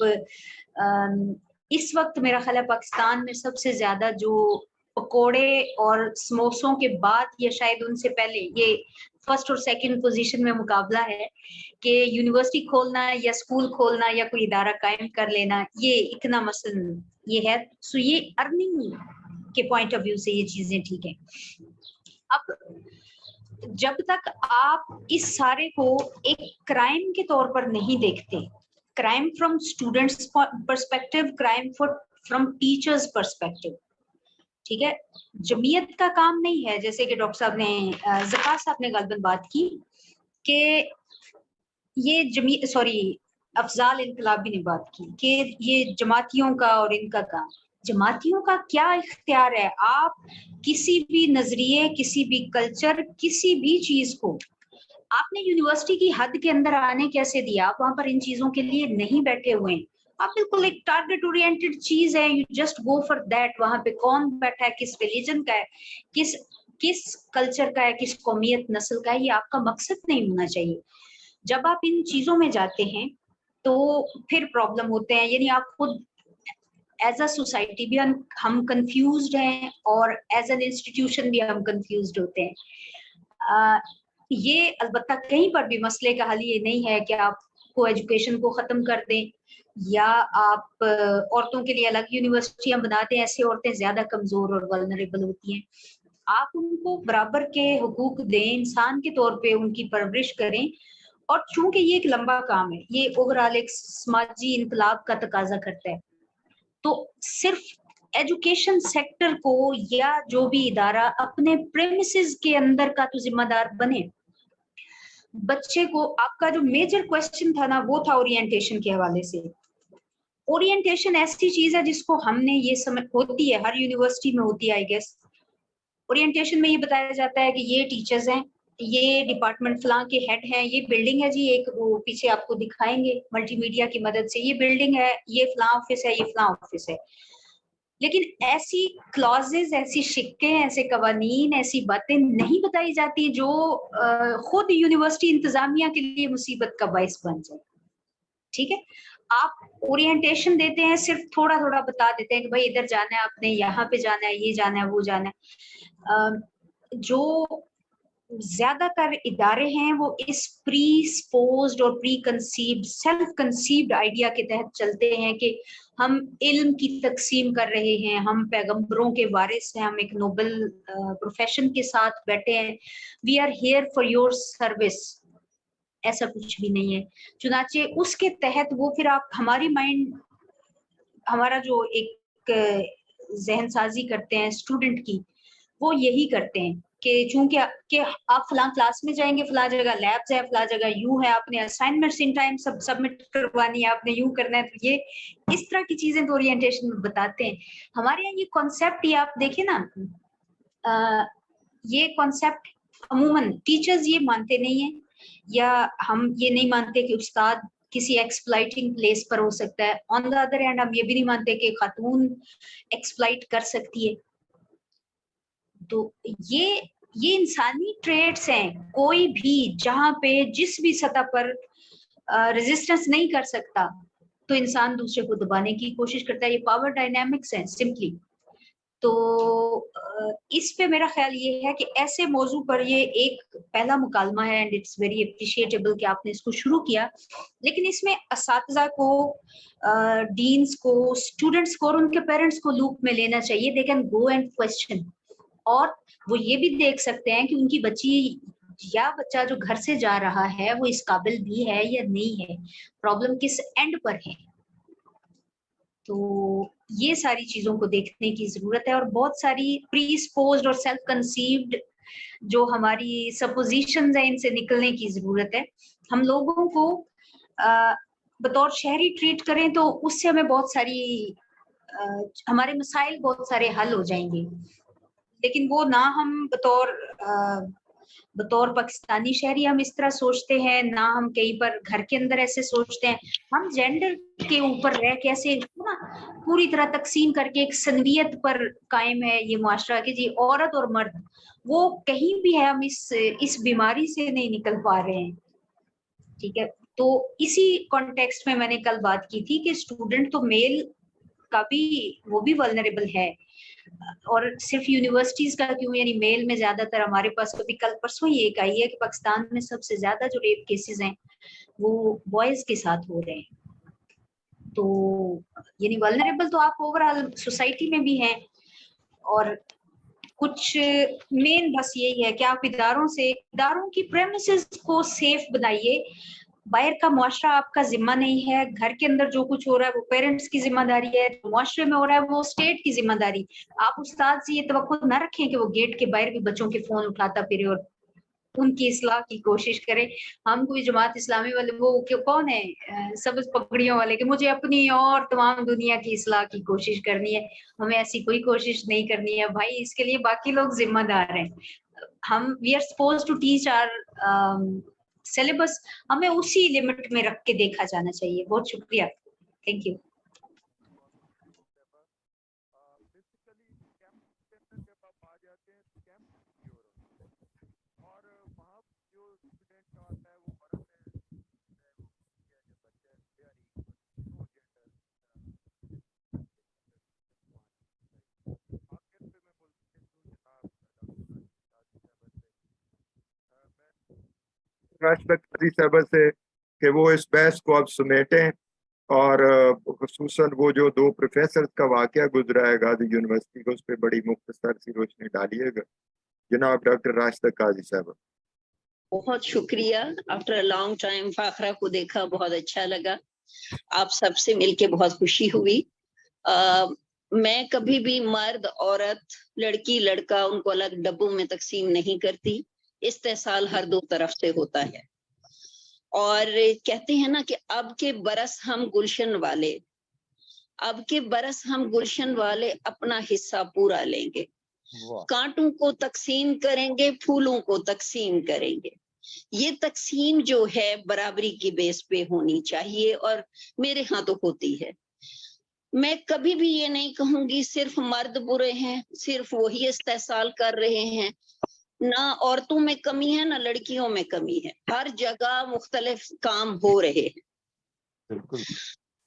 इस वक्त मेरा ख्याल है पाकिस्तान में सबसे ज्यादा जो पकोड़े और समोसों के बाद या शायद उनसे पहले ये फर्स्ट और सेकंड पोजीशन में मुकाबला है कि यूनिवर्सिटी खोलना या स्कूल खोलना या कोई इदारा कायम कर लेना, ये इतना मसलन ये है। सो ये अर्निंग के पॉइंट ऑफ व्यू से ये चीजें ठीक है। अब जब तक आप इस सारे को एक क्राइम के तौर पर नहीं देखते, crime from students perspective, crime from teachers perspective, ठीक है, जमीयत का काम नहीं है। जैसे कि डॉक्टर साहब ने ज़फ़ार साहब ने गालिबन बात की कि ये अफजाल इनकलाबी ने बात की कि ये जमातियों का और इनका काम। जमातियों का क्या इख्तियार है? आप किसी भी नजरिए, किसी भी कल्चर, किसी भी चीज को आपने यूनिवर्सिटी की हद के अंदर आने कैसे दिया? आप वहां पर इन चीजों के लिए नहीं बैठे हुए हैं, आप बिल्कुल एक टारगेट ओरिएंटेड चीज है, you just go for that. वहां पे कौन बैठा है, किस रिलीजन का है, किस कल्चर का है, किस कौमियत नस्ल का है, ये आपका मकसद नहीं होना चाहिए। जब आप इन चीजों में जाते हैं तो फिर प्रॉब्लम होते हैं। यानी आप खुद एज अ सोसाइटी भी हम कंफ्यूज्ड हैं और एज एन इंस्टीट्यूशन भी हम कंफ्यूज्ड होते हैं। ये अलबत्ता कहीं पर भी मसले का हल ये नहीं है कि आपको एजुकेशन को खत्म कर दें या आप औरतों के लिए अलग यूनिवर्सिटियां बना दें। ऐसी औरतें ज्यादा कमजोर और वल्नरेबल होती हैं। आप उनको बराबर के हुकूक दें, इंसान के तौर पे उनकी परवरिश करें। और चूंकि ये एक लंबा काम है, ये ओवरऑल एक समाजी इनकलाब का तकाजा करता है, तो सिर्फ एजुकेशन सेक्टर को या जो भी इदारा अपने प्रेमिसेस के अंदर का तो जिम्मेदार बने। बच्चे को, आपका जो मेजर क्वेश्चन था ना वो था ओरिएंटेशन के हवाले से। ओरिएंटेशन ऐसी चीज है जिसको हमने ये समझ होती है, हर यूनिवर्सिटी में होती है आई गेस। ओरिएंटेशन में ये बताया जाता है कि ये टीचर्स हैं, ये डिपार्टमेंट फलां के हेड हैं, ये बिल्डिंग है जी, एक वो पीछे आपको दिखाएंगे मल्टीमीडिया की मदद से, ये बिल्डिंग है, ये फलां ऑफिस है, ये फलां ऑफिस है। لیکن ایسی کلازز، ایسی شکیں، ایسے قوانین، ایسی باتیں نہیں بتائی جاتی جو خود یونیورسٹی انتظامیہ کے لیے مصیبت کا باعث بن جائے. ٹھیک ہے، آپ اورینٹیشن دیتے ہیں، صرف تھوڑا تھوڑا بتا دیتے ہیں کہ بھائی ادھر جانا ہے آپ نے، یہاں پہ جانا ہے، یہ جانا ہے، وہ جانا ہے. جو زیادہ تر ادارے ہیں وہ اس پری سپوزڈ اور پری کنسیوڈ، سیلف کنسیوڈ آئیڈیا کے تحت چلتے ہیں کہ ہم علم کی تقسیم کر رہے ہیں، ہم پیغمبروں کے وارث ہیں، ہم ایک نوبل پروفیشن کے ساتھ بیٹھے ہیں، we are here for your service. ایسا کچھ بھی نہیں ہے. چنانچہ اس کے تحت وہ پھر آپ ہماری مائنڈ، ہمارا جو ایک ذہن سازی کرتے ہیں اسٹوڈنٹ کی، وہ یہی کرتے ہیں کہ چونکہ کہ آپ فلاں کلاس میں جائیں گے، فلاں جگہ لیبز ہے، فلاں جگہ یوں ہے، آپ نے assignments in time sub submit کروانی ہے، آپ نے یوں کرنا ہے. تو یہ اس طرح کی چیزیں تو اورینٹیشن میں بتاتے ہیں. ہمارے یہاں یہ کانسیپٹ، یہ آپ دیکھیں نا، یہ کانسیپٹ عموماً ٹیچرز یہ مانتے نہیں ہیں، یا ہم یہ نہیں مانتے کہ استاد کسی ایکسپلائٹنگ پلیس پر ہو سکتا ہے. آن دا ادر ہینڈ ہم یہ بھی نہیں مانتے کہ خاتون ایکسپلائٹ کر سکتی ہے. تو یہ انسانی ٹریٹس ہیں. کوئی بھی جہاں پہ جس بھی سطح پر ریزسٹنس نہیں کر سکتا تو انسان دوسرے کو دبانے کی کوشش کرتا ہے. یہ پاور ڈائنامکس ہیں سمپلی. تو اس پہ میرا خیال یہ ہے کہ ایسے موضوع پر یہ ایک پہلا مکالمہ ہے، اینڈ اٹس ویری اپریشیٹیبل کہ آپ نے اس کو شروع کیا. لیکن اس میں اساتذہ کو، ڈینس کو، اسٹوڈنٹس کو اور ان کے پیرنٹس کو لوپ میں لینا چاہیے. They can go and question, اور وہ یہ بھی دیکھ سکتے ہیں کہ ان کی بچی یا بچہ جو گھر سے جا رہا ہے وہ اس قابل بھی ہے یا نہیں ہے، پرابلم کس اینڈ پر ہے. تو یہ ساری چیزوں کو دیکھنے کی ضرورت ہے، اور بہت ساری پری سپوزڈ اور سیلف کنسیوڈ جو ہماری سپوزیشنز ہیں ان سے نکلنے کی ضرورت ہے. ہم لوگوں کو بطور شہری ٹریٹ کریں تو اس سے ہمیں بہت ساری ہمارے مسائل بہت سارے حل ہو جائیں گے. لیکن وہ نہ ہم بطور پاکستانی شہری ہم اس طرح سوچتے ہیں، نہ ہم کہیں پر گھر کے اندر ایسے سوچتے ہیں. ہم جینڈر کے اوپر رہ کے ایسے پوری طرح تقسیم کر کے ایک سنویت پر قائم ہے یہ معاشرہ کہ جی عورت اور مرد، وہ کہیں بھی ہے. ہم اس بیماری سے نہیں نکل پا رہے ہیں. ٹھیک ہے، تو اسی کانٹیکسٹ میں نے کل بات کی تھی کہ اسٹوڈنٹ تو میل کا بھی وہ بھی ولنریبل ہے، اور صرف یونیورسٹیز کا کیوں، یعنی میل میں زیادہ تر ہمارے پاس ابھی کل پرسوں ہی ایک آئی ہے کہ پاکستان میں سب سے زیادہ جو ریپ کیسز ہیں وہ بوائز کے ساتھ ہو رہے ہیں. تو یعنی ولنریبل تو آپ اوور آل سوسائٹی میں بھی ہیں. اور کچھ مین بس یہی ہے کہ آپ اداروں کی پریمیسز کو سیف بنائیے. باہر کا معاشرہ آپ کا ذمہ نہیں ہے. گھر کے اندر جو کچھ ہو رہا ہے وہ پیرنٹس کی ذمہ داری ہے، معاشرے میں ہو رہا ہے وہ اسٹیٹ کی ذمہ داری. آپ استاد سے یہ توقع نہ رکھیں کہ وہ گیٹ کے باہر بھی بچوں کے فون اٹھاتا پھرے اور ان کی اصلاح کی کوشش کرے. ہم کوئی جماعت اسلامی والے وہ کون ہے سبز پگڑیوں والے کہ مجھے اپنی اور تمام دنیا کی اصلاح کی کوشش کرنی ہے. ہمیں ایسی کوئی کوشش نہیں کرنی ہے بھائی، اس کے لیے باقی لوگ ذمہ دار ہیں. ہم we are suppose to teach our syllabus, ہمیں اسی لمٹ میں رکھ کے دیکھا جانا چاہیے. بہت شکریہ، تھینک یو. قاضی صاحبہ سے کہ وہ اس بحث کو اب سمیٹیں، اور خصوصاً وہ جو 2 پروفیسر کا واقعہ گزرا ہے غازی یونیورسٹی کو، اس پہ بڑی مختصر سی روشنی ڈالیے گا. جناب ڈاکٹر راشدہ قاضی صاحبہ. بہت شکریہ. آفٹر اے لانگ ٹائم فاخرہ کو دیکھا، بہت اچھا لگا. آپ سب سے مل کے بہت خوشی ہوئی. میں کبھی بھی مرد عورت، لڑکی لڑکا ان کو الگ ڈبوں میں تقسیم نہیں کرتی. استحصال ہر 2 طرف سے ہوتا ہے. اور کہتے ہیں نا کہ اب کے برس ہم گلشن والے اپنا حصہ پورا لیں گے. کانٹوں کو تقسیم کریں گے، پھولوں کو تقسیم کریں گے. یہ تقسیم جو ہے برابری کی بیس پہ ہونی چاہیے، اور میرے ہاں تو ہوتی ہے. मैं कभी भी ये नहीं कहूंगी सिर्फ मर्द बुरे हैं, सिर्फ वही इस्तेहसाल कर रहे हैं, ना औरतों में कमी है ना लड़कियों में कमी है, हर जगह मुख्तलिफ काम हो रहे हैं। बिल्कुल।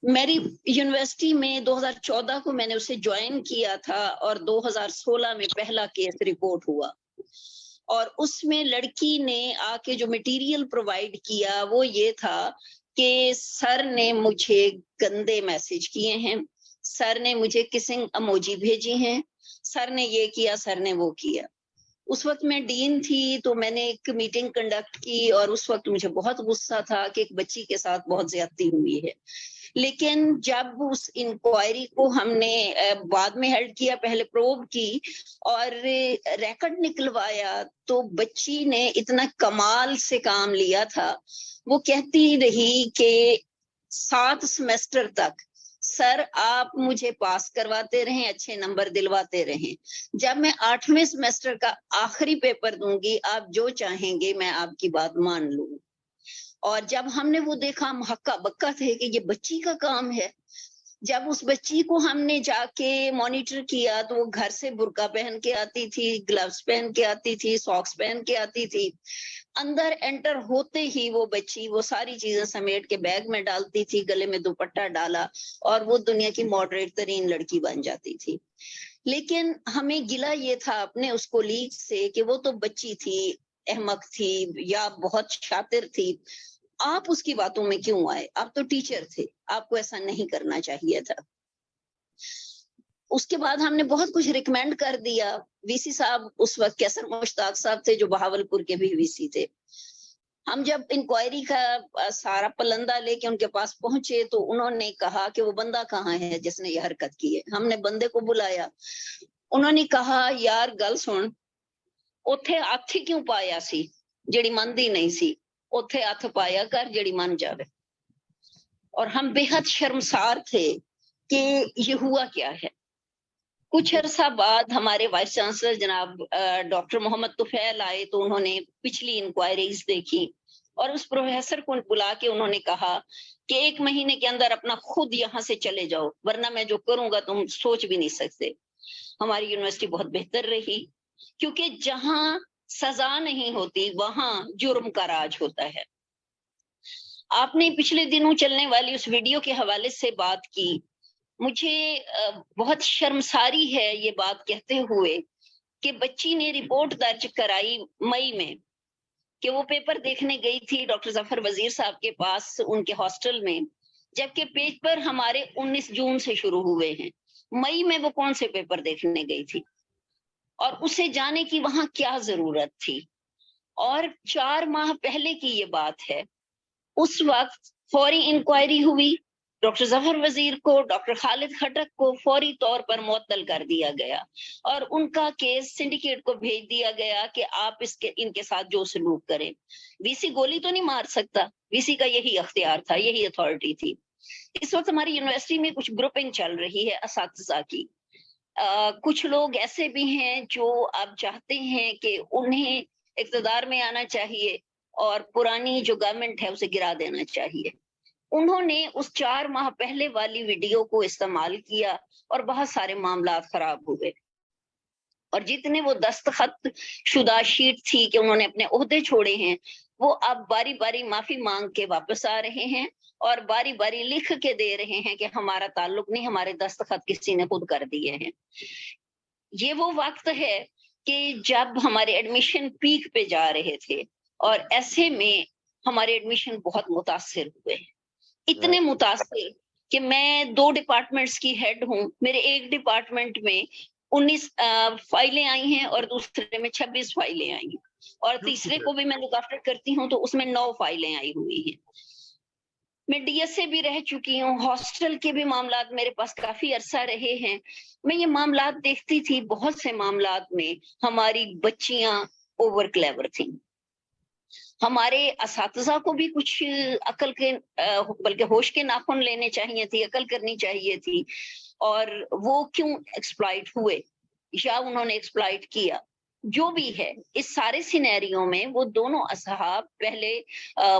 मेरी यूनिवर्सिटी में 2014 को मैंने उसे ज्वाइन किया था और 2016 में पहला केस रिपोर्ट हुआ, और उसमें लड़की ने आके जो मटेरियल प्रोवाइड किया वो ये था कि सर ने मुझे गंदे मैसेज किए हैं, सर ने मुझे किसिंग इमोजी भेजी हैं, सर ने ये किया, सर ने वो किया। उस वक्त मैं डीन थी तो मैंने एक मीटिंग कंडक्ट की और उस वक्त मुझे बहुत गुस्सा था कि एक बच्ची के साथ बहुत ज्यादती हुई है। लेकिन जब उस इंक्वायरी को हमने बाद में हेल्ड किया, पहले प्रोब की और रिकॉर्ड निकलवाया, तो बच्ची ने इतना कमाल से काम लिया था। वो कहती रही कि 7 सेमेस्टर तक सर आप मुझे पास करवाते रहें, अच्छे नंबर दिलवाते रहें, जब मैं 8वें सेमेस्टर का आखिरी पेपर दूंगी आप जो चाहेंगे मैं आपकी बात मान लूं। और जब हमने वो देखा हम हक्का बक्का थे कि ये बच्ची का काम है। जब उस बच्ची को हमने जाके मॉनिटर किया तो वो घर से बुर्का पहन के आती थी, ग्लव्स पहन के आती थी, सॉक्स पहन के आती थी। अंदर एंटर होते ही वो बच्ची वो सारी चीजें समेट के बैग में डालती थी, गले में दुपट्टा डाला और वो दुनिया की मॉडरेट तरीन लड़की बन जाती थी। लेकिन हमें गिला ये था अपने उस कोलीग से कि वो तो बच्ची थी, अहमक थी या बहुत शातिर थी, आप उसकी बातों में क्यों आए? आप तो टीचर थे, आपको ऐसा नहीं करना चाहिए था। उसके बाद हमने बहुत कुछ रिकमेंड कर दिया। वीसी साहब उस वक्त कैसर मुश्ताक साहब थे जो बहावलपुर के भी वीसी थे। हम जब इंक्वायरी का सारा पलंदा लेके उनके पास पहुंचे तो उन्होंने कहा कि वो बंदा कहाँ है जिसने ये हरकत की है। हमने बंदे को बुलाया, उन्होंने कहा यार गल सुन, उथे हथ ही क्यों पाया सी जेड़ी मनदी नहीं सी, उथे हथ पाया कर जेड़ी मन जावे। और हम बेहद शर्मसार थे कि ये हुआ क्या है। कुछ अरसा बाद हमारे वाइस चांसलर जनाब डॉक्टर मोहम्मद तुफैल आए तो उन्होंने पिछली इंक्वायरीज देखी और उस प्रोफेसर को बुला के उन्होंने कहा कि 1 महीने के अंदर अपना खुद यहाँ से चले जाओ, वरना मैं जो करूंगा तुम सोच भी नहीं सकते। हमारी यूनिवर्सिटी बहुत बेहतर रही, क्योंकि जहां सजा नहीं होती वहां जुर्म का राज होता है। आपने पिछले दिनों चलने वाली उस वीडियो के हवाले से बात की, मुझे बहुत शर्मसारी है ये बात कहते हुए कि बच्ची ने रिपोर्ट दर्ज कराई मई में कि वो पेपर देखने गई थी डॉक्टर जफर वजीर साहब के पास उनके हॉस्टल में, जबकि पेपर हमारे 19 जून से शुरू हुए हैं। मई में वो कौन से पेपर देखने गई थी और उसे जाने की वहां क्या जरूरत थी? और 4 माह पहले की ये बात है। उस वक्त फौरी इंक्वायरी हुई, डॉक्टर जफर वजीर को, डॉक्टर खालिद खटक को फौरी तौर पर मुअत्तल कर दिया गया और उनका केस सिंडिकेट को भेज दिया गया कि आप इनके साथ जो सलूक करें। वीसी गोली तो नहीं मार सकता, वीसी का यही अख्तियार था, यही अथॉरिटी थी। इस वक्त हमारी यूनिवर्सिटी में कुछ ग्रुपिंग चल रही है असातिज़ा की। कुछ लोग ऐसे भी हैं जो अब चाहते हैं कि उन्हें इक़्तिदार में आना चाहिए और पुरानी जो गवर्नमेंट है उसे गिरा देना चाहिए। उन्होंने उस 4 माह पहले वाली वीडियो को इस्तेमाल किया और बहुत सारे मामला खराब हुए। और जितने वो दस्तखत शुदा शीट थी कि उन्होंने अपने ओहदे छोड़े हैं, वो अब बारी बारी माफी मांग के वापस आ रहे हैं और बारी बारी लिख के दे रहे हैं कि हमारा ताल्लुक नहीं, हमारे दस्तखत किसी ने खुद कर दिए हैं। ये वो वक्त है कि जब हमारे एडमिशन पीक पे जा रहे थे और ऐसे में हमारे एडमिशन बहुत मुतासिर हुए, इतने मुतासिर कि मैं 2 डिपार्टमेंट्स की हेड हूँ। मेरे एक डिपार्टमेंट में 19 फाइलें आई हैं और दूसरे में 26 फाइलें आई हैं और तीसरे को भी मैं लुक आफ्टर करती हूँ तो उसमें 9 फाइलें आई हुई हैं। मैं डीएसए भी रह चुकी हूँ, हॉस्टल के भी मामलात मेरे पास काफी अरसा रहे हैं। मैं ये मामलात देखती थी, बहुत से मामलात में हमारी बच्चियां ओवर क्लेवर थी। हमारे असातिज़ा को भी कुछ अकल के बल्कि होश के नाखून लेने चाहिए थी, अकल करनी चाहिए थी। और वो क्यों एक्सप्लॉइट हुए या उन्होंने एक्सप्लॉइट किया, जो भी है, इस सारे सिनेरियो में वो दोनों असहाब पहले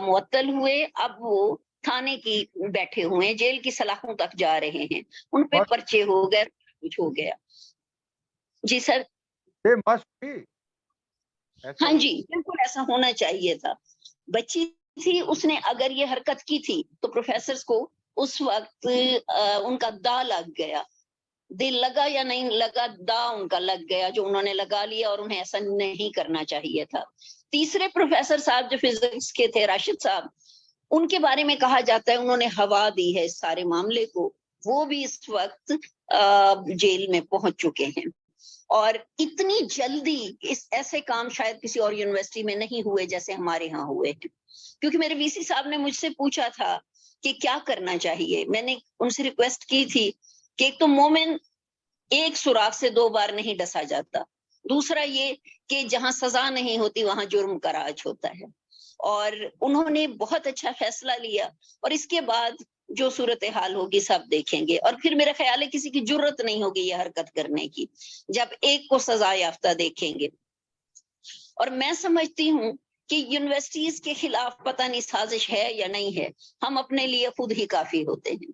मुअत्तल हुए, अब वो थाने की बैठे हुए हैं, जेल की सलाखों तक जा रहे हैं, उन पे पर्चे हो गए, कुछ हो गया। जी सर। हाँ जी, बिल्कुल ऐसा होना चाहिए था। बच्ची थी, उसने अगर ये हरकत की थी तो प्रोफेसर्स को उस वक्त उनका दा लग गया, दिल लगा या नहीं लगा, दा उनका लग गया जो उन्होंने लगा लिया, और उन्हें ऐसा नहीं करना चाहिए था। तीसरे प्रोफेसर साहब जो फिजिक्स के थे, राशिद साहब, उनके बारे में कहा जाता है उन्होंने हवा दी है इस सारे मामले को, वो भी इस वक्त जेल में पहुंच चुके हैं। और इतनी जल्दी इस ऐसे काम शायद किसी और यूनिवर्सिटी में नहीं हुए जैसे हमारे यहाँ हुए हैं। क्योंकि मेरे वीसी साहब ने मुझसे पूछा था कि क्या करना चाहिए, मैंने उनसे रिक्वेस्ट की थी कि एक तो मोमिन एक सुराख से 2 बार नहीं डसा जाता, दूसरा ये कि जहां सजा नहीं होती वहां जुर्म का राज होता है। और उन्होंने बहुत अच्छा फैसला लिया, और इसके बाद जो सूरत हाल होगी सब देखेंगे। और फिर मेरा ख्याल है किसी की जुर्रत नहीं होगी ये हरकत करने की जब एक को सजा याफ्ता देखेंगे। और मैं समझती हूँ कि यूनिवर्सिटीज के खिलाफ पता नहीं साजिश है या नहीं है, हम अपने लिए खुद ही काफी होते हैं।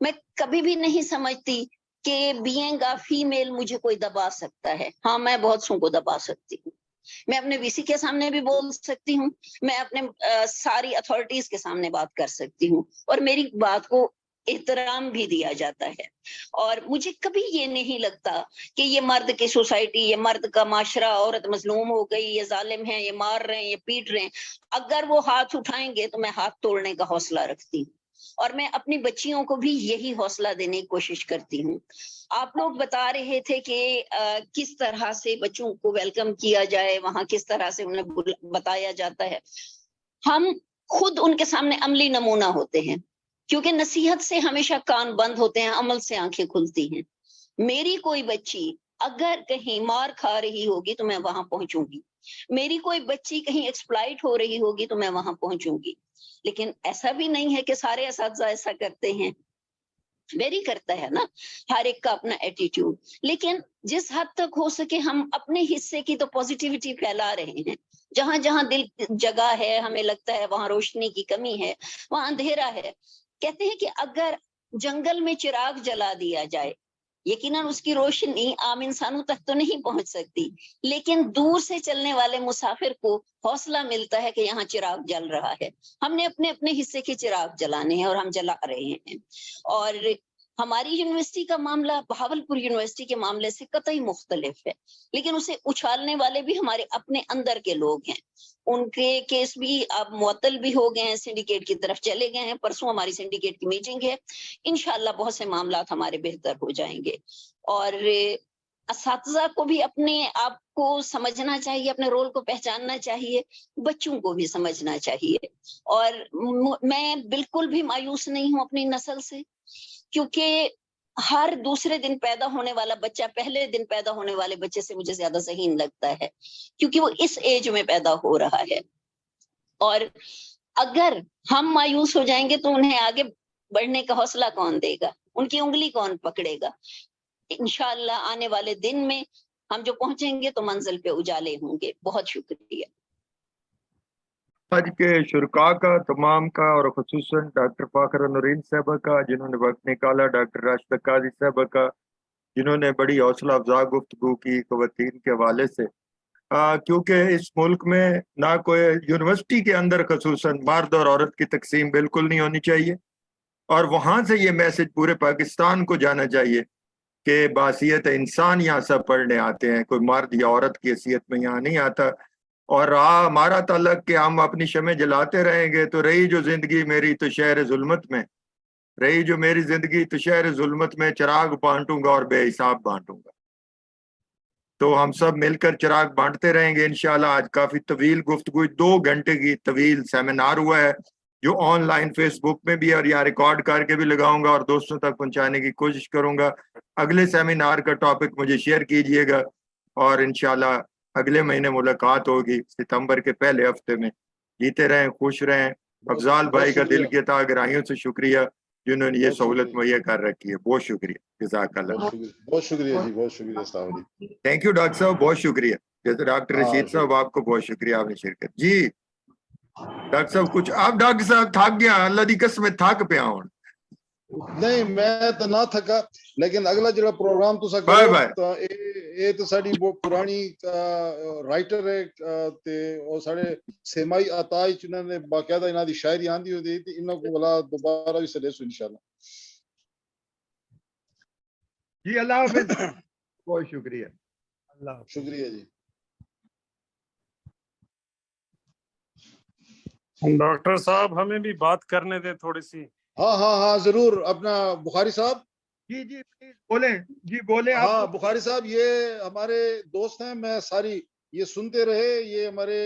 मैं कभी भी नहीं समझती कि बीइंग अ फीमेल मुझे कोई दबा सकता है। हाँ, मैं बहुत सौ को दबा सकती हूँ, मैं अपने वीसी के सामने भी बोल सकती हूँ, मैं अपने सारी अथॉरिटीज के सामने बात कर सकती हूँ, और मेरी बात को एहतराम भी दिया जाता है। और मुझे कभी ये नहीं लगता कि ये मर्द की सोसाइटी, ये मर्द का माशरा, औरत मजलूम हो गई, ये जालिम है, ये मार रहे हैं, ये पीट रहे हैं। अगर वो हाथ उठाएंगे तो मैं हाथ तोड़ने का हौसला रखती हूँ, और मैं अपनी बच्चियों को भी यही हौसला देने की कोशिश करती हूँ। आप लोग बता रहे थे कि किस तरह से बच्चों को वेलकम किया जाए, वहां किस तरह से उन्हें बताया जाता है। हम खुद उनके सामने अमली नमूना होते हैं, क्योंकि नसीहत से हमेशा कान बंद होते हैं, अमल से आंखें खुलती हैं। मेरी कोई बच्ची अगर कहीं मार खा रही होगी तो मैं वहां पहुंचूंगी, मेरी कोई बच्ची कहीं एक्सप्लॉइट हो रही होगी तो मैं वहां पहुंचूंगी। लेकिन ऐसा भी नहीं है कि सारे असातिज़ा ऐसा करते हैं, वेरी करता है ना, हर एक का अपना एटीट्यूड। लेकिन जिस हद तक हो सके हम अपने हिस्से की तो पॉजिटिविटी फैला रहे हैं। जहां जहां दिल जगह है, हमें लगता है वहां रोशनी की कमी है, वहां अंधेरा है। कहते हैं कि अगर जंगल में चिराग जला दिया जाए, यकीनन उसकी रोशनी आम इंसानों तक तो नहीं पहुंच सकती, लेकिन दूर से चलने वाले मुसाफिर को हौसला मिलता है कि यहाँ चिराग जल रहा है। हमने अपने अपने हिस्से के चिराग जलाने हैं और हम जला रहे हैं। और हमारी यूनिवर्सिटी का मामला बहावलपुर यूनिवर्सिटी के मामले से कतई मुख्तलिफ है, लेकिन उसे उछालने वाले भी हमारे अपने अंदर के लोग हैं। उनके केस भी अब मुअत्तल भी हो गए हैं, सिंडिकेट की तरफ चले गए हैं। परसों हमारी सिंडिकेट की मीटिंग है, इंशाल्लाह बहुत से मामलात हमारे बेहतर हो जाएंगे। और असातिज़ा को भी अपने आप को समझना चाहिए, अपने रोल को पहचानना चाहिए, बच्चों को भी समझना चाहिए। और मैं बिल्कुल भी मायूस नहीं हूँ अपनी नस्ल से, क्योंकि हर दूसरे दिन पैदा होने वाला बच्चा पहले दिन पैदा होने वाले बच्चे से मुझे ज्यादा ज़हीन लगता है, क्योंकि वो इस एज में पैदा हो रहा है। और अगर हम मायूस हो जाएंगे तो उन्हें आगे बढ़ने का हौसला कौन देगा, उनकी उंगली कौन पकड़ेगा। इंशाअल्लाह आने वाले दिन में हम जो पहुंचेंगे तो मंजिल पे उजाले होंगे। बहुत शुक्रिया आज के शुरका का, तमाम का, और खुसूसन डॉक्टर फाखर नूरीन साहबा का जिन्होंने वक्त निकाला, डॉक्टर राशिदा काजी साहबा का जिन्होंने बड़ी हौसला अफजा गुफ्तगू की ख़वातीन के हवाले से। क्योंकि इस मुल्क में ना कोई यूनिवर्सिटी के अंदर खसूसन मर्द और औरत की तकसीम बिल्कुल नहीं होनी चाहिए, और वहाँ से ये मैसेज पूरे पाकिस्तान को जाना चाहिए कि बासियत इंसान यहाँ सब पढ़ने आते हैं, कोई मर्द या औरत की हैसियत में यहाँ नहीं आता। और हमारा ताल्लुक कि हम अपनी शमें जलाते रहेंगे तो रही जो जिंदगी मेरी तो शहर जुल्मत में, रही जो मेरी जिंदगी तो शहर जुल्मत में, चिराग बांटूंगा और बेहिसाब बांटूंगा। तो हम सब मिलकर चिराग बांटते रहेंगे इंशाल्लाह। आज काफी तवील गुफ्तगू, 2 घंटे की तवील सेमिनार हुआ है जो ऑनलाइन फेसबुक में भी और यहाँ रिकॉर्ड करके भी लगाऊंगा और दोस्तों तक पहुंचाने की कोशिश करूंगा। अगले सेमिनार का टॉपिक मुझे शेयर कीजिएगा और इंशाल्लाह अगले महीने मुलाकात होगी सितंबर के पहले हफ्ते में। जीते रहें, खुश रहें। अफजाल भाई का दिल के गहराइयों से शुक्रिया जिन्होंने ये सहूलत मुहैया कर रखी है। बहुत शुक्रिया, जज़ाकल्लाह। बहुत शुक्रिया जी, बहुत शुक्रिया। थैंक यू डॉक्टर साहब, बहुत शुक्रिया। जैसे डॉक्टर रशीद साहब, आपको बहुत शुक्रिया, आपने शिरकत। जी डॉक्टर साहब कुछ आप डॉक्टर साहब थक गया अल्लाह दी कसम थक पिया हुन नहीं मैं तो ना थका लेकिन अगला जो प्रोग्राम तुसा बाय करो बाय तो ये तो साडी बहुत पुरानी राइटर है ते और साडे सेमाई अताई जिन्हां ने बाकायदा इना दी शायरी आंदी होती थी इन्हां को वाला दोबारा भी सदेसो इंशाल्लाह जी अल्लाह हाफिज बहुत शुक्रिया अल्लाह शुक्रिया जी डॉक्टर साहब हमें भी बात करने दे थोड़ी सी हाँ जरूर अपना बुखारी साहब जी जी प्लीज बोले जी बोले आप हाँ बुखारी साहब ये हमारे दोस्त हैं मैं सारी ये सुनते रहे ये हमारे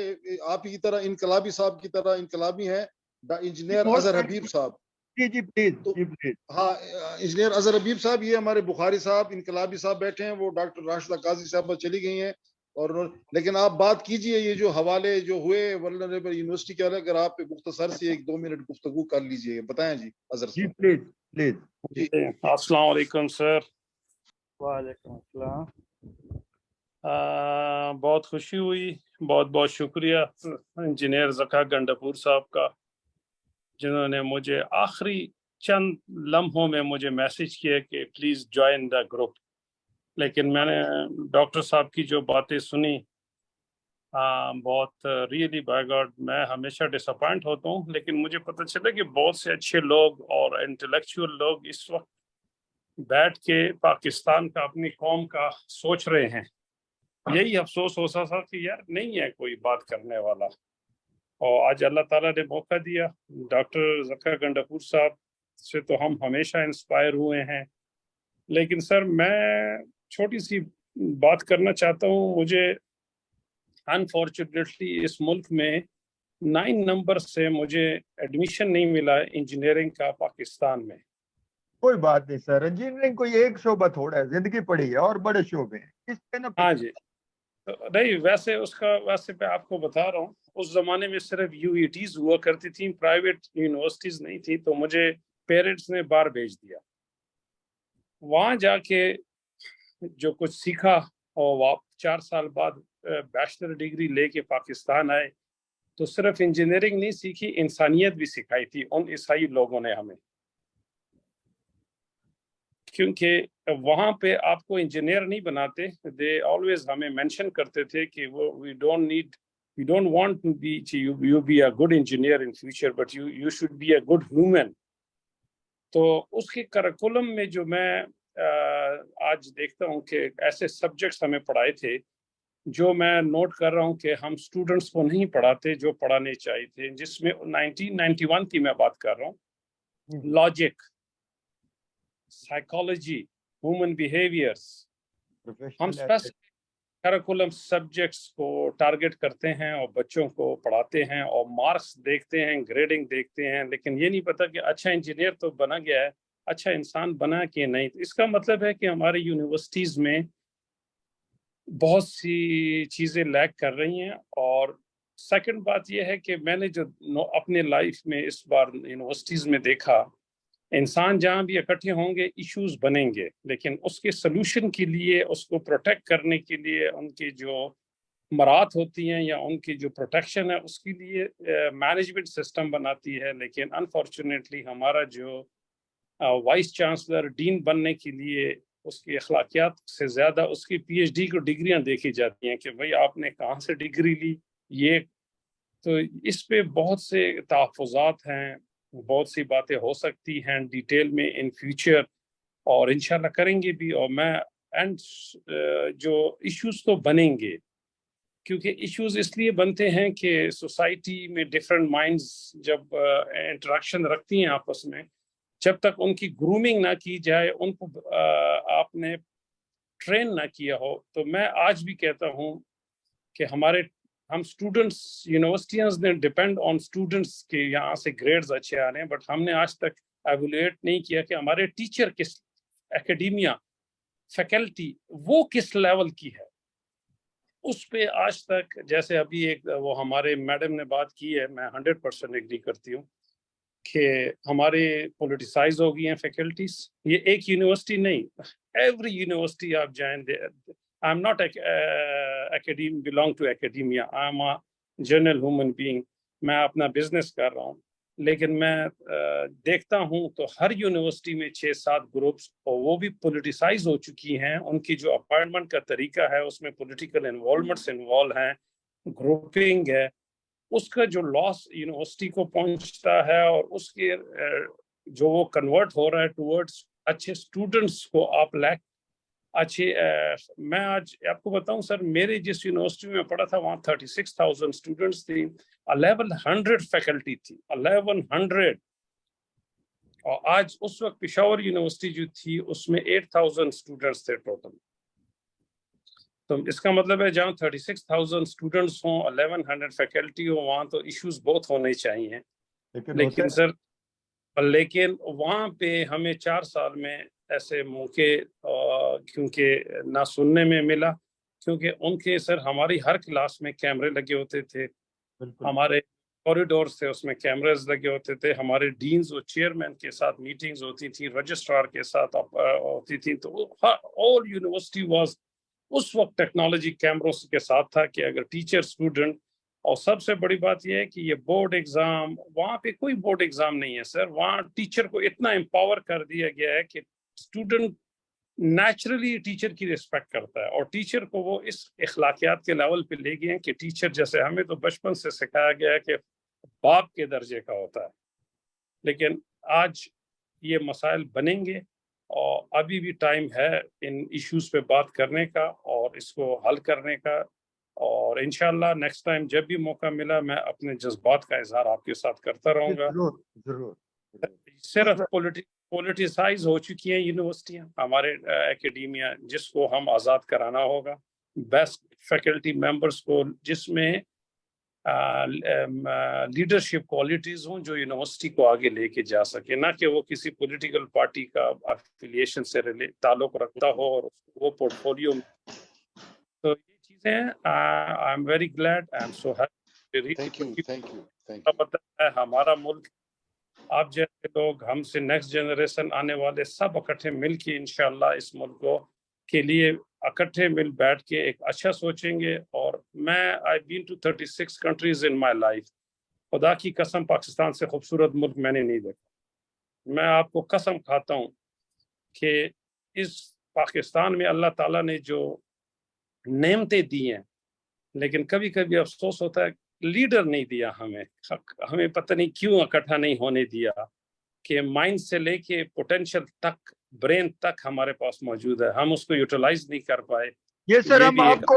आप ही की तरह इनकलाबी साहब की तरह इनकलाबी हैं इंजीनियर अजहर हबीब साहब जी जी प्लीज तो जी प्लीज हाँ इंजीनियर अजहर हबीब साहब ये हमारे बुखारी साहब इनकलाबी साहब बैठे हैं वो डॉक्टर राशिदा काजी साहब चली गई हैं और लेकिन आप बात कीजिए ये जो हवाले जो हुए वल्नरेबल यूनिवर्सिटी के अगर आप मुख्तसर से 1-2 मिनट गुफ्तगू कर लीजिए बताएं जी अजहर जी साहब प्लीज प्लीज जी अस्सलाम वालेकुम सर वालेकुम अस्सलाम बहुत खुशी हुई बहुत बहुत शुक्रिया इंजीनियर ज़का गंडापुर साहब का जिन्होंने मुझे आखिरी चंद लम्हों में मुझे मैसेज किया कि प्लीज़ ज्वाइन द ग्रुप लेकिन मैंने डॉक्टर साहब की जो बातें सुनी बहुत रियली बाय गॉड मैं हमेशा डिसअपॉइंट होता हूँ लेकिन मुझे पता चला कि बहुत से अच्छे लोग और इंटेलेक्चुअल लोग इस वक्त बैठ के पाकिस्तान का अपनी कौम का सोच रहे हैं यही अफसोस हो सा कि यार नहीं है कोई बात करने वाला और आज अल्लाह ताला ने मौका दिया डॉक्टर ज़का गंडापुर साहब से तो हम हमेशा इंस्पायर हुए हैं लेकिन सर मैं छोटी सी बात करना चाहता हूँ मुझे अनफॉर्चुनेटली इस मुल्क में 9 नंबर से मुझे एडमिशन नहीं मिला इंजीनियरिंग का पाकिस्तान में कोई बात नहीं सर इंजीनियरिंग कोई एक शोबा थोड़ा है जिंदगी पड़ी है और बड़े शोबे हैं इस पे ना हाँ जी तो नहीं वैसे मैं आपको बता रहा हूँ उस जमाने में सिर्फ यूईटीज हुआ करती थी प्राइवेट यूनिवर्सिटीज नहीं थी तो मुझे पेरेंट्स ने बाहर भेज दिया वहाँ जाके जो कुछ सीखा और 4 साल बाद बैचलर डिग्री लेके पाकिस्तान आए तो सिर्फ इंजीनियरिंग नहीं सीखी इंसानियत भी सिखाई थी उन ईसाई लोगों ने हमें क्योंकि वहाँ पे आपको इंजीनियर नहीं बनाते दे ऑलवेज हमें मेंशन करते थे कि वो we don't want to be you be a good engineer in future but you should be a good human तो उसके करिकुलम में जो मैं आज देखता हूँ कि ऐसे सब्जेक्ट्स हमें पढ़ाए थे जो मैं नोट कर रहा हूँ कि हम स्टूडेंट्स को नहीं पढ़ाते जो पढ़ाने चाहिए थे जिसमें 1991 की मैं बात कर रहा हूँ लॉजिक साइकोलॉजी ह्यूमन बिहेवियर्स हम स्पेसिफिक करिकुलम सब्जेक्ट्स को टारगेट करते हैं और बच्चों को पढ़ाते हैं और मार्क्स देखते हैं ग्रेडिंग देखते हैं लेकिन ये नहीं पता कि अच्छा इंजीनियर तो बना गया है अच्छा इंसान बना कि नहीं तो इसका मतलब है कि हमारी यूनिवर्सिटीज़ में बहुत सी चीज़ें लैग कर रही हैं और सेकंड बात यह है कि मैंने जो अपने लाइफ में इस बार यूनिवर्सिटीज़ में देखा इंसान जहाँ भी इकट्ठे होंगे इश्यूज बनेंगे लेकिन उसके सलूशन के लिए उसको प्रोटेक्ट करने के लिए उनकी जो मराहत होती हैं या उनकी जो प्रोटेक्शन है उसके लिए मैनेजमेंट सिस्टम बनाती है लेकिन अनफॉर्चुनेटली हमारा जो वाइस चांसलर डीन बनने के लिए उसकी अखलाकियात से ज़्यादा उसकी पीएचडी को डिग्रियां देखी जाती हैं कि भाई आपने कहाँ से डिग्री ली ये तो इस पे बहुत से तहफ़्फ़ुज़ात हैं बहुत सी बातें हो सकती हैं डिटेल में इन फ्यूचर और इंशाल्लाह करेंगे भी और मैं एंड जो इश्यूज तो बनेंगे क्योंकि इश्यूज इसलिए बनते हैं कि सोसाइटी में डिफरेंट माइंड्स जब इंटरेक्शन रखती हैं आपस में जब तक उनकी ग्रूमिंग ना की जाए उनको आपने ट्रेन ना किया हो तो मैं आज भी कहता हूँ कि हम स्टूडेंट्स यूनिवर्सिटीज ने डिपेंड ऑन स्टूडेंट्स के यहाँ से ग्रेड्स अच्छे आ रहे हैं बट हमने आज तक एवेल्युएट नहीं किया कि हमारे टीचर किस एकेडमिया फैकल्टी वो किस लेवल की है उस पे आज तक जैसे अभी एक वो हमारे मैडम ने बात की है मैं 100% एग्री करती हूँ कि हमारे पोलिटिसाइज हो गई हैं फैकल्टीज ये एक यूनिवर्सिटी नहीं एवरी यूनिवर्सिटी आप जाएं I am not belong to academia I am a general human being میں اپنا بزنس کر رہا ہوں، لیکن میں دیکھتا ہوں تو ہر یونیورسٹی میں 6-7 گروپس، اور وہ بھی پولیٹیسائز ہو چکی ہیں. ان کی جو اپائنٹمنٹ کا طریقہ ہے اس میں پولیٹیکل انوالومنٹس انوالو ہیں، گروپنگ ہے. اس کا جو لاس یونیورسٹی کو پہنچتا ہے اور اس کے جو وہ کنورٹ ہو رہا ہے ٹورڈز اچھے اسٹوڈنٹس کو آپ اچھے. میں آج آپ کو بتاؤں سر، میرے جس یونیورسٹی میں پڑھا تھا وہاں 36,000 اسٹوڈنٹس تھی، 1100 فیکلٹی تھی، 1100. اور آج اس وقت پشاور یونیورسٹی جو تھی اس میں 8,000 اسٹوڈنٹس تھے ٹوٹل. تو اس کا مطلب ہے جہاں 36,000 اسٹوڈنٹس ہوں، 1100 فیکلٹی ہوں، وہاں تو ایشوز بہت ہونے چاہیے. لیکن سر وہاں پہ ہمیں 4 سال میں ایسے موقع کیونکہ نہ سننے میں ملا، کیونکہ ان کے سر ہماری ہر کلاس میں کیمرے لگے ہوتے تھے، ہمارے کوریڈورز تھے اس میں کیمراز لگے ہوتے تھے، ہمارے ڈینز اور چیئرمین کے ساتھ میٹنگز ہوتی تھی، رجسٹرار کے ساتھ ہوتی تھی. تو آل یونیورسٹی واز اس وقت ٹیکنالوجی کیمروں کے ساتھ تھا کہ اگر ٹیچر اسٹوڈنٹ. اور سب سے بڑی بات یہ ہے کہ یہ بورڈ ایگزام، وہاں پہ کوئی بورڈ ایگزام نہیں ہے سر. وہاں ٹیچر کو اتنا امپاور کر دیا گیا ہے کہ اسٹوڈنٹ نیچرلی ٹیچر کی ریسپیکٹ کرتا ہے، اور ٹیچر کو وہ اس اخلاقیات کے لیول پہ لے گئے ہیں کہ ٹیچر جیسے ہمیں تو بچپن سے سکھایا گیا ہے کہ باپ کے درجے کا ہوتا ہے. لیکن آج یہ مسائل بنیں گے اور ابھی بھی ٹائم ہے ان ایشوز پہ بات کرنے کا اور اس کو حل کرنے کا. اور انشاءاللہ نیکسٹ ٹائم جب بھی موقع ملا میں اپنے جذبات کا اظہار آپ کے ساتھ کرتا رہوں گا. ضرور. صرف پولیٹیسائز ہو چکی ہیں یونیورسٹیاں، ہمارے اکیڈیمیا، جس کو ہم آزاد کرانا ہوگا. بیسٹ فیکلٹی ممبرس کو جس میں لیڈرشپ کوالٹیز ہوں جو یونیورسٹی کو آگے لے کے جا سکے، نہ کہ وہ کسی پولیٹیکل پارٹی کا افیلیشن سے تعلق رکھتا ہو اور وہ پورٹ فولیو. تو یہ چیزیں ہیں. I am very glad, I am so happy. ہمارا ملک، آپ جیسے لوگ، ہم سے نیکسٹ جنریشن آنے والے سب اکٹھے مل کے انشاءاللہ اس ملک کو کے لیے اکٹھے مل بیٹھ کے ایک اچھا سوچیں گے. اور میں I've been to 36 countries in my life. خدا کی قسم پاکستان سے خوبصورت ملک میں نے نہیں دیکھا. میں آپ کو قسم کھاتا ہوں کہ اس پاکستان میں اللہ تعالیٰ نے جو نعمتیں دی ہیں، لیکن کبھی کبھی افسوس ہوتا ہے لیڈر نہیں دیا ہمیں پتہ نہیں کیوں اکٹھا نہیں ہونے دیا کہ مائنڈ سے لے کے پوٹینشل تک، برین تک ہمارے پاس موجود ہے، ہم اس کو یوٹیلائز نہیں کر پائے. یہ سر ہم آپ کو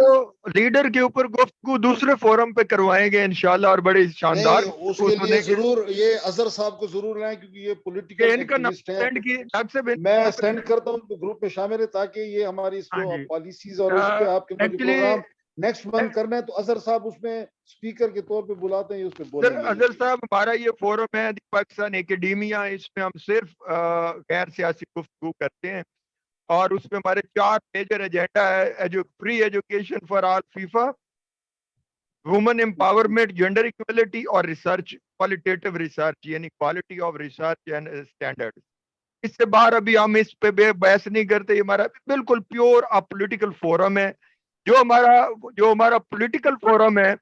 لیڈر کے اوپر گفتگو دوسرے فورم پہ کروائیں گے انشاءاللہ، اور بڑے شاندار اس کے لیے ضرور یہ اظہر صاحب کو ضرور لائیں، کیونکہ یہ پولیٹیکل ایکٹیوسٹ ہیں. میں سینڈ کرتا ہوں گروپ میں شامل ہے تاکہ یہ ہماری اس کو پالیسیز اور اس پہ آپ کے پروگرام نیکسٹ منتھ کرنا ہے تو اظہر صاحب اس میں اسپیکر کے طور پہ بلاتے ہیں، اس پہ بولیں گے. اظہر صاحب ہمارا یہ فورم ہے پاکستان اکیڈیمیا، اس میں ہم صرف غیر سیاسی گفتگو کرتے ہیں، اور اس میں ہمارے 4 میجر ایجنڈا ہے: فری ایجوکیشن فار آل فیفا، وومن امپاورمنٹ، جینڈر ایکویلٹی، اور ریسرچ، کوالٹیٹیو ریسرچ یعنی quality of research and standard. اس سے باہر ابھی ہم اس پہ بحث نہیں کرتے. ہمارا بالکل پیور پولیٹیکل فورم ہے. جو ہمارا پولیٹیکل فورم ہے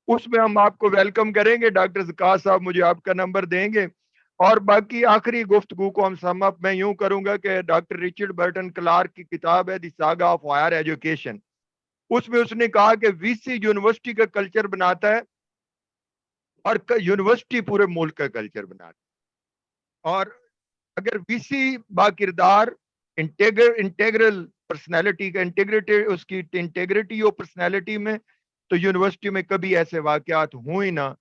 اس میں ہم آپ کو ویلکم کریں گے. ڈاکٹر زکا صاحب مجھے آپ کا نمبر دیں گے. اور باقی آخری گفتگو کو ہم سم اپ میں یوں کروں گا کہ ڈاکٹر رچرڈ برٹن کلارک کی کتاب ہے دی ساگا آف ہائر ایجوکیشن، اس میں اس نے کہا کہ وی سی یونیورسٹی کا کلچر بناتا ہے اور یونیورسٹی پورے ملک کا کلچر بناتا ہے. اور اگر وی سی با کردار انٹیگرل پرسنالٹی کا اس کی انٹیگریٹی ہو پرسنالٹی میں، تو یونیورسٹی میں کبھی ایسے واقعات ہوں ہی نہ.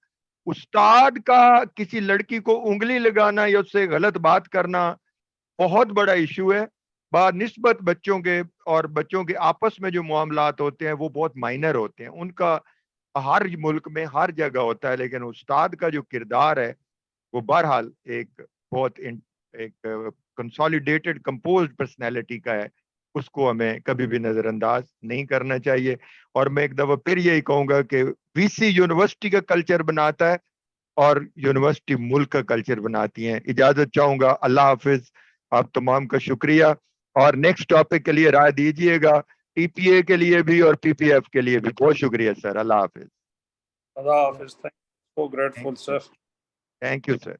استاد کا کسی لڑکی کو انگلی لگانا یا اس سے غلط بات کرنا بہت بڑا ایشو ہے. بنسبت بچوں کے اور بچوں کے آپس میں جو معاملات ہوتے ہیں وہ بہت مائنر ہوتے ہیں، ان کا ہر ملک میں ہر جگہ ہوتا ہے، لیکن استاد کا جو کردار ہے وہ بہرحال ایک بہت ایک کنسالیڈیٹڈ کمپوزڈ پرسنالٹی کا ہے. اس کو ہمیں کبھی بھی نظر انداز نہیں کرنا چاہیے. اور میں ایک دفعہ پھر یہی کہوں گا کہ وی سی یونیورسٹی کا کلچر بناتا ہے اور یونیورسٹی ملک کا کلچر بناتی ہیں. اجازت چاہوں گا. اللہ حافظ. آپ تمام کا شکریہ. اور نیکسٹ ٹاپک کے لیے رائے دیجئے گا، ٹی پی اے کے لیے بھی اور پی پی ایف کے لیے بھی. بہت شکریہ سر. اللہ حافظ. اللہ حافظ. So grateful, sir. Thank you, sir.